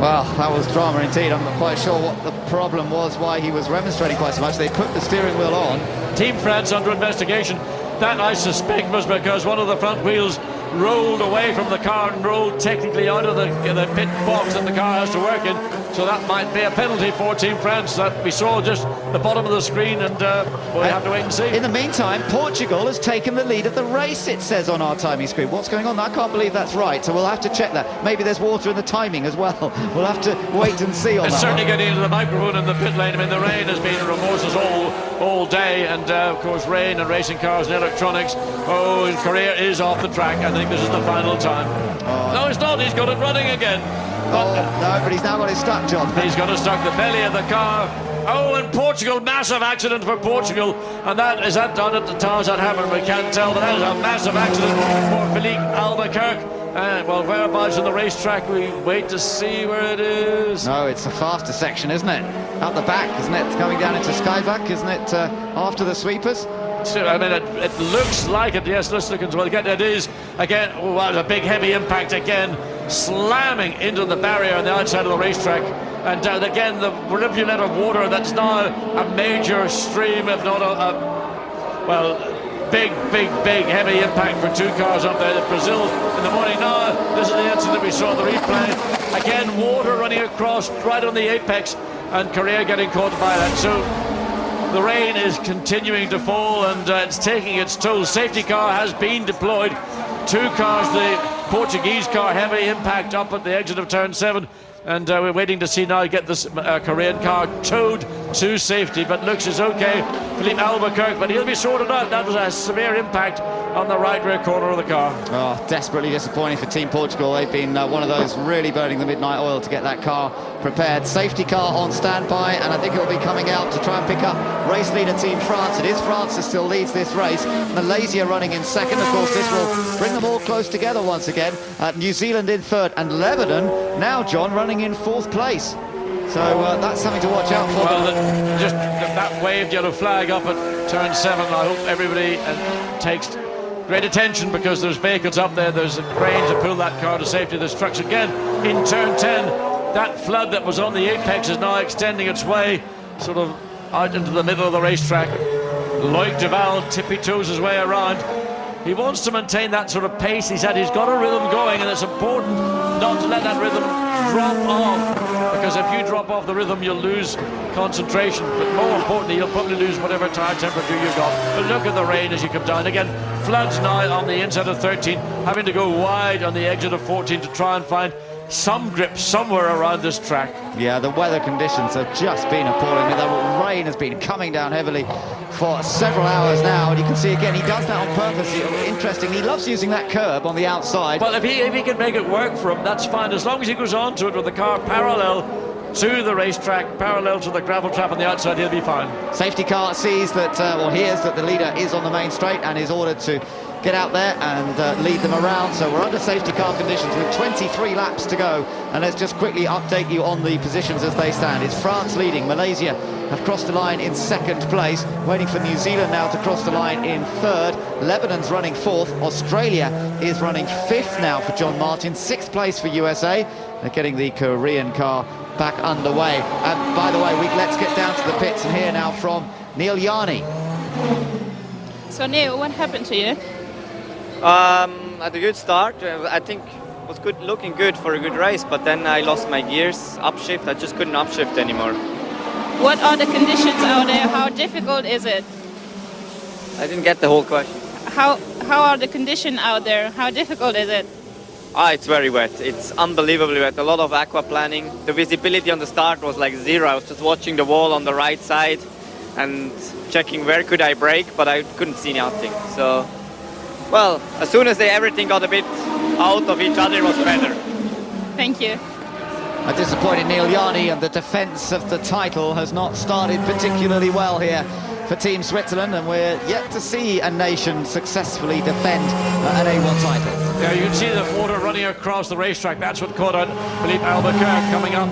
Well, that was drama indeed. I'm not quite sure what the problem was, why he was remonstrating quite so much. They put the steering wheel on. Team France under investigation. That, I suspect, was because one of the front wheels rolled away from the car and rolled technically out of the pit box that the car has to work in. So that might be a penalty for Team France that we saw just the bottom of the screen, and we'll have to wait and see. In the meantime, Portugal has taken the lead of the race, it says on our timing screen. What's going on? I can't believe that's right, so we'll have to check that. Maybe there's water in the timing as well. We'll have to wait and see on that. Certainly getting into the microphone in the pit lane. I mean, the rain has been remorseless all day, and of course rain and racing cars and electronics. Oh, his career is off the track. I think this is the final time. No, it's not. He's got it running again. No, but he's now got it stuck, John. He's got it stuck, the belly of the car. Oh, and Portugal, massive accident for Portugal. And is that done at the times that happened? We can't tell, but that is a massive accident for Philippe Albuquerque. Well, whereabouts on the racetrack, we wait to see where it is. No, it's a faster section, isn't it? Out the back, isn't it? Coming down into Skyback, isn't it? After the sweepers. I mean, it looks like it. Yes, let's look into it. Again, it is again. Oh, that was a big, heavy impact again, slamming into the barrier on the outside of the racetrack. And again, the rivulet of water that's now a major stream, if not big, heavy impact for two cars up there. Brazil in the morning. Now, this is the incident we saw in the replay. Again, water running across right on the apex, and Correa getting caught by that. So the rain is continuing to fall, and it's taking its toll. Safety car has been deployed. Two cars, the Portuguese car, heavy impact up at the exit of turn 7. And we're waiting to see now get this Korean car towed to safety, but looks is okay. Philippe Albuquerque, but he'll be sorted out. That was a severe impact on the right rear corner of the car. Oh, desperately disappointing for Team Portugal. They've been one of those really burning the midnight oil to get that car prepared. Safety car on standby, and I think it will be coming out to try and pick up race leader Team France. It is France that still leads this race. Malaysia running in second. Of course, this will bring them all close together once again. New Zealand in third, and Lebanon now, John, running in fourth place. So that's something to watch out for. Well, just that waved yellow flag up at turn 7. I hope everybody takes great attention, because there's vehicles up there. There's a crane to pull that car to safety. There's trucks again in turn 10. That flood that was on the apex is now extending its way sort of out into the middle of the racetrack. Loic Duval tippy-toes his way around. He wants to maintain that sort of pace. He said he's got a rhythm going, and it's important not to let that rhythm drop off, because if you drop off the rhythm, you'll lose concentration. But more importantly, you'll probably lose whatever tire temperature you've got. But look at the rain as you come down. Again, floods now on the inside of 13, having to go wide on the exit of 14 to try and find some grip somewhere around this track. Yeah, the weather conditions have just been appalling. I mean, the rain has been coming down heavily for several hours now, and you can see again he does that on purpose. Interesting, he loves using that curb on the outside. Well, if he can make it work for him, that's fine, as long as he goes on to it with the car parallel to the racetrack, parallel to the gravel trap on the outside, he'll be fine. Safety car sees that, or hears that the leader is on the main straight and is ordered to get out there and lead them around. So we're under safety car conditions with 23 laps to go, and let's just quickly update you on the positions as they stand. It's France leading. Malaysia have crossed the line in 2nd place, waiting for New Zealand now to cross the line in 3rd. Lebanon's running 4th. Australia is running 5th now for John Martin. 6th place for USA. They're getting the Korean car back underway. And by the way, let's get down to the pits and hear now from Neil Yarney. So Neil, what happened to you? At a good start, I think was good, looking good for a good race, but then I lost my gears, upshift. I just couldn't upshift anymore. What are the conditions out there? How difficult is it? I didn't get the whole question. How are the conditions out there? How difficult is it? It's very wet. It's unbelievably wet. A lot of aquaplaning. The visibility on the start was like 0. I was just watching the wall on the right side and checking where could I brake, but I couldn't see nothing. So, well, as soon as everything got a bit out of each other, it was better. Thank you. A disappointed Neil Yarney, and the defence of the title has not started particularly well here for Team Switzerland, and we're yet to see a nation successfully defend an A1 title. Yeah, you can see the water running across the racetrack. That's what caught on Philippe Albuquerque coming up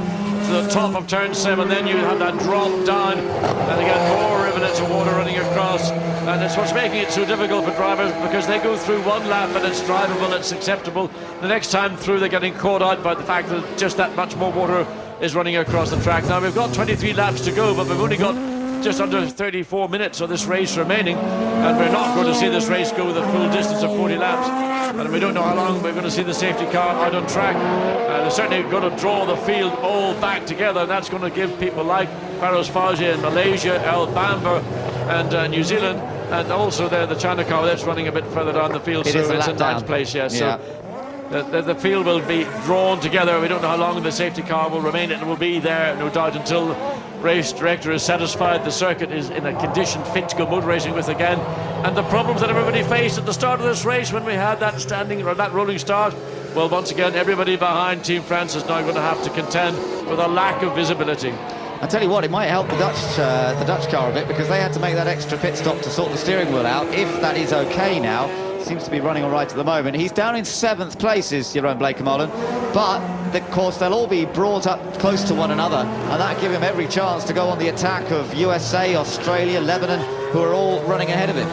to the top of turn 7. Then you have that drop down, and again more rivulets of water running across. And it's what's making it so difficult for drivers, because they go through one lap and it's drivable, it's acceptable. The next time through, they're getting caught out by the fact that just that much more water is running across the track. Now, we've got 23 laps to go, but we've only got just under 34 minutes of this race remaining, and we're not going to see this race go the full distance of 40 laps. And we don't know how long we're going to see the safety car out on track. They're certainly going to draw the field all back together, and that's going to give people like Farouz Fawzi in Malaysia, El Bamber and New Zealand, and also there the China car that's running a bit further down the field, so it's in 9th place, yes. Yeah. So the field will be drawn together. We don't know how long the safety car will remain. It will be there, no doubt, until the race director is satisfied the circuit is in a condition fit to go motor racing with again. And the problems that everybody faced at the start of this race when we had that standing or that rolling start, well, once again, everybody behind Team France is now going to have to contend with a lack of visibility. I tell you what, it might help the Dutch car a bit, because they had to make that extra pit stop to sort the steering wheel out. If that is okay now, seems to be running all right at the moment. He's down in 7th place, is Jeroen Bleekemolen, but of course they'll all be brought up close to one another, and that give him every chance to go on the attack of USA, Australia, Lebanon, who are all running ahead of him.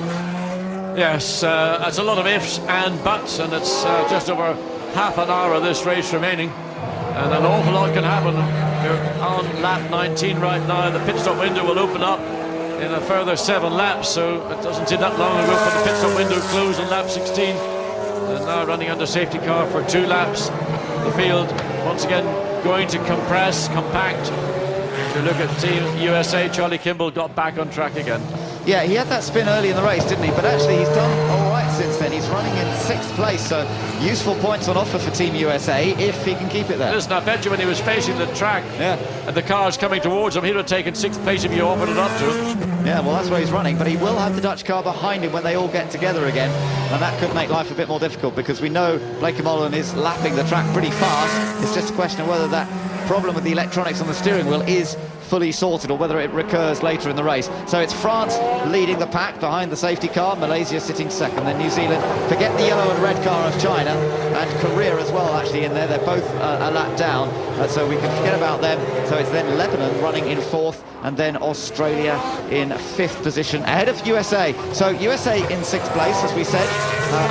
Yes, it's a lot of ifs and buts, and it's just over half an hour of this race remaining, and an awful lot can happen. We're on lap 19 right now. The pit stop window will open up in a further 7 laps, so it doesn't seem that long ago for the pit stop window closed on lap 16. And now running under safety car for 2 laps. The field once again going to compact. If you look at Team USA, Charlie Kimball got back on track again. Yeah, he had that spin early in the race, didn't he? But actually he's done all right since then. He's running in 6th place, so useful points on offer for Team USA if he can keep it there. Listen, I bet you when he was facing the track and the car's coming towards him, he'd have taken 6th place if you offered it up to him. Yeah, well, that's where he's running, but he will have the Dutch car behind him when they all get together again, and that could make life a bit more difficult, because we know Bleekemolen is lapping the track pretty fast. It's just a question of whether that problem with the electronics on the steering wheel is fully sorted or whether it recurs later in the race. So it's France leading the pack behind the safety car, Malaysia sitting 2nd, then New Zealand, forget the yellow and red car of China, and Korea as well actually in there. They're both a lap down, so we can forget about them. So it's then Lebanon running in 4th, and then Australia in 5th position ahead of USA. So USA in 6th place, as we said.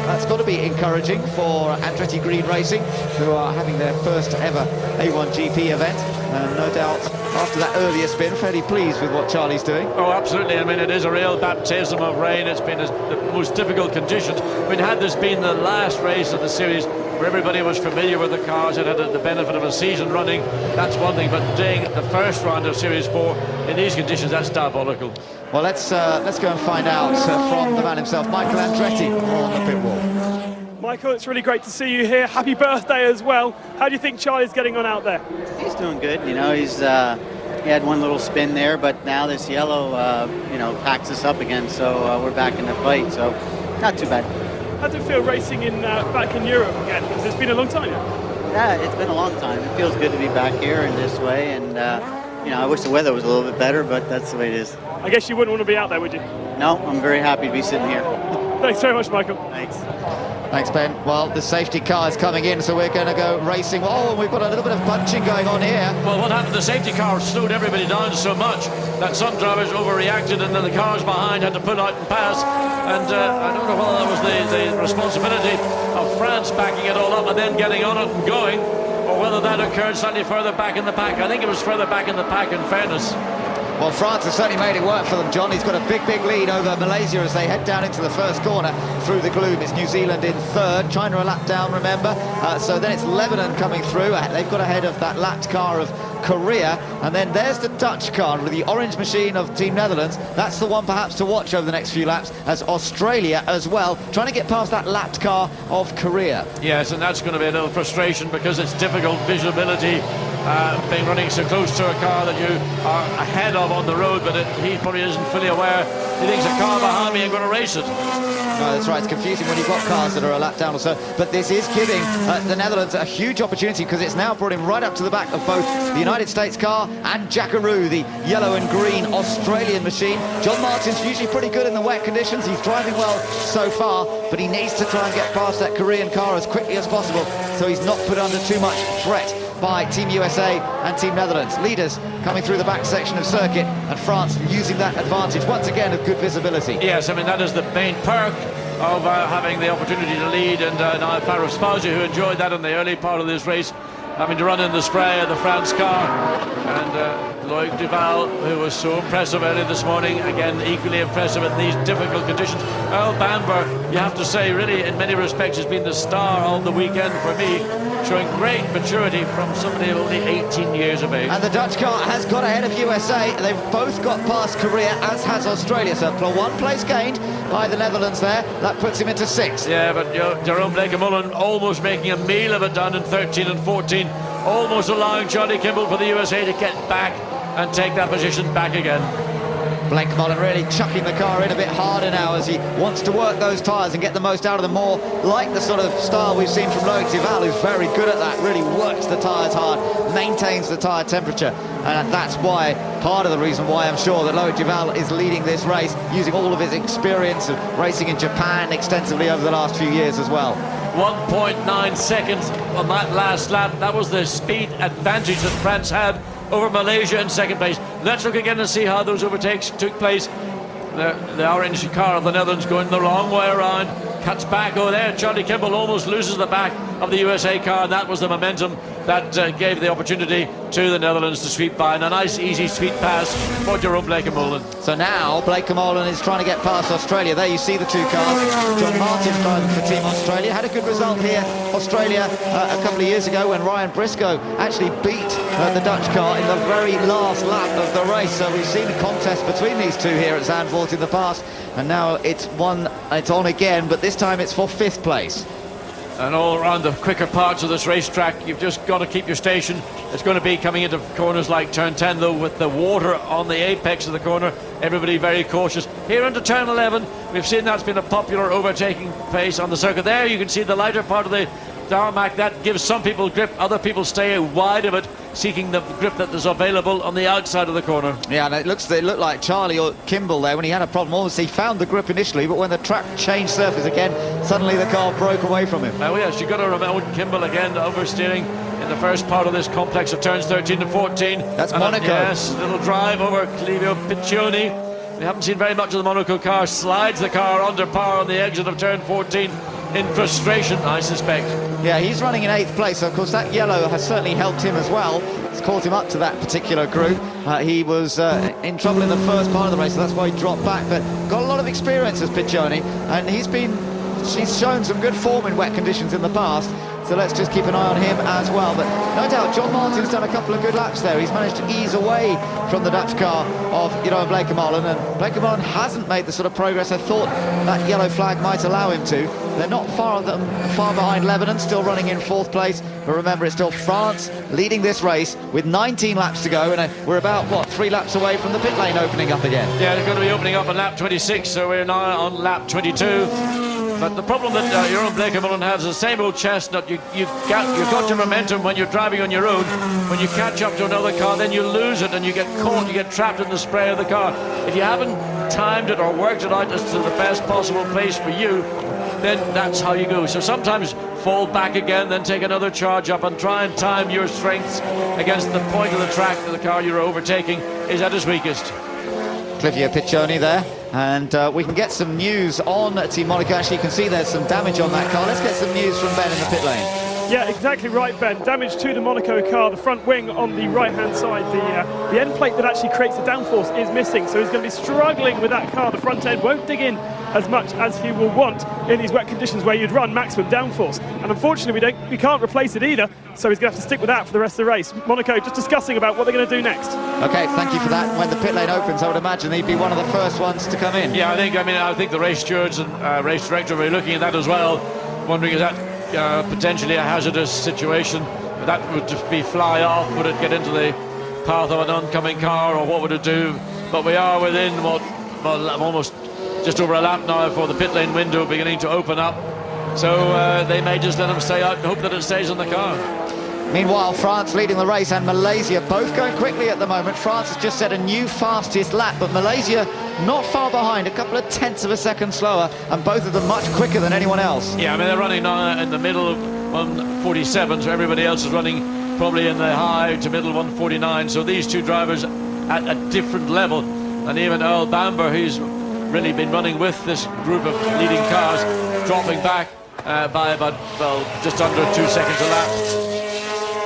That's got to be encouraging for Andretti Green Racing, who are having their first ever A1GP event, and no doubt after that earlier spin, fairly pleased with what Charlie's doing. Oh, absolutely. I mean, it is a real baptism of rain. It's been the most difficult conditions. I mean, had this been the last race of the series where everybody was familiar with the cars and had the benefit of a season running, that's one thing, but doing the first round of Series 4 in these conditions, that's diabolical. Well, let's go and find out from the man himself, Michael Andretti, on the pit wall. Michael, it's really great to see you here. Happy birthday as well. How do you think Charlie's getting on out there? He's doing good. You know, he had one little spin there, but now this yellow, packs us up again. So we're back in the fight. So not too bad. How does it feel racing back in Europe again? Because it's been a long time now. Yeah, it's been a long time. It feels good to be back here in this way. And, I wish the weather was a little bit better, but that's the way it is. I guess you wouldn't want to be out there, would you? No, I'm very happy to be sitting here. Thanks very much, Michael. Thanks. Thanks, Ben. Well, the safety car is coming in, so we're going to go racing. Oh, and we've got a little bit of punching going on here. Well, what happened? The safety car slowed everybody down so much that some drivers overreacted, and then the cars behind had to pull out and pass. And I don't know whether that was the responsibility of France backing it all up and then getting on it and going, or whether that occurred slightly further back in the pack. I think it was further back in the pack, in fairness. Well, France has certainly made it work for them, John. He's got a big lead over Malaysia as they head down into the first corner through the gloom. It's New Zealand in third, China a lap down, remember. So then it's Lebanon coming through. They've got ahead of that lapped car of Korea, and then there's the Dutch car with the orange machine of Team Netherlands. That's the one perhaps to watch over the next few laps, as Australia as well, trying to get past that lapped car of Korea. Yes, and that's going to be a little frustration because it's difficult visibility being running so close to a car that you are ahead of on the road, but he probably isn't fully aware. He thinks a car behind me and going to race it. No, that's right. It's confusing when you've got cars that are a lap down or so. But this is giving the Netherlands a huge opportunity, because it's now brought him right up to the back of both the United States car and Jackaroo, the yellow and green Australian machine. John Martin's usually pretty good in the wet conditions. He's driving well so far, but he needs to try and get past that Korean car as quickly as possible so he's not put under too much threat by Team USA and Team Netherlands. Leaders coming through the back section of circuit, and France using that advantage once again of good visibility. Yes, I mean, that is the main perk of having the opportunity to lead, and now Farouz Fawzi, who enjoyed that in the early part of this race, having to run in the spray of the France car, and Loic Duval, who was so impressive early this morning, again equally impressive in these difficult conditions. Earl Bamber, you have to say, really in many respects has been the star of the weekend for me, showing great maturity from somebody only 18 years of age. And the Dutch car has got ahead of USA. They've both got past Korea, as has Australia. So one place gained by the Netherlands there. That puts him into 6th. Yeah, but Jerome Blake-Mullen almost making a meal of it down in 13 and 14, almost allowing Charlie Kimball for the USA to get back and take that position back again. Blake-Mullen really chucking the car in a bit harder now as he wants to work those tyres and get the most out of them, more like the sort of style we've seen from Loic Duval, who's very good at that, really works the tyres hard, maintains the tyre temperature, and that's why, part of the reason why I'm sure that Loic Duval is leading this race, using all of his experience of racing in Japan extensively over the last few years as well. 1.9 seconds on that last lap. That was the speed advantage that France had over Malaysia in second place. Let's look again and see how those overtakes took place. The orange car of the Netherlands going the wrong way around, cuts back. Oh, there Charlie Kimball almost loses the back of the USA car, and that was the momentum that gave the opportunity to the Netherlands to sweep by, and a nice easy sweep pass for Jerome Blake-Mullen. So now Blake-Mullen is trying to get past Australia. There you see the two cars. John Martin driving for Team Australia. Had a good result here, Australia, a couple of years ago when Ryan Briscoe actually beat the Dutch car in the very last lap of the race. So we've seen a contest between these two here at Zandvoort in the past, and now it's on again, but this time it's for 5th place. And all around the quicker parts of this racetrack, you've just got to keep your station. It's going to be coming into corners like turn 10, though, with the water on the apex of the corner. Everybody very cautious. Here into turn 11, we've seen that's been a popular overtaking pace on the circuit. There you can see the lighter part of the tarmac. That gives some people grip, other people stay wide of it, seeking the grip that is available on the outside of the corner. Yeah, and it looked like Charlie or Kimball there when he had a problem. Obviously he found the grip initially, but when the track changed surface again, suddenly the car broke away from him. Oh yes, you've got to remember Kimball again oversteering in the first part of this complex of turns 13 to 14. That's Monaco. Yes, little drive over Clivio Piccioni. We haven't seen very much of the Monaco car. Slides the car under power on the exit of turn 14 in frustration, I suspect. Yeah, he's running in 8th place, so of course that yellow has certainly helped him as well. It's caught him up to that particular group. He was in trouble in the first part of the race, so that's why he dropped back, but got a lot of experience as Piccioni, and she's shown some good form in wet conditions in the past, so let's just keep an eye on him as well. But no doubt John Martin's done a couple of good laps there. He's managed to ease away from the Dutch car of Blake-Mullen, and Blake-Mullen hasn't made the sort of progress I thought that yellow flag might allow him to. They're not far behind Lebanon, still running in 4th place, but remember it's still France leading this race with 19 laps to go, and we're about 3 laps away from the pit lane opening up again. Yeah, they're going to be opening up on lap 26, so we're now on lap 22. But the problem that Jerome Blake-Mullen has is the same old chestnut. You've got your momentum when you're driving on your own. When you catch up to another car, then you lose it and you get caught, you get trapped in the spray of the car. If you haven't timed it or worked it out as to the best possible place for you, then that's how you go. So sometimes fall back again, then take another charge up and try and time your strengths against the point of the track that the car you're overtaking is at its weakest. Cliffy Piccioni there, and we can get some news on Team Monaco. Actually, you can see there's some damage on that car. Let's get some news from Ben in the pit lane. Yeah, exactly right, Ben. Damage to the Monaco car, the front wing on the right-hand side. The end plate that actually creates the downforce is missing, so he's going to be struggling with that car. The front end won't dig in as much as he will want in these wet conditions where you'd run maximum downforce. And unfortunately, we can't replace it either, so he's going to have to stick with that for the rest of the race. Monaco just discussing about what they're going to do next. Okay, thank you for that. When the pit lane opens, I would imagine he'd be one of the first ones to come in. Yeah, I think the race stewards and race director will be looking at that as well, wondering is that potentially a hazardous situation. That would just be fly off. Would it get into the path of an oncoming car, or what would it do? But we are within almost just over a lap now for the pit lane window beginning to open up. So they may just let him stay out and hope that it stays on the car. Meanwhile, France leading the race and Malaysia both going quickly at the moment. France has just set a new fastest lap, but Malaysia not far behind, a couple of tenths of a second slower, and both of them much quicker than anyone else. Yeah, I mean, they're running now in the middle of 147, so everybody else is running probably in the high to middle 149. So these two drivers at a different level. And even Earl Bamber, who's really been running with this group of leading cars, dropping back by about, just under 2 seconds a lap.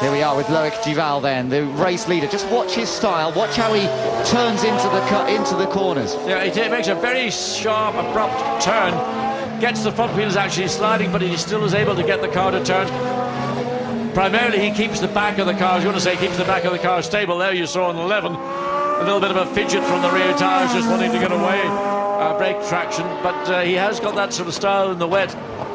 Here we are with Loic Duval then, the race leader. Just watch his style, watch how he turns into the corners. Yeah, he makes a very sharp, abrupt turn, gets the front wheels actually sliding, but he still is able to get the car to turn. Primarily he keeps the back of the car, I was going to say keeps the back of the car stable. There you saw on 11, a little bit of a fidget from the rear tyres, just wanting to get away, brake traction, but he has got that sort of style in the wet,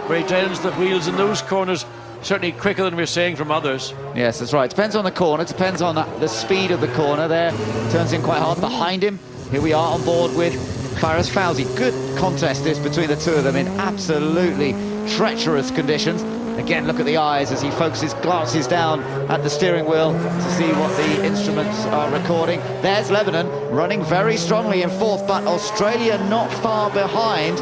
where he turns the wheels in those corners certainly quicker than we're seeing from others. Yes, that's right. Depends on the corner, depends on the speed of the corner there. Turns in quite hard behind him. Here we are on board with Fares Fawzi. Good contest this between the two of them in absolutely treacherous conditions. Again, look at the eyes as he glances down at the steering wheel to see what the instruments are recording. There's Lebanon running very strongly in fourth, but Australia not far behind,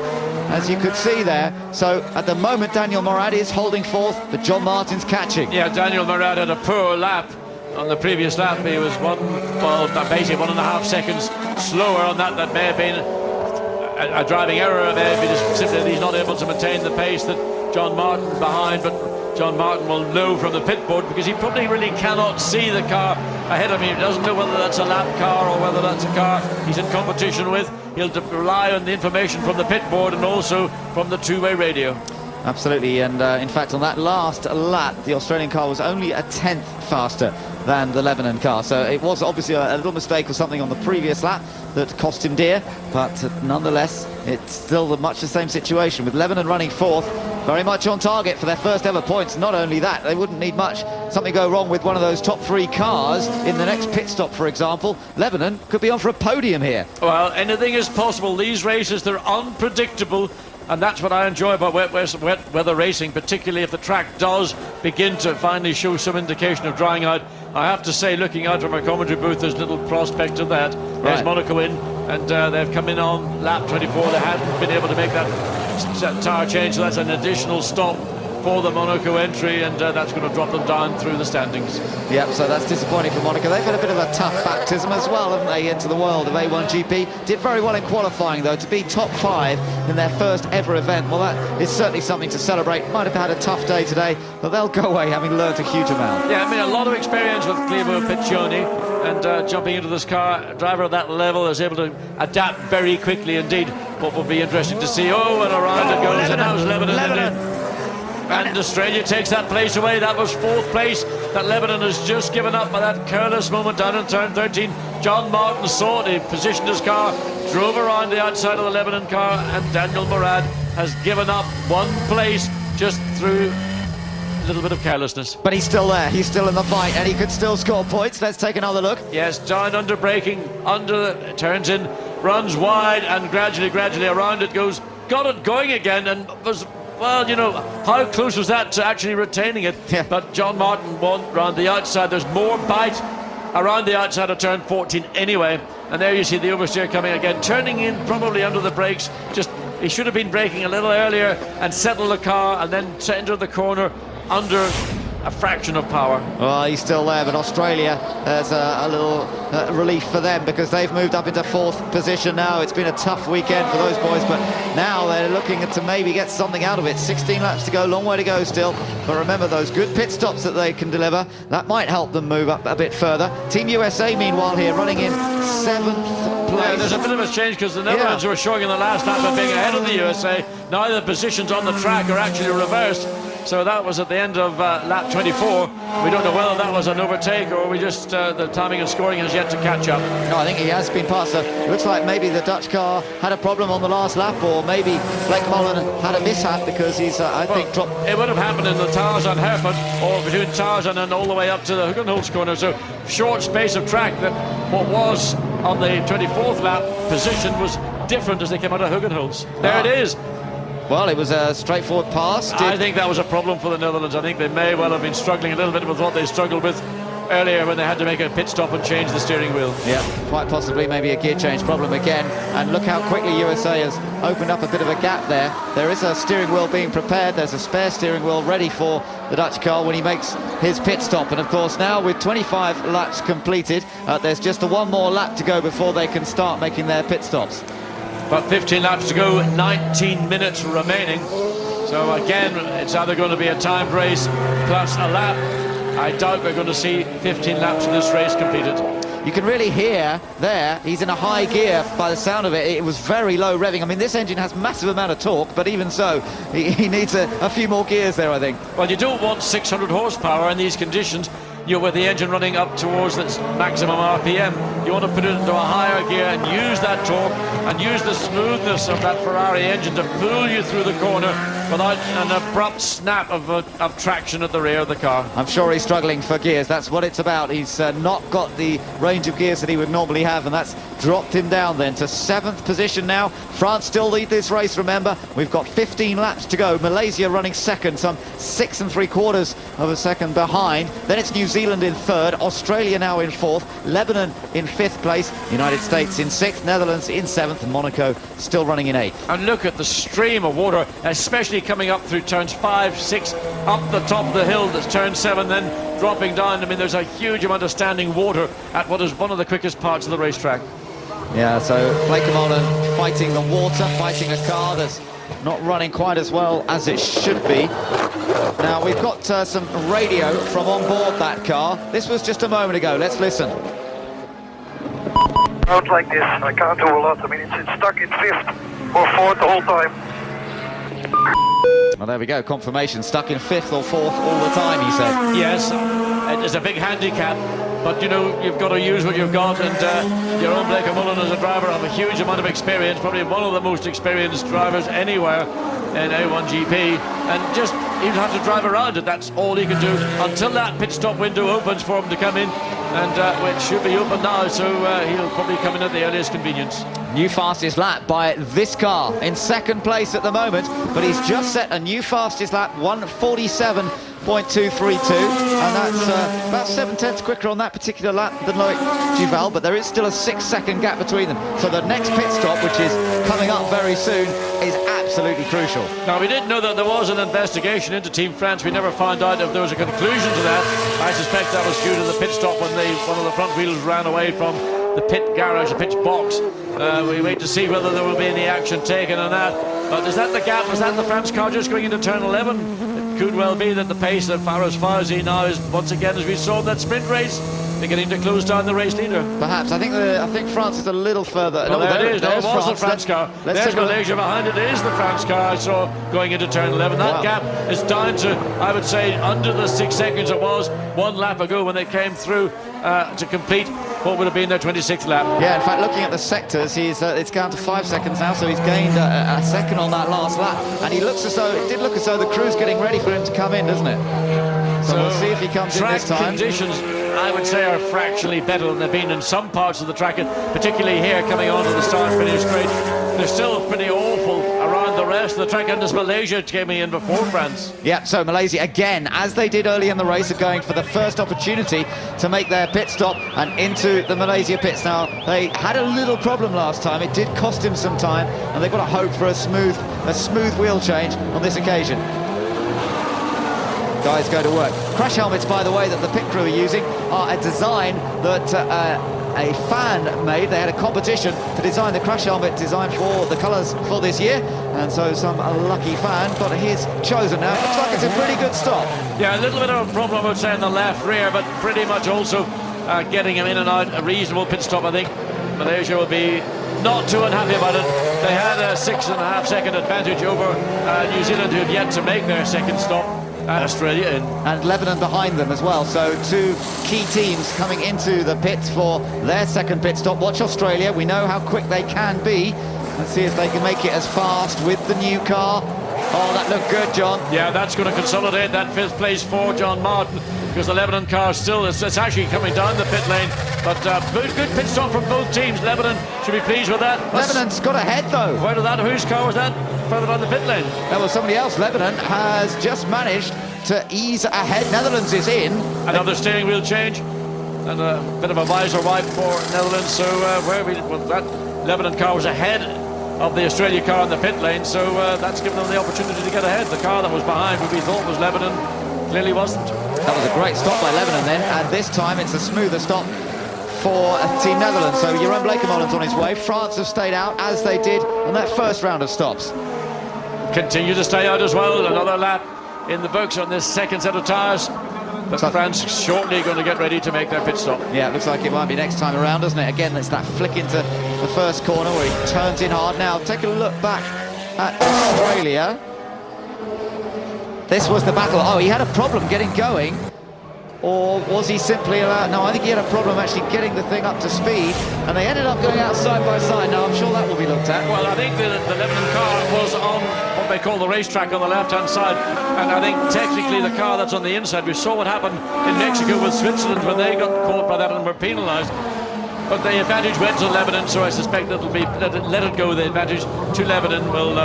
as you could see there. So at the moment, Daniel Morad is holding fourth, but John Martin's catching. Yeah, Daniel Morad had a poor lap on the previous lap. He was basically 1.5 seconds slower on that. That may have been a driving error. It may have been just simply that he's not able to maintain the pace that John Martin behind, but John Martin will know from the pit board, because he probably really cannot see the car ahead of him. He doesn't know whether that's a lap car or whether that's a car he's in competition with. He'll rely on the information from the pit board and also from the two-way radio. Absolutely, and in fact on that last lap the Australian car was only a tenth faster than the Lebanon car, so it was obviously a little mistake or something on the previous lap that cost him dear, but nonetheless it's still much the same situation with Lebanon running fourth, very much on target for their first ever points. Not only that, they wouldn't need much, something go wrong with one of those top three cars in the next pit stop, for example. Lebanon could be on for a podium here. Well, anything is possible. These races, they're unpredictable, and that's what I enjoy about wet weather racing, particularly if the track does begin to finally show some indication of drying out. I have to say, looking out from our commentary booth, there's little prospect of that. There's Monaco in, and they've come in on lap 24. They haven't been able to make that tyre change, so that's an additional stop for the Monaco entry, and that's going to drop them down through the standings. Yep, so that's disappointing for Monaco. They've had a bit of a tough baptism as well, haven't they, into the world of A1GP. Did very well in qualifying, though, to be top 5 in their first ever event. Well, that is certainly something to celebrate. Might have had a tough day today, but they'll go away having learnt a huge amount. Yeah, I mean, a lot of experience with Cleo Piccioni, and jumping into this car, a driver at that level is able to adapt very quickly indeed. What will be interesting to see. Oh, and around it goes, and now it's Lebanon. And Australia takes that place away. That was fourth place that Lebanon has just given up by that careless moment down in turn 13. John Martin saw it, he positioned his car, drove around the outside of the Lebanon car, and Daniel Morad has given up one place just through a little bit of carelessness. But he's still there, he's still in the fight, and he could still score points. Let's take another look. Yes, down under braking, turns in, runs wide, and gradually around it goes. Got it going again, and was... Well, you know, how close was that to actually retaining it? Yeah. But John Martin won round the outside. There's more bite around the outside of turn 14 anyway. And there you see the oversteer coming again, turning in probably under the brakes. Just he should have been braking a little earlier and settled the car and then enter the corner under a fraction of power. Well, he's still there, but Australia, there's a little relief for them because they've moved up into 4th position now. It's been a tough weekend for those boys, but now they're looking to maybe get something out of it. 16 laps to go, long way to go still. But remember, those good pit stops that they can deliver, that might help them move up a bit further. Team USA, meanwhile, here running in 7th place. Yeah, there's a bit of a change because the Netherlands were showing in the last lap of being ahead of the USA. Now the positions on the track are actually reversed. So that was at the end of lap 24. We don't know whether that was an overtake or we just the timing and scoring has yet to catch up. No, I think he has been past. It looks like maybe the Dutch car had a problem on the last lap, or maybe Blake Mullen had a mishap because he's, I think, dropped. It would have happened in the Tarzan hairpin or between Tarzan and all the way up to the Hugenholz corner. So short space of track that what was on the 24th lap position was different as they came out of Hugenholz. There it is. Well, it was a straightforward pass. I think that was a problem for the Netherlands. I think they may well have been struggling a little bit with what they struggled with earlier when they had to make a pit stop and change the steering wheel. Yeah, quite possibly maybe a gear change problem again. And look how quickly USA has opened up a bit of a gap there. There is a steering wheel being prepared. There's a spare steering wheel ready for the Dutch car when he makes his pit stop. And of course now with 25 laps completed, there's just one more lap to go before they can start making their pit stops. About 15 laps to go, 19 minutes remaining. So again, it's either going to be a timed race plus a lap. I doubt we're going to see 15 laps of this race completed. You can really hear there, he's in a high gear by the sound of it. It was very low revving. I mean, this engine has massive amount of torque, but even so, he needs a few more gears there, I think. Well, you don't want 600 horsepower in these conditions. You're with the engine running up towards its maximum RPM. You want to put it into a higher gear and use that torque and use the smoothness of that Ferrari engine to pull you through the corner without an abrupt snap of traction at the rear of the car. I'm sure he's struggling for gears. That's what it's about. He's not got the range of gears that he would normally have, and that's dropped him down then to 7th position now. France still lead this race, remember. We've got 15 laps to go. Malaysia running second, some 6 3/4 of a second behind. Then it's New Zealand in 3rd, Australia now in 4th, Lebanon in 5th place, United States in 6th, Netherlands in 7th, and Monaco still running in 8th. And look at the stream of water, especially coming up through turns 5, 6, up the top of the hill, that's turn 7, then dropping down. I mean, there's a huge amount of standing water at what is one of the quickest parts of the racetrack. Yeah, so Blake Mullen fighting the water, fighting a car that's not running quite as well as it should be. Now, we've got some radio from on board that car. This was just a moment ago. Let's listen. Roads like this, I can't do a lot. I mean, it's stuck in 5th or 4th the whole time. Well, there we go. Confirmation. Stuck in 5th or 4th all the time, he said. Yes, it is a big handicap. But, you know, you've got to use what you've got, and your own Blake Mullen as a driver have a huge amount of experience, probably one of the most experienced drivers anywhere in A1GP, and just he'll have to drive around it. That's all he can do until that pit stop window opens for him to come in, and it should be open now, so he'll probably come in at the earliest convenience. New fastest lap by this car in 2nd place at the moment, but he's just set a new fastest lap, 1:47.232, and that's about 7/10 quicker on that particular lap than Loic Duval, but there is still a 6-second gap between them. So the next pit stop, which is coming up very soon, is absolutely crucial. Now, we did know that there was an investigation into Team France. We never found out if there was a conclusion to that. I suspect that was due to the pit stop when one of the front wheels ran away from the pit garage, the pit box. We wait to see whether there will be any action taken on that. But is that the gap? Was that the France car just going into turn 11? It could well be that the pace that Farouz Fawzi now is, once again, as we saw in that sprint race, beginning to close down the race leader. Perhaps. I think France is a little further. Well, there it is. No, it was the France car. There's Malaysia behind it. It is the France car I saw going into turn 11. That gap is down to, I would say, under the 6 seconds it was 1 lap ago when they came through to complete what would have been their 26th lap. Yeah, in fact, looking at the sectors, it's down to 5 seconds now, so he's gained a second on that last lap. And it did look as though the crew's getting ready for him to come in, doesn't it? So we'll see if he comes in this time. Track conditions, I would say, are fractionally better than they've been in some parts of the track, and particularly here coming on to the start-finish straight. They're still pretty awful around the the rest of the track, and as Malaysia came in before France. Yeah, so Malaysia, again, as they did early in the race, are going for the first opportunity to make their pit stop and into the Malaysia pits. Now, they had a little problem last time. It did cost him some time, and they've got to hope for a smooth wheel change on this occasion. Guys go to work. Crash helmets, by the way, that the pit crew are using are a design that a fan made. They had a competition to design the crash helmet designed for the colours for this year, and so some lucky fan got his chosen now. Looks like it's a pretty good stop. Yeah, a little bit of a problem, I would say, in the left rear, but pretty much also getting him in and out. A reasonable pit stop, I think. Malaysia will be not too unhappy about it. They had a 6.5 second advantage over New Zealand, who have yet to make their second stop. Australia in. And Lebanon behind them as well, so two key teams coming into the pits for their second pit stop. Watch Australia, we know how quick they can be. Let's see if they can make it as fast with the new car. Oh, that looked good, John. Yeah, that's going to consolidate that 5th place for John Martin, because the Lebanon car still, it's actually coming down the pit lane, but good pit stop from both teams. Lebanon should be pleased with that. Lebanon's got ahead though. Where did that, whose car was that? Further down the pit lane. That was somebody else. Lebanon has just managed to ease ahead. Netherlands is in. Another steering wheel change and a bit of a visor wipe for Netherlands. So that Lebanon car was ahead of the Australia car in the pit lane, so that's given them the opportunity to get ahead. The car that was behind, what we thought was Lebanon, clearly wasn't. That was a great stop by Lebanon then, and this time it's a smoother stop for Team Netherlands. So Jeroen Bleekemolen's on his way. France have stayed out, as they did on that first round of stops. Continue to stay out as well. Another lap in the books on this second set of tyres. But France shortly going to get ready to make their pit stop. Yeah, it looks like it might be next time around, doesn't it? Again, it's that flick into the first corner where he turns in hard. Now, take a look back at Australia. This was the battle. Oh, he had a problem getting going. Or was he simply allowed? No, I think he had a problem actually getting the thing up to speed, and they ended up going out side by side. Now, I'm sure that will be looked at. Well, I think the Lebanon car was on what they call the racetrack on the left-hand side, and I think technically the car that's on the inside, we saw what happened in Mexico with Switzerland when they got caught by that and were penalised. But the advantage went to Lebanon, so I suspect it'll be let it go. The advantage to Lebanon will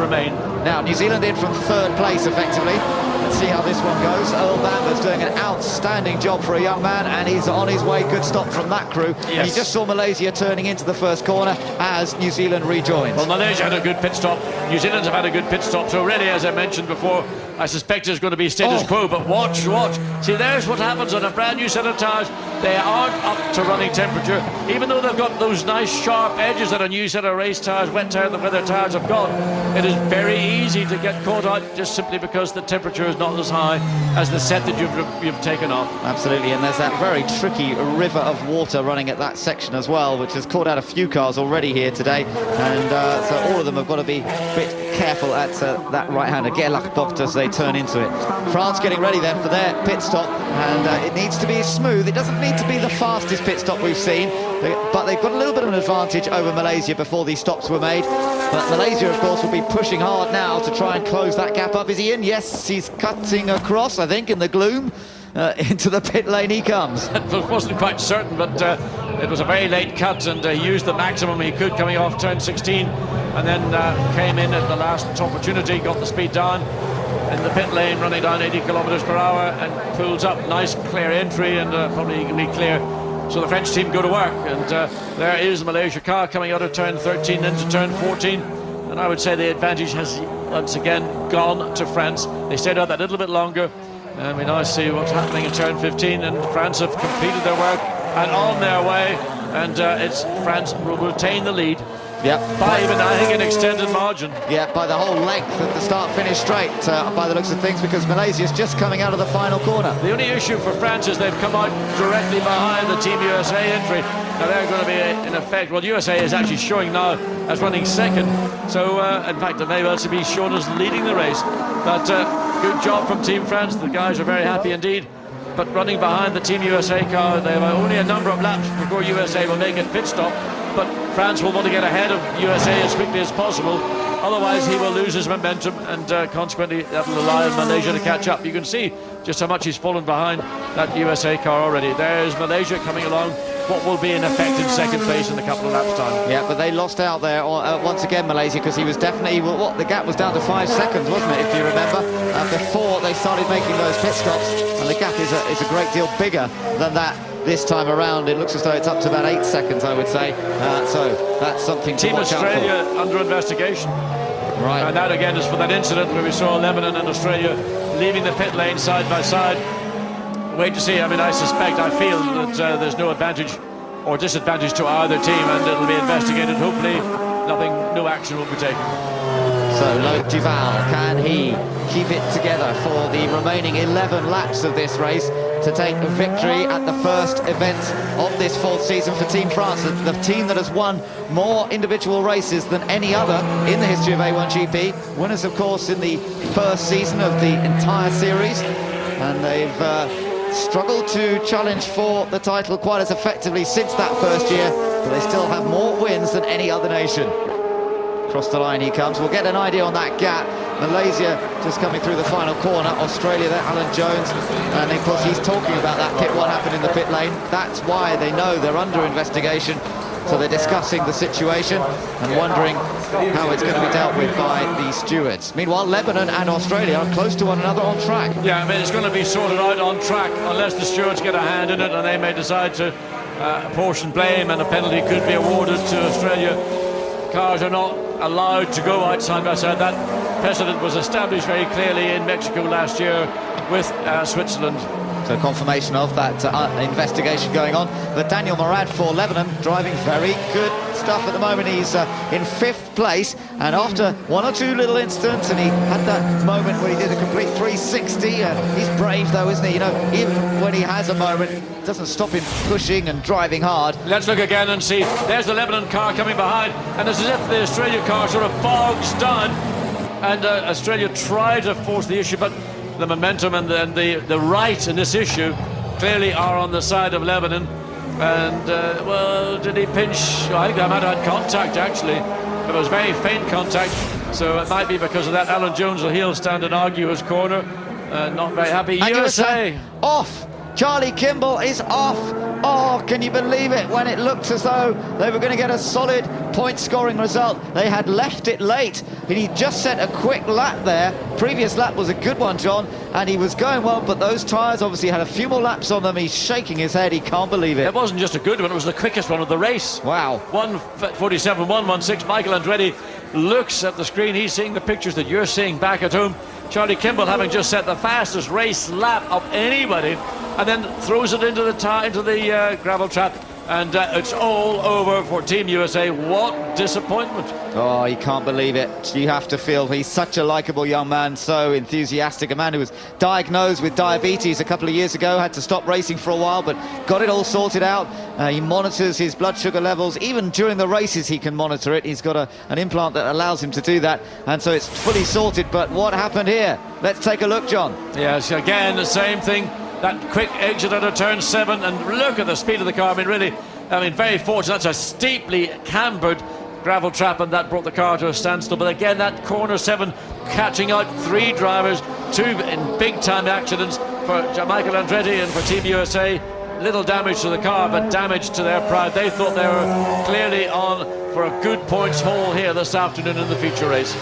remain. Now, New Zealand in from 3rd place, effectively. Let's see how this one goes. Earl Bamber's doing an outstanding job for a young man, and he's on his way. Good stop from that crew. Yes. And you just saw Malaysia turning into the first corner as New Zealand rejoins. Well, Malaysia had a good pit stop. New Zealand have had a good pit stop. So really, as I mentioned before, I suspect it's going to be status quo. But watch. See, there's what happens on a brand new set of tyres. They aren't up to running temperature. Even though they've got those nice sharp edges that a new set of race tyres, wet tyre, the weather tyres have got, it is very easy to get caught out just simply because the temperature is not as high as the set that you've taken off. Absolutely, and there's that very tricky river of water running at that section as well, which has caught out a few cars already here today, and so all of them have got to be a bit careful at that right-hander, Gerlach-Bocht, as they turn into it. France getting ready then for their pit stop, and it needs to be smooth. It doesn't need to be the fastest pit stop we've seen, but they've got a little bit of an advantage over Malaysia before these stops were made. But Malaysia, of course, will be pushing hard now to try and close that gap up. Is he in? Yes, he's cutting across, I think, in the gloom. Into the pit lane he comes. I wasn't quite certain, but it was a very late cut, and he used the maximum he could coming off turn 16, and then came in at the last opportunity, got the speed down in the pit lane, running down 80 kilometers per hour, and pulls up. Nice clear entry, and probably equally clear. So the French team go to work, and there is the Malaysia car coming out of turn 13 into turn 14, and I would say the advantage has once again gone to France. They stayed out that little bit longer, and we now see what's happening in turn 15, and France have completed their work and on their way, and it's France will retain the lead. Yep. By even, I think, an extended margin. Yeah, by the whole length of the start-finish straight, by the looks of things, because Malaysia's just coming out of the final corner. The only issue for France is they've come out directly behind the Team USA entry. Now they're going to be, in effect, well, USA is actually showing now as running second. So, in fact, they may well be shown as leading the race. But good job from Team France. The guys are very happy indeed. But running behind the Team USA car, they have only a number of laps before USA will make a pit stop. But France will want to get ahead of USA as quickly as possible. Otherwise, he will lose his momentum, and consequently, that will allow Malaysia to catch up. You can see just how much he's fallen behind that USA car already. There's Malaysia coming along what will be in effect in second place in a couple of laps' time. Yeah, but they lost out there once again, Malaysia, because he was definitely, the gap was down to 5 seconds, wasn't it, if you remember, before they started making those pit stops, and the gap is a great deal bigger than that this time around. It looks as though it's up to about 8 seconds, I would say, so that's something to Team watch Australia out for. under investigation. Right. And that again is for that incident where we saw Lebanon and Australia leaving the pit lane side by side. Wait to see. I mean, I feel that there's no advantage or disadvantage to either team, and it'll be investigated. Hopefully no action will be taken. So Loic Duval, can he keep it together for the remaining 11 laps of this race to take a victory at the first event of this 4th season for Team France, the team that has won more individual races than any other in the history of A1GP. Winners, of course, in the first season of the entire series, and they've struggled to challenge for the title quite as effectively since that first year, but they still have more wins than any other nation. Across the line he comes. We'll get an idea on that gap. Malaysia just coming through the final corner. Australia there, Alan Jones. And of course he's talking about that pit, what happened in the pit lane. That's why they know they're under investigation. So they're discussing the situation and wondering how it's going to be dealt with by the stewards. Meanwhile, Lebanon and Australia are close to one another on track. Yeah, I mean, it's going to be sorted out on track unless the stewards get a hand in it, and they may decide to apportion blame, and a penalty could be awarded to Australia. Cars are not allowed to go out side by side. That precedent was established very clearly in Mexico last year with Switzerland. So confirmation of that investigation going on. But Daniel Morad for Lebanon driving very good stuff at the moment. He's in 5th place, and after one or two little incidents, and he had that moment where he did a complete 360. He's brave though, isn't he? You know, even when he has a moment, it doesn't stop him pushing and driving hard. Let's look again and see. There's the Lebanon car coming behind, and it's as if the Australia car sort of bogs down, and Australia tried to force the issue, but the momentum and the right in this issue clearly are on the side of Lebanon. And well, did he pinch? I think they might have had contact actually. It was very faint contact, so it might be because of that. Alan Jones will stand and argue his corner. Not very happy. And USA off. Charlie Kimball is off. Oh, can you believe it? When it looked as though they were going to get a solid point-scoring result, they had left it late. And he just set a quick lap there. Previous lap was a good one, John, and he was going well, but those tyres obviously had a few more laps on them. He's shaking his head. He can't believe it. It wasn't just a good one, it was the quickest one of the race. Wow. 1:47, 1:16. Michael Andretti looks at the screen. He's seeing the pictures that you're seeing back at home. Charlie Kimball having just set the fastest race lap of anybody, and then throws it into the gravel trap, and it's all over for Team USA. What disappointment. Oh, you can't believe it. You have to feel he's such a likeable young man, so enthusiastic, a man who was diagnosed with diabetes a couple of years ago, had to stop racing for a while, but got it all sorted out. He monitors his blood sugar levels. Even during the races he can monitor it. He's got an implant that allows him to do that, and so it's fully sorted. But what happened here? Let's take a look, John. Yes, again, the same thing. That quick exit out of turn 7, and look at the speed of the car. I mean, very fortunate. That's a steeply cambered gravel trap, and that brought the car to a standstill. But again, that corner 7 catching out 3 drivers, 2 in big-time accidents for Michael Andretti and for Team USA. Little damage to the car, but damage to their pride. They thought they were clearly on for a good points haul here this afternoon in the feature race.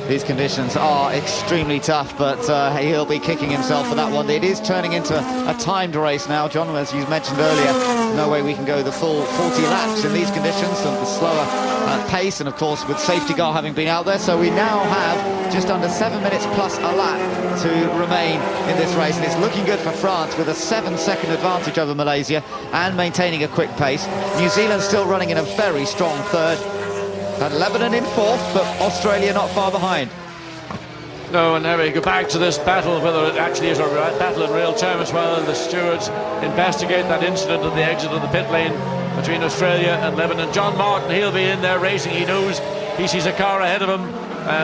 These conditions are extremely tough, but he'll be kicking himself for that one. It is turning into a timed race now, John, as you mentioned earlier. No way we can go the full 40 laps in these conditions, and the slower pace, and of course with safety car having been out there. So we now have just under 7 minutes plus a lap to remain in this race, and it's looking good for France with a 7-second advantage over Malaysia and maintaining a quick pace. New Zealand still running in a very strong 3rd. And Lebanon in 4th, but Australia not far behind. No, and there we go back to this battle, whether it actually is a battle in real terms, while the stewards investigate that incident at the exit of the pit lane between Australia and Lebanon. John Martin, he'll be in there racing. He knows he sees a car ahead of him.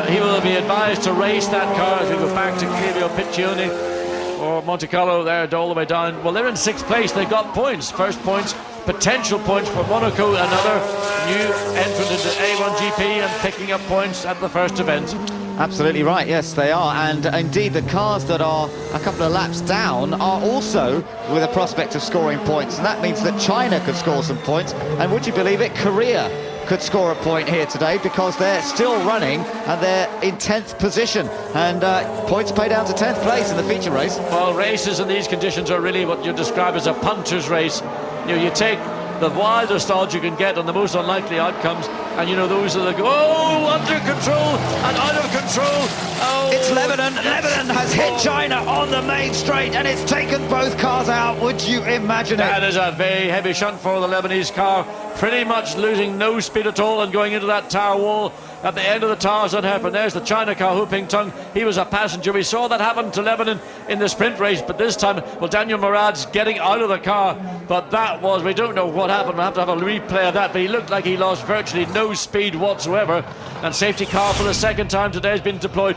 He will be advised to race that car as we go back to Clivio Piccioni or Monte Carlo there all the way down. Well, they're in 6th place. They've got points, first points, potential points for Monaco, another new entrant into A1GP and picking up points at the first event. Absolutely right, yes they are, and indeed the cars that are a couple of laps down are also with a prospect of scoring points, and that means that China could score some points, and would you believe it, Korea could score a point here today because they're still running and they're in 10th position, and points pay down to 10th place in the feature race. Well, races in these conditions are really what you describe as a punter's race. You take the wildest odds you can get on the most unlikely outcomes, and those are the under control and out of control. Oh, it's Lebanon. Lebanon has hit China on the main straight, and it's taken both cars out. Would you imagine it? That is a very heavy shunt for the Lebanese car, pretty much losing no speed at all and going into that tower wall at the end of the Tarzan hairpin. There's the China car, Hu Pingtung. He was a passenger. We saw that happen to Lebanon in the sprint race, but this time, Daniel Murad's getting out of the car, but that was, we don't know what happened. We'll have to have a replay of that, but he looked like he lost virtually no speed whatsoever, and safety car for the second time today has been deployed.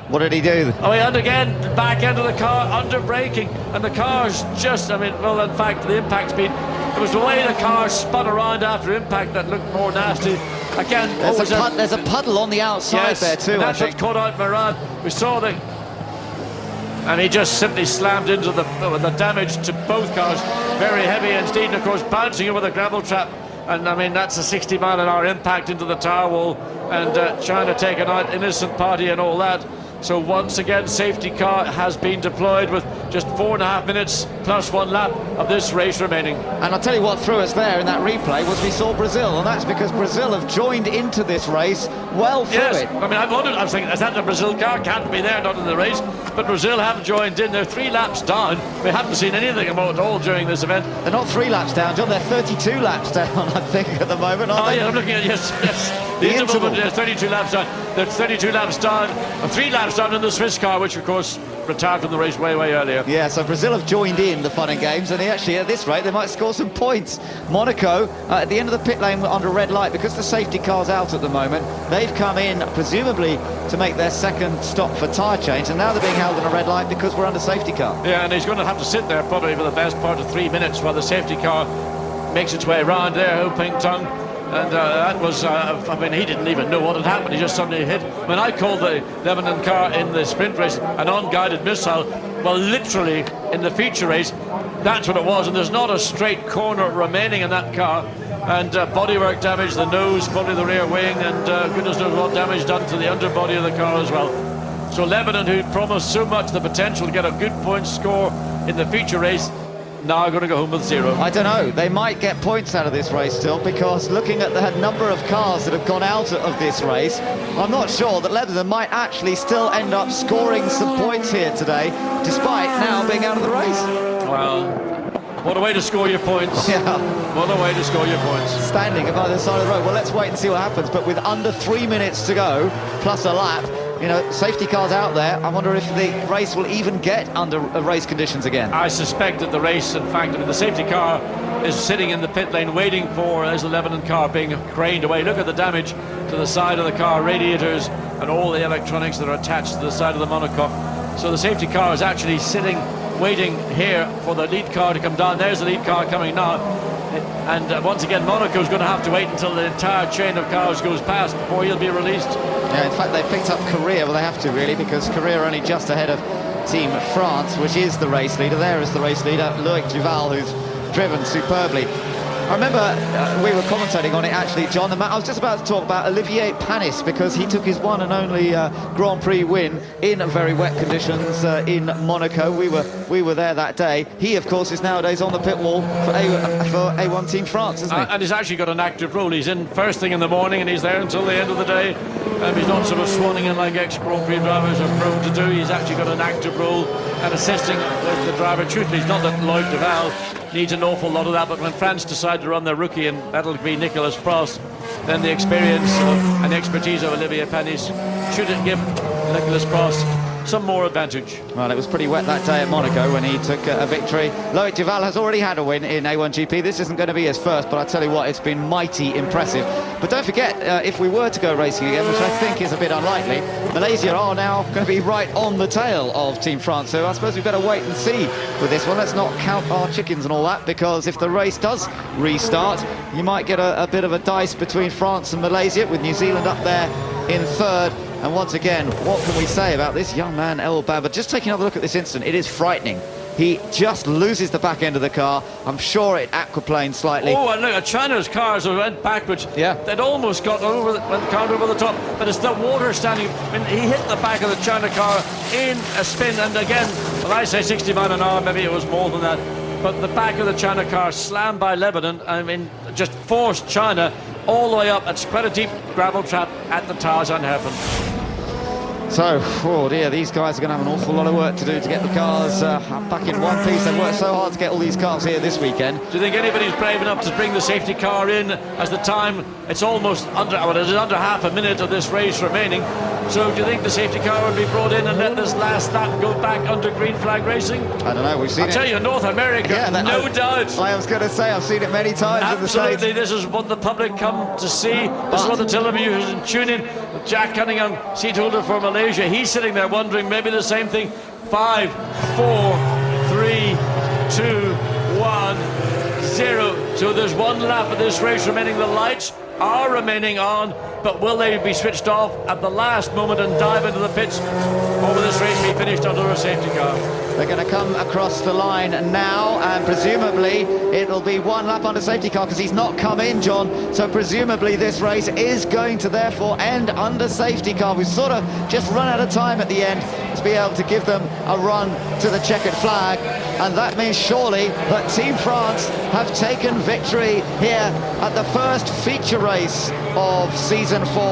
What did he do? And again, back end of the car, under braking, and the car's just, in fact, the impact speed, it was the way the car spun around after impact that looked more nasty. Again, there's a puddle on the outside there too. And that's what caught out Murad. We saw and he just simply slammed into the damage to both cars. Very heavy indeed, and of course bouncing over the gravel trap. And that's a 60-mile-an-hour impact into the tower wall, and trying to take an out innocent party and all that. So once again, safety car has been deployed with just 4.5 minutes plus 1 lap of this race remaining. And I'll tell you what threw us there in that replay was we saw Brazil, and that's because Brazil have joined into this race well through it. I was thinking, is that the Brazil car? Can't be there, not in the race. But Brazil have joined in. They're 3 laps down. We haven't seen anything at all during this event. They're not 3 laps down, John. They're 32 laps down, I think, at the moment, aren't they? Yeah, I'm looking at, yes. The interval, but 32 laps down. They're 32 laps down, 3 laps down in the Swiss car, which of course retired from the race way earlier. Yeah, so Brazil have joined in the fun and games, and actually at this rate they might score some points. Monaco at the end of the pit lane under red light, because the safety car's out at the moment. They've come in presumably to make their second stop for tyre change, and now they're being held in a red light because we're under safety car. Yeah, and he's going to have to sit there probably for the best part of 3 minutes while the safety car makes its way around there, Hu Pingtung. And that was, he didn't even know what had happened. He just suddenly hit. When I called the Lebanon car in the sprint race an unguided missile, well, literally in the feature race, that's what it was. And there's not a straight corner remaining in that car. And bodywork damage, the nose, probably the rear wing, and goodness knows what damage done to the underbody of the car as well. So Lebanon, who promised so much the potential to get a good point score in the feature race, now going to go home with 0. I don't know. They might get points out of this race still, because looking at the number of cars that have gone out of this race, I'm not sure that Lebanon might actually still end up scoring some points here today, despite now being out of the race. Well, what a way to score your points. Yeah. What a way to score your points. Standing by the side of the road. Well, let's wait and see what happens. But with under 3 minutes to go, plus a lap, safety cars out there, I wonder if the race will even get under race conditions again. I suspect that the race, in fact, the safety car is sitting in the pit lane waiting for the Lebanon car being craned away. Look at the damage to the side of the car, radiators and all the electronics that are attached to the side of the monocoque. So the safety car is actually sitting, waiting here for the lead car to come down. There's the lead car coming now. And once again, Monaco's going to have to wait until the entire chain of cars goes past before he'll be released. Yeah, in fact, they picked up Korea. Well, they have to, really, because Korea are only just ahead of Team France, which is the race leader. There is the race leader, Loic Duval, who's driven superbly. I remember we were commentating on it, actually, John. I was just about to talk about Olivier Panis, because he took his one and only Grand Prix win in very wet conditions in Monaco. We were there that day. He, of course, is nowadays on the pit wall for A1 Team France, isn't he? And he's actually got an active role. He's in first thing in the morning, and he's there until the end of the day. He's not sort of swanning in like ex-Grand Prix drivers are prone to do. He's actually got an active role and assisting with the driver. Truthfully, it's not that Loic Duval needs an awful lot of that, but when France decide to run their rookie, and that'll be Nicolas Prost, then the experience and the expertise of Olivier Panis should give Nicolas Prost some more advantage. Well, it was pretty wet that day at Monaco when he took a victory. Loic Duval has already had a win in A1GP. This isn't going to be his first, but I tell you what, it's been mighty impressive. But don't forget, if we were to go racing again, which I think is a bit unlikely, Malaysia are now going to be right on the tail of Team France. So I suppose we've better wait and see with this one. Let's not count our chickens and all that, because if the race does restart, you might get a bit of a dice between France and Malaysia, with New Zealand up there in third And once again, what can we say about this young man, El Bamba? Just taking another look at this incident, it is frightening. He just loses the back end of the car. I'm sure it aquaplaned slightly. Oh, and look, China's cars went backwards. Yeah. They'd almost got over, went the car over the top. But it's the water standing. I mean, he hit the back of the China car in a spin. And again, when I say 60 miles an hour, maybe it was more than that. But the back of the China car slammed by Lebanon. I mean, just forced China all the way up. It's quite a deep gravel trap at the Tarzan hairpin. So, oh dear, these guys are going to have an awful lot of work to do to get the cars back in one piece. They've worked so hard to get all these cars here this weekend. Do you think anybody's brave enough to bring the safety car in as the time, it's almost under, well, it's under half a minute of this race remaining. So do you think the safety car would be brought in and let this last lap go back under green flag racing? I don't know, we've seen it. I tell you, North America, no doubt. I was going to say, I've seen it many times in the States. Absolutely, this is what the public come to see. This is what the television tune in. Jack Cunningham, seat holder for Malaysia, he's sitting there wondering maybe the same thing. 5, 4, 3, 2, 1, 0. So there's one lap of this race remaining. The lights are remaining on, but will they be switched off at the last moment and dive into the pits, or will this race be finished under a safety car? They're going to come across the line now, and presumably it'll be one lap under safety car because he's not come in, John. So presumably this race is going to therefore end under safety car. We've sort of just run out of time at the end to be able to give them a run to the checkered flag, and that means surely that Team France have taken victory here at the first feature race of season 4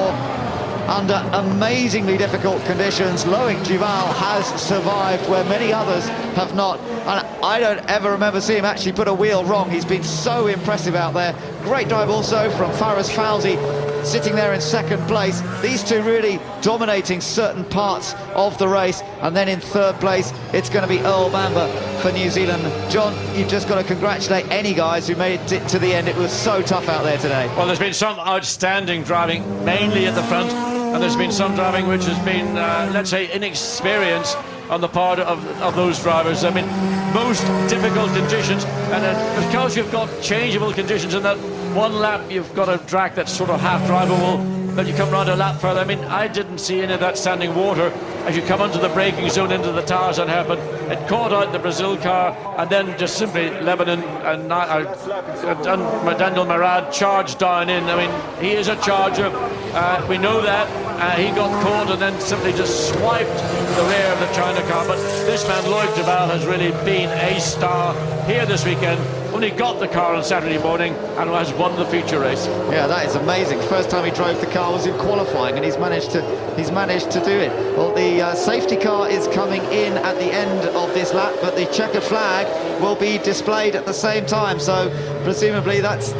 under amazingly difficult conditions. Loic Duval has survived where many others have not, and I don't ever remember seeing him actually put a wheel wrong. He's been so impressive out there. Great drive also from Faraz Fawzi, sitting there in second place. These two really dominating certain parts of the race, and then in third place it's going to be Earl Bamber for New Zealand. John, you've just got to congratulate any guys who made it to the end. It was so tough out there today. Well, there's been some outstanding driving, mainly at the front, and there's been some driving which has been, let's say, inexperience on the part of those drivers. I mean, most difficult conditions, and because you've got changeable conditions in that one lap, you've got a track that's sort of half drivable, then you come round a lap further. I mean, I didn't see any of that standing water as you come onto the braking zone into the Tarzan hairpin. It caught out the Brazil car, and then just simply Lebanon and Daniel Marad charged down in. I mean, he is a charger. We know that. He got caught and then simply just swiped the rear of the China car. But this man, Loic Duval, has really been a star here this weekend. Only got the car on Saturday morning and has won the feature race. Yeah, that is amazing. First time he drove the car was in qualifying, and he's managed to do it. Well, the safety car is coming in at the end of this lap, but the checkered flag will be displayed at the same time. So presumably that's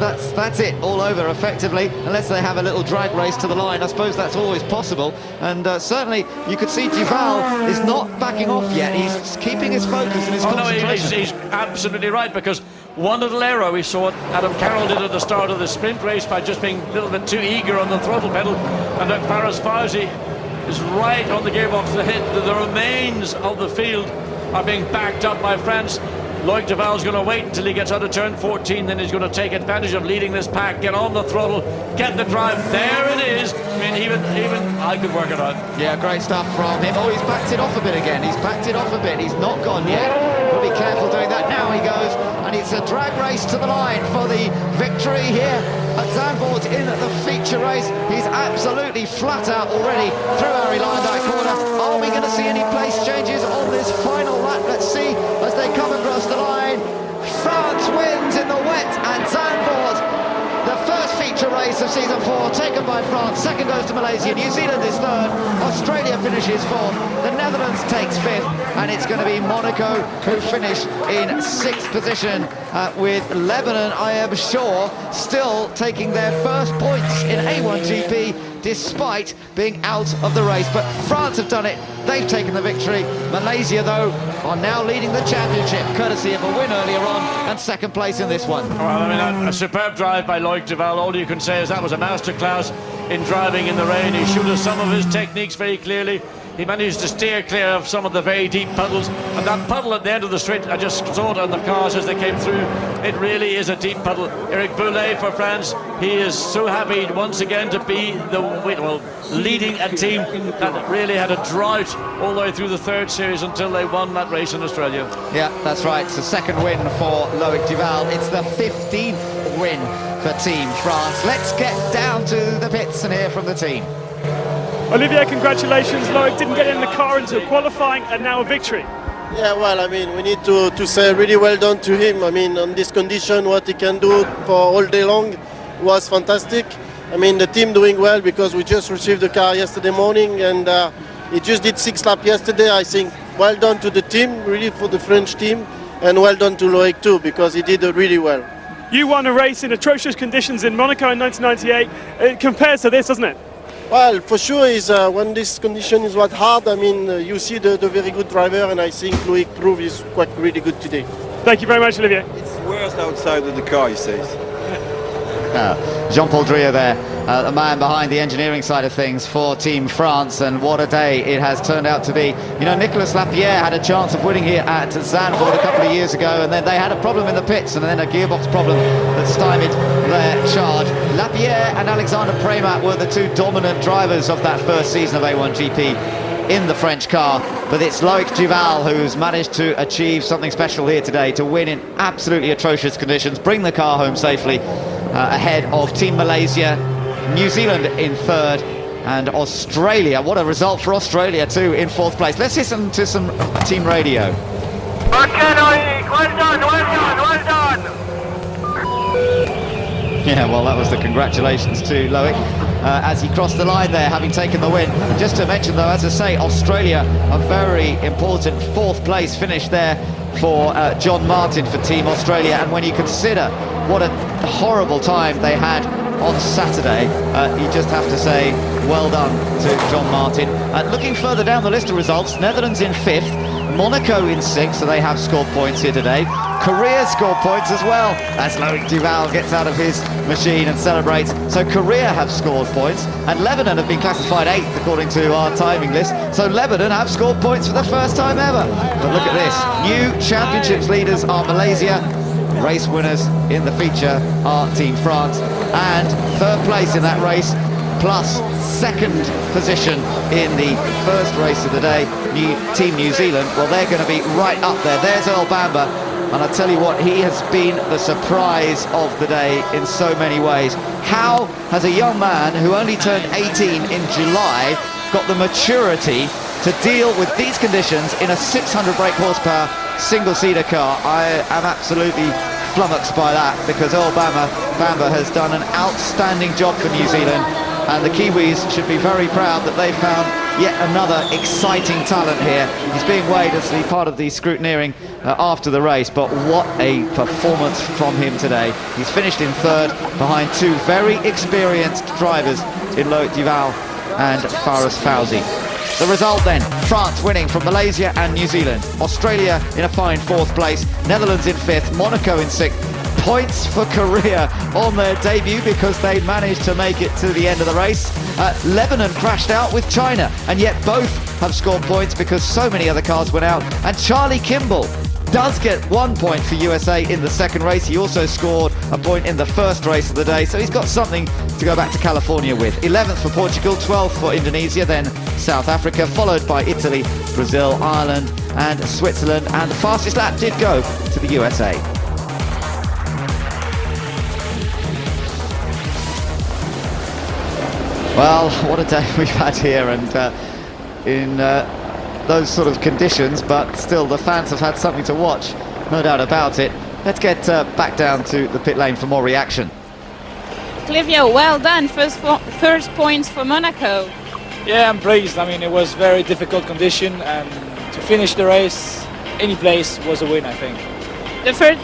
it, all over effectively, unless they have a little drag race to the line. I suppose that's always possible, and certainly you could see Duval is not backing off yet. He's keeping his focus and his concentration. No, he's absolutely right, because one little error we saw what Adam Carroll did at the start of the sprint race by just being a little bit too eager on the throttle pedal, and that Faraz Fawzi is right on the gearbox. The remains of the field are being backed up by France. Loic Duval's going to wait until he gets out of turn 14, then he's going to take advantage of leading this pack, get on the throttle, get the drive. There it is. I mean, even I could work it out. Yeah, great stuff from him. Oh, he's backed it off a bit again. He's backed it off a bit. He's not gone yet. But be careful doing that. Now he goes, and it's a drag race to the line for the victory here at Zandvoort in the feature race. He's absolutely flat out already through Harry Lyndike corner. Are we going to see any place changes on this final lap? Let's see as they come across the line. France wins in the wet at Zandvoort. The first feature race of season 4 taken by France. Second goes to Malaysia. New Zealand is third. Australia finishes fourth. The Netherlands takes fifth, and it's going to be Monaco who finish in sixth position, with Lebanon, I am sure, still taking their first points in A1GP despite being out of the race. But France have done it. They've taken the victory. Malaysia, though, are now leading the championship, courtesy of a win earlier on and second place in this one. Well, I mean, a superb drive by Loic Duval. All you can say is that was a masterclass in driving in the rain. He showed us some of his techniques very clearly. He managed to steer clear of some of the very deep puddles, and that puddle at the end of the straight, I just saw it on the cars as they came through. It really is a deep puddle. Eric Boulet for France, he is so happy once again to be leading a team that really had a drought all the way through the third series until they won that race in Australia. Yeah, that's right. It's the second win for Loic Duval. It's the 15th win for Team France. Let's get down to the pits and hear from the team. Olivier, congratulations. Loic didn't get in the car until qualifying and now a victory. Yeah, well, I mean, we need to say really well done to him. I mean, on this condition, what he can do for all day long was fantastic. I mean, the team doing well because we just received the car yesterday morning and he just did 6 laps yesterday. I think well done to the team, really for the French team, and well done to Loic too because he did really well. You won a race in atrocious conditions in Monaco in 1998. It compares to this, doesn't it? Well, for sure, is when this condition is hard. I mean, you see the very good driver, and I think Loic proved he's quite really good today. Thank you very much, Olivier. It's worse outside of the car, he says. Jean-Paul Drieux there, the man behind the engineering side of things for Team France, and what a day it has turned out to be. You know, Nicolas Lapierre had a chance of winning here at Zandvoort a couple of years ago, and then they had a problem in the pits, and then a gearbox problem that stymied their charge. Lapierre and Alexander Premat were the two dominant drivers of that first season of A1GP in the French car, but it's Loic Duval who's managed to achieve something special here today, to win in absolutely atrocious conditions, bring the car home safely, ahead of Team Malaysia, New Zealand in third, and Australia. What a result for Australia too, in fourth place. Let's listen to some team radio. Okay, Loic, well done, well done. Yeah, well, that was the congratulations to Loic as he crossed the line there, having taken the win. Just to mention though, as I say, Australia, a very important fourth place finish there for John Martin for Team Australia, and when you consider what a horrible time they had on Saturday, you just have to say well done to John Martin. Looking further down the list of results, Netherlands in 5th, Monaco in 6th, so they have scored points here today. Korea scored points as well as Loic Duval gets out of his machine and celebrates. So Korea have scored points, and Lebanon have been classified 8th according to our timing list. So Lebanon have scored points for the first time ever. But look at this, new championships leaders are Malaysia, race winners in the feature are Team France, and third place in that race plus second position in the first race of the day, Team New Zealand. Well, they're going to be right up there. There's Earl Bamber, and I tell you what, he has been the surprise of the day in so many ways. How has a young man who only turned 18 in July got the maturity to deal with these conditions in a 600 brake horsepower single-seater car? I am absolutely flummoxed by that, because Earl Bamber has done an outstanding job for New Zealand, and the Kiwis should be very proud that they found yet another exciting talent here. He's being weighed as the part of the scrutineering after the race, but what a performance from him today. He's finished in third behind two very experienced drivers in Loic Duval and Fares Fauzi. The result then, France winning from Malaysia and New Zealand, Australia in a fine fourth place, Netherlands in 5th, Monaco in 6th. Points for Korea on their debut because they managed to make it to the end of the race. Lebanon crashed out with China, and yet both have scored points because so many other cars went out. And Charlie Kimball does get 1 point for USA in the second race. He also scored a point in the first race of the day, so he's got something to go back to California with. 11th for Portugal, 12th for Indonesia, then South Africa, followed by Italy, Brazil, Ireland and Switzerland, and the fastest lap did go to the USA. Well, what a day we've had here, and in those sort of conditions, but still the fans have had something to watch, no doubt about it. Let's get back down to the pit lane for more reaction. Clivio, well done, first points for Monaco. Yeah, I'm pleased. I mean, it was very difficult condition, and to finish the race, any place was a win, I think. The first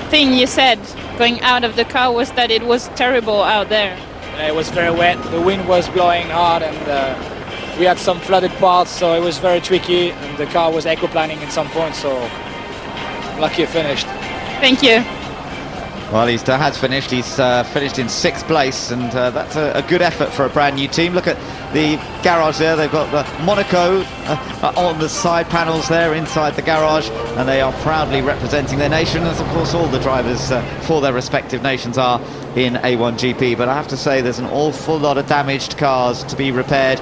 thing you said going out of the car was that it was terrible out there. It was very wet, the wind was blowing hard, and we had some flooded parts, so it was very tricky, and the car was aquaplaning in some points, so lucky it finished. Thank you. Well, he has finished. He's finished in 6th place, and that's a good effort for a brand new team. Look at the garage there. They've got the Monaco on the side panels there inside the garage, and they are proudly representing their nation, as of course all the drivers for their respective nations are in A1GP. But I have to say, there's an awful lot of damaged cars to be repaired.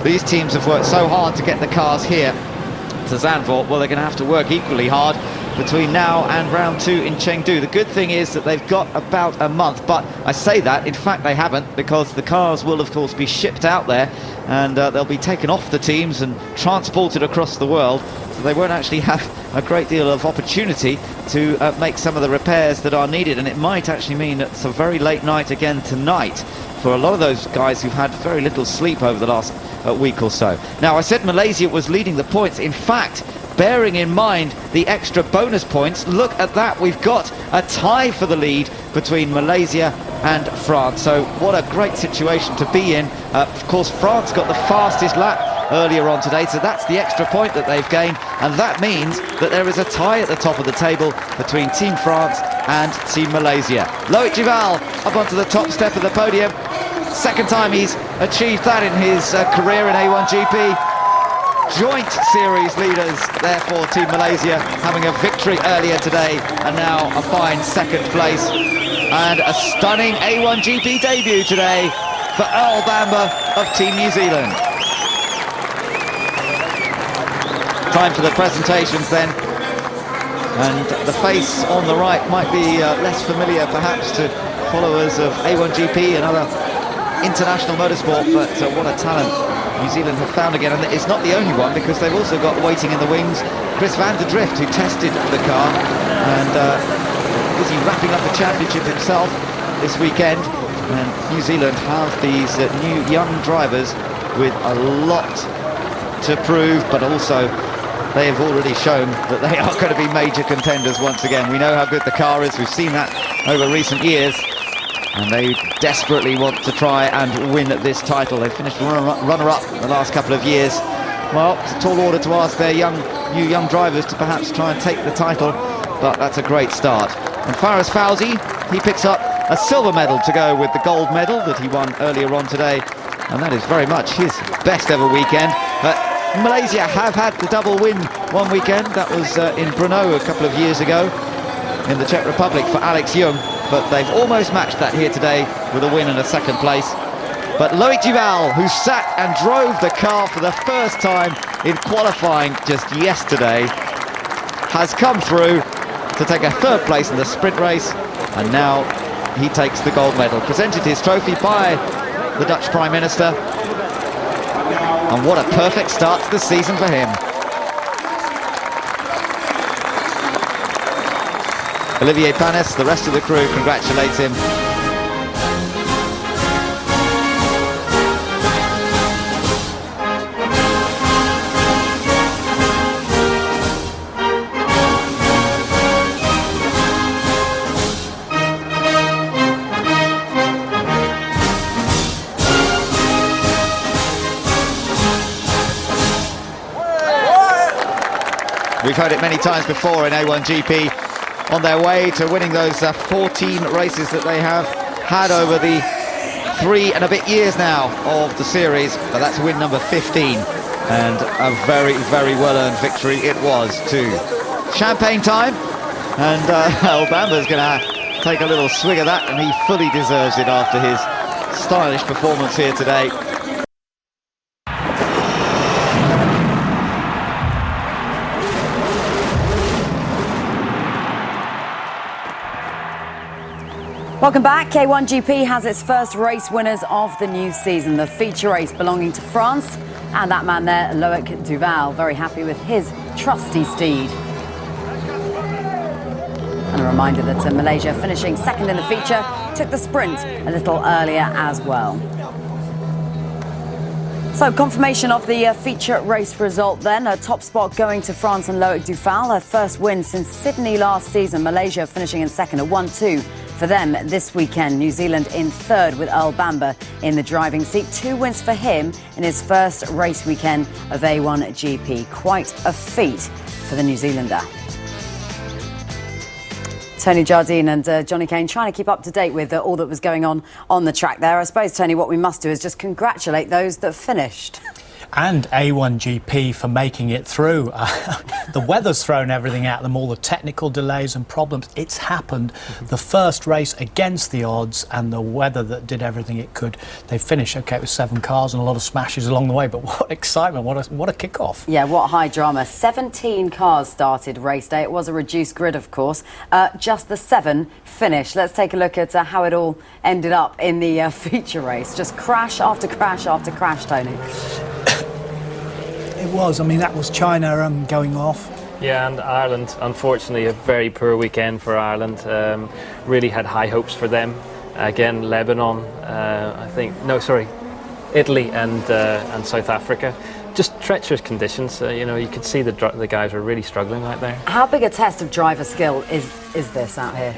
These teams have worked so hard to get the cars here to Zandvoort. Well, they're going to have to work equally hard between now and round 2 in Chengdu. The good thing is that they've got about a month, but I say that, in fact they haven't, because the cars will of course be shipped out there, and they'll be taken off the teams and transported across the world, so they won't actually have a great deal of opportunity to make some of the repairs that are needed. And it might actually mean it's a very late night again tonight for a lot of those guys who've had very little sleep over the last week or so. Now, I said Malaysia was leading the points. In fact, bearing in mind the extra bonus points, look at that, we've got a tie for the lead between Malaysia and France. So what a great situation to be in. Of course, France got the fastest lap earlier on today, so that's the extra point that they've gained, and that means that there is a tie at the top of the table between Team France and Team Malaysia. Loic Duval up onto the top step of the podium. Second time he's achieved that in his career in A1GP. Joint series leaders there for Team Malaysia, having a victory earlier today and now a fine 2nd place, and a stunning A1GP debut today for Earl Bamber of Team New Zealand. Time for the presentations then, and the face on the right might be less familiar perhaps to followers of A1GP and other international motorsport, but what a talent New Zealand have found again. And it's not the only one, because they've also got waiting in the wings Chris van der Drift, who tested the car and busy wrapping up the championship himself this weekend. And New Zealand have these new young drivers with a lot to prove, but also they have already shown that they are going to be major contenders once again. We know how good the car is, we've seen that over recent years, and they desperately want to try and win this title. They finished runner-up the last couple of years. Well, it's a tall order to ask their new young drivers to perhaps try and take the title, but that's a great start. And Faraz Fawzi, he picks up a silver medal to go with the gold medal that he won earlier on today, and that is very much his best ever weekend. Malaysia have had the double win one weekend. That was in Brno a couple of years ago in the Czech Republic for Alex Young, but they've almost matched that here today with a win and a 2nd place. But Loic Duval, who sat and drove the car for the first time in qualifying just yesterday, has come through to take a 3rd place in the sprint race, and now he takes the gold medal. Presented his trophy by the Dutch Prime Minister, and what a perfect start to the season for him. Olivier Panis, the rest of the crew, congratulates him. We've heard it many times before in A1GP, on their way to winning those 14 races that they have had over the 3 and a bit years now of the series. But that's win number 15, and a very, very well-earned victory it was too. Champagne time, and Earl Bamber's going to take a little swig of that, and he fully deserves it after his stylish performance here today. Welcome back. A1GP has its first race winners of the new season. The feature race belonging to France, and that man there, Loic Duval, very happy with his trusty steed. And a reminder that Malaysia, finishing 2nd in the feature, took the sprint a little earlier as well. So, confirmation of the feature race result then. A top spot going to France and Loic Duval, her first win since Sydney last season. Malaysia finishing in 2nd, a 1-2 for them this weekend. New Zealand in 3rd with Earl Bamber in the driving seat. 2 wins for him in his first race weekend of A1GP. Quite a feat for the New Zealander. Tony Jardine and Johnny Kane trying to keep up to date with all that was going on the track there. I suppose, Tony, what we must do is just congratulate those that finished. And A1GP for making it through. The weather's thrown everything at them, all the technical delays and problems. It's happened. The first race against the odds and the weather that did everything it could. They finished, OK, it was 7 cars and a lot of smashes along the way, but what excitement, what a kick-off. Yeah, what high drama. 17 cars started race day. It was a reduced grid, of course. Just the 7 finished. Let's take a look at how it all ended up in the feature race. Just crash after crash after crash, Tony. It was. I mean, that was China going off. Yeah, and Ireland, unfortunately, a very poor weekend for Ireland. Really had high hopes for them. Again, Lebanon, Italy and South Africa. Just treacherous conditions. You could see the guys were really struggling out there. How big a test of driver skill is this out here?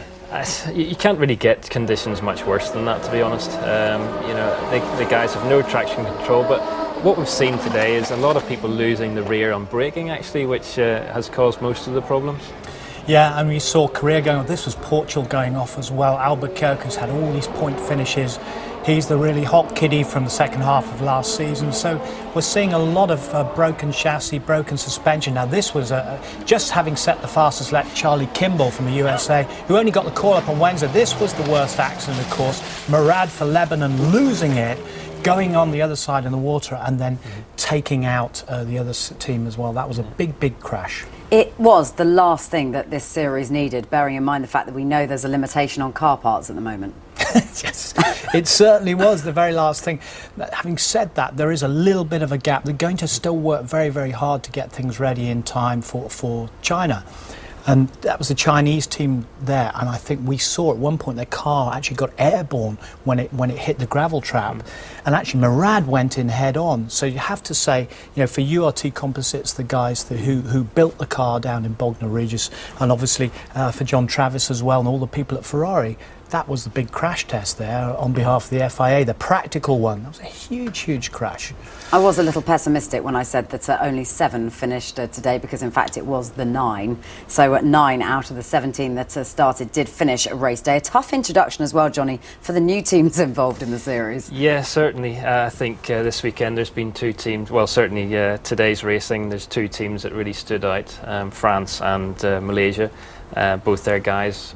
You can't really get conditions much worse than that, to be honest. The guys have no traction control, but what we've seen today is a lot of people losing the rear on braking, actually, which has caused most of the problems. Yeah, and we saw Korea going off. This was Portugal going off as well. Albuquerque's had all these point finishes. He's the really hot kiddie from the second half of last season. So we're seeing a lot of broken chassis, broken suspension. Now this was just having set the fastest lap, Charlie Kimball from the USA, who only got the call up on Wednesday. This was the worst accident, of course. Murad for Lebanon losing it, going on the other side in the water and then taking out the other team as well. That was a big, big crash. It was the last thing that this series needed, bearing in mind the fact that we know there's a limitation on car parts at the moment. Yes, it certainly was the very last thing. Having said that, there is a little bit of a gap. They're going to still work very, very hard to get things ready in time for China. And that was the Chinese team there, and I think we saw at one point their car actually got airborne when it hit the gravel trap, and actually Murad went in head on. So you have to say, for URT Composites, the guys who built the car down in Bognor Regis, and obviously for John Travis as well, and all the people at Ferrari, that was the big crash test there on behalf of the FIA, the practical one. That was a huge, huge crash. I was a little pessimistic when I said that only 7 finished today, because in fact it was the 9. So 9 out of the 17 that started did finish a race day. A tough introduction as well, Johnny, for the new teams involved in the series. Yeah, certainly. I think this weekend there's been 2 teams. Well, certainly today's racing, there's 2 teams that really stood out, France and Malaysia. Both their guys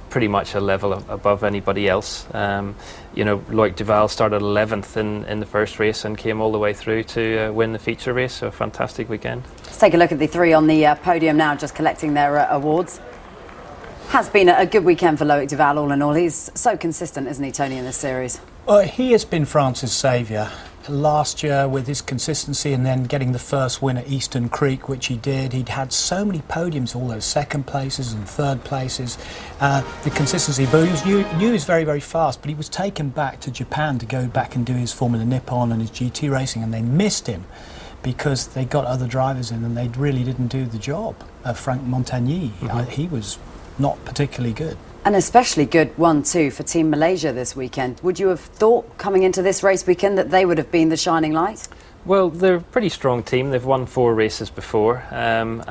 pretty much a level above anybody else. Loic Duval started 11th in the first race and came all the way through to win the feature race, so a fantastic weekend. Let's take a look at the 3 on the podium now, just collecting their awards. Has been a good weekend for Loic Duval all in all. He's so consistent, isn't he, Tony, in this series? Well, he has been France's saviour. Last year with his consistency and then getting the first win at Eastern Creek, which he did. He'd had so many podiums, all those 2nd places and 3rd places. The consistency, but he knew he was very, very fast, but he was taken back to Japan to go back and do his Formula Nippon and his GT racing, and they missed him because they got other drivers in and they really didn't do the job. Frank Montagny, he was not particularly good. An especially good one too for Team Malaysia this weekend. Would you have thought coming into this race weekend that they would have been the shining light? Well, they're a pretty strong team. They've won 4 races before, and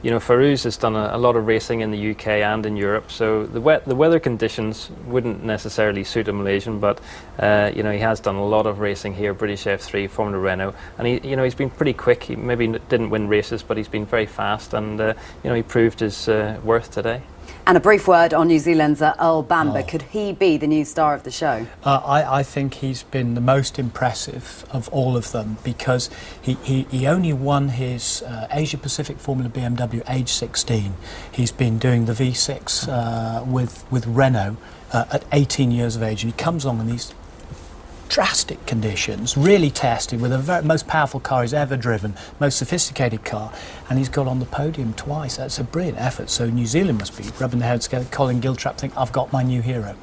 Farouz has done a lot of racing in the UK and in Europe. So the weather conditions wouldn't necessarily suit a Malaysian, but he has done a lot of racing here, British F3, Formula Renault, and he's been pretty quick. He maybe didn't win races, but he's been very fast, and he proved his worth today. And a brief word on New Zealand's Earl Bamber. Could he be the new star of the show? I think he's been the most impressive of all of them, because he only won his Asia Pacific Formula BMW age 16. He's been doing the V6 with Renault at 18 years of age, and he comes along in these drastic conditions, really tested with the most powerful car he's ever driven, most sophisticated car, and he's got on the podium twice. That's a brilliant effort. So New Zealand must be rubbing their heads together. Colin Giltrap think, I've got my new hero.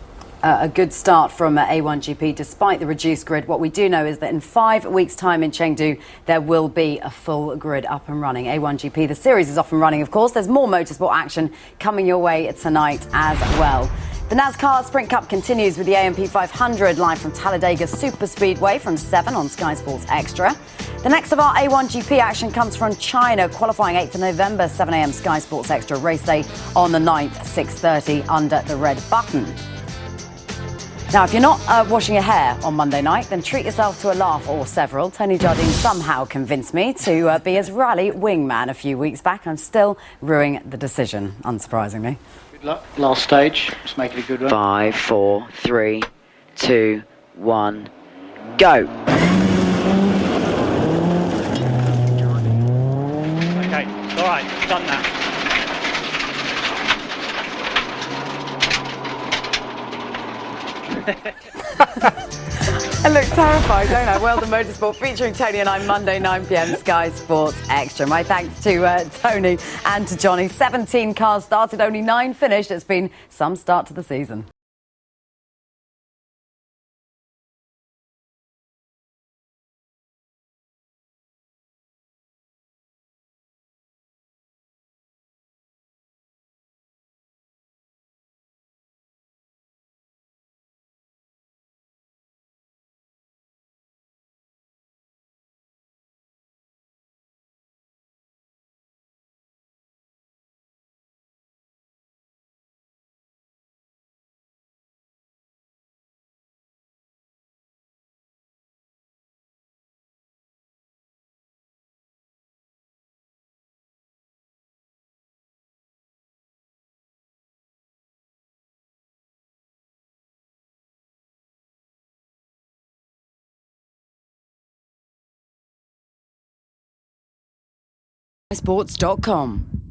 A good start from A1GP despite the reduced grid. What we do know is that in 5 weeks' time in Chengdu there will be a full grid up and running. A1GP, the series is off and running, of course. There's more motorsport action coming your way tonight as well. The NASCAR Sprint Cup continues with the AMP 500 live from Talladega Super Speedway from 7 on Sky Sports Extra. The next of our A1GP action comes from China, qualifying 8th of November, 7 a.m. Sky Sports Extra, race day on the 9th, 6:30 under the red button. Now, if you're not washing your hair on Monday night, then treat yourself to a laugh or several. Tony Jardine somehow convinced me to be his rally wingman a few weeks back. I'm still ruining the decision, unsurprisingly. Good luck. Last stage. Let's make it a good one. 5, 4, 3, 2, 1, go. Okay, all right, done that. I look terrified, don't I? Well, the Motorsport featuring Tony and I, Monday, 9 p.m, Sky Sports Extra. My thanks to Tony and to Johnny. 17 cars started, only 9 finished. It's been some start to the season. Sports.com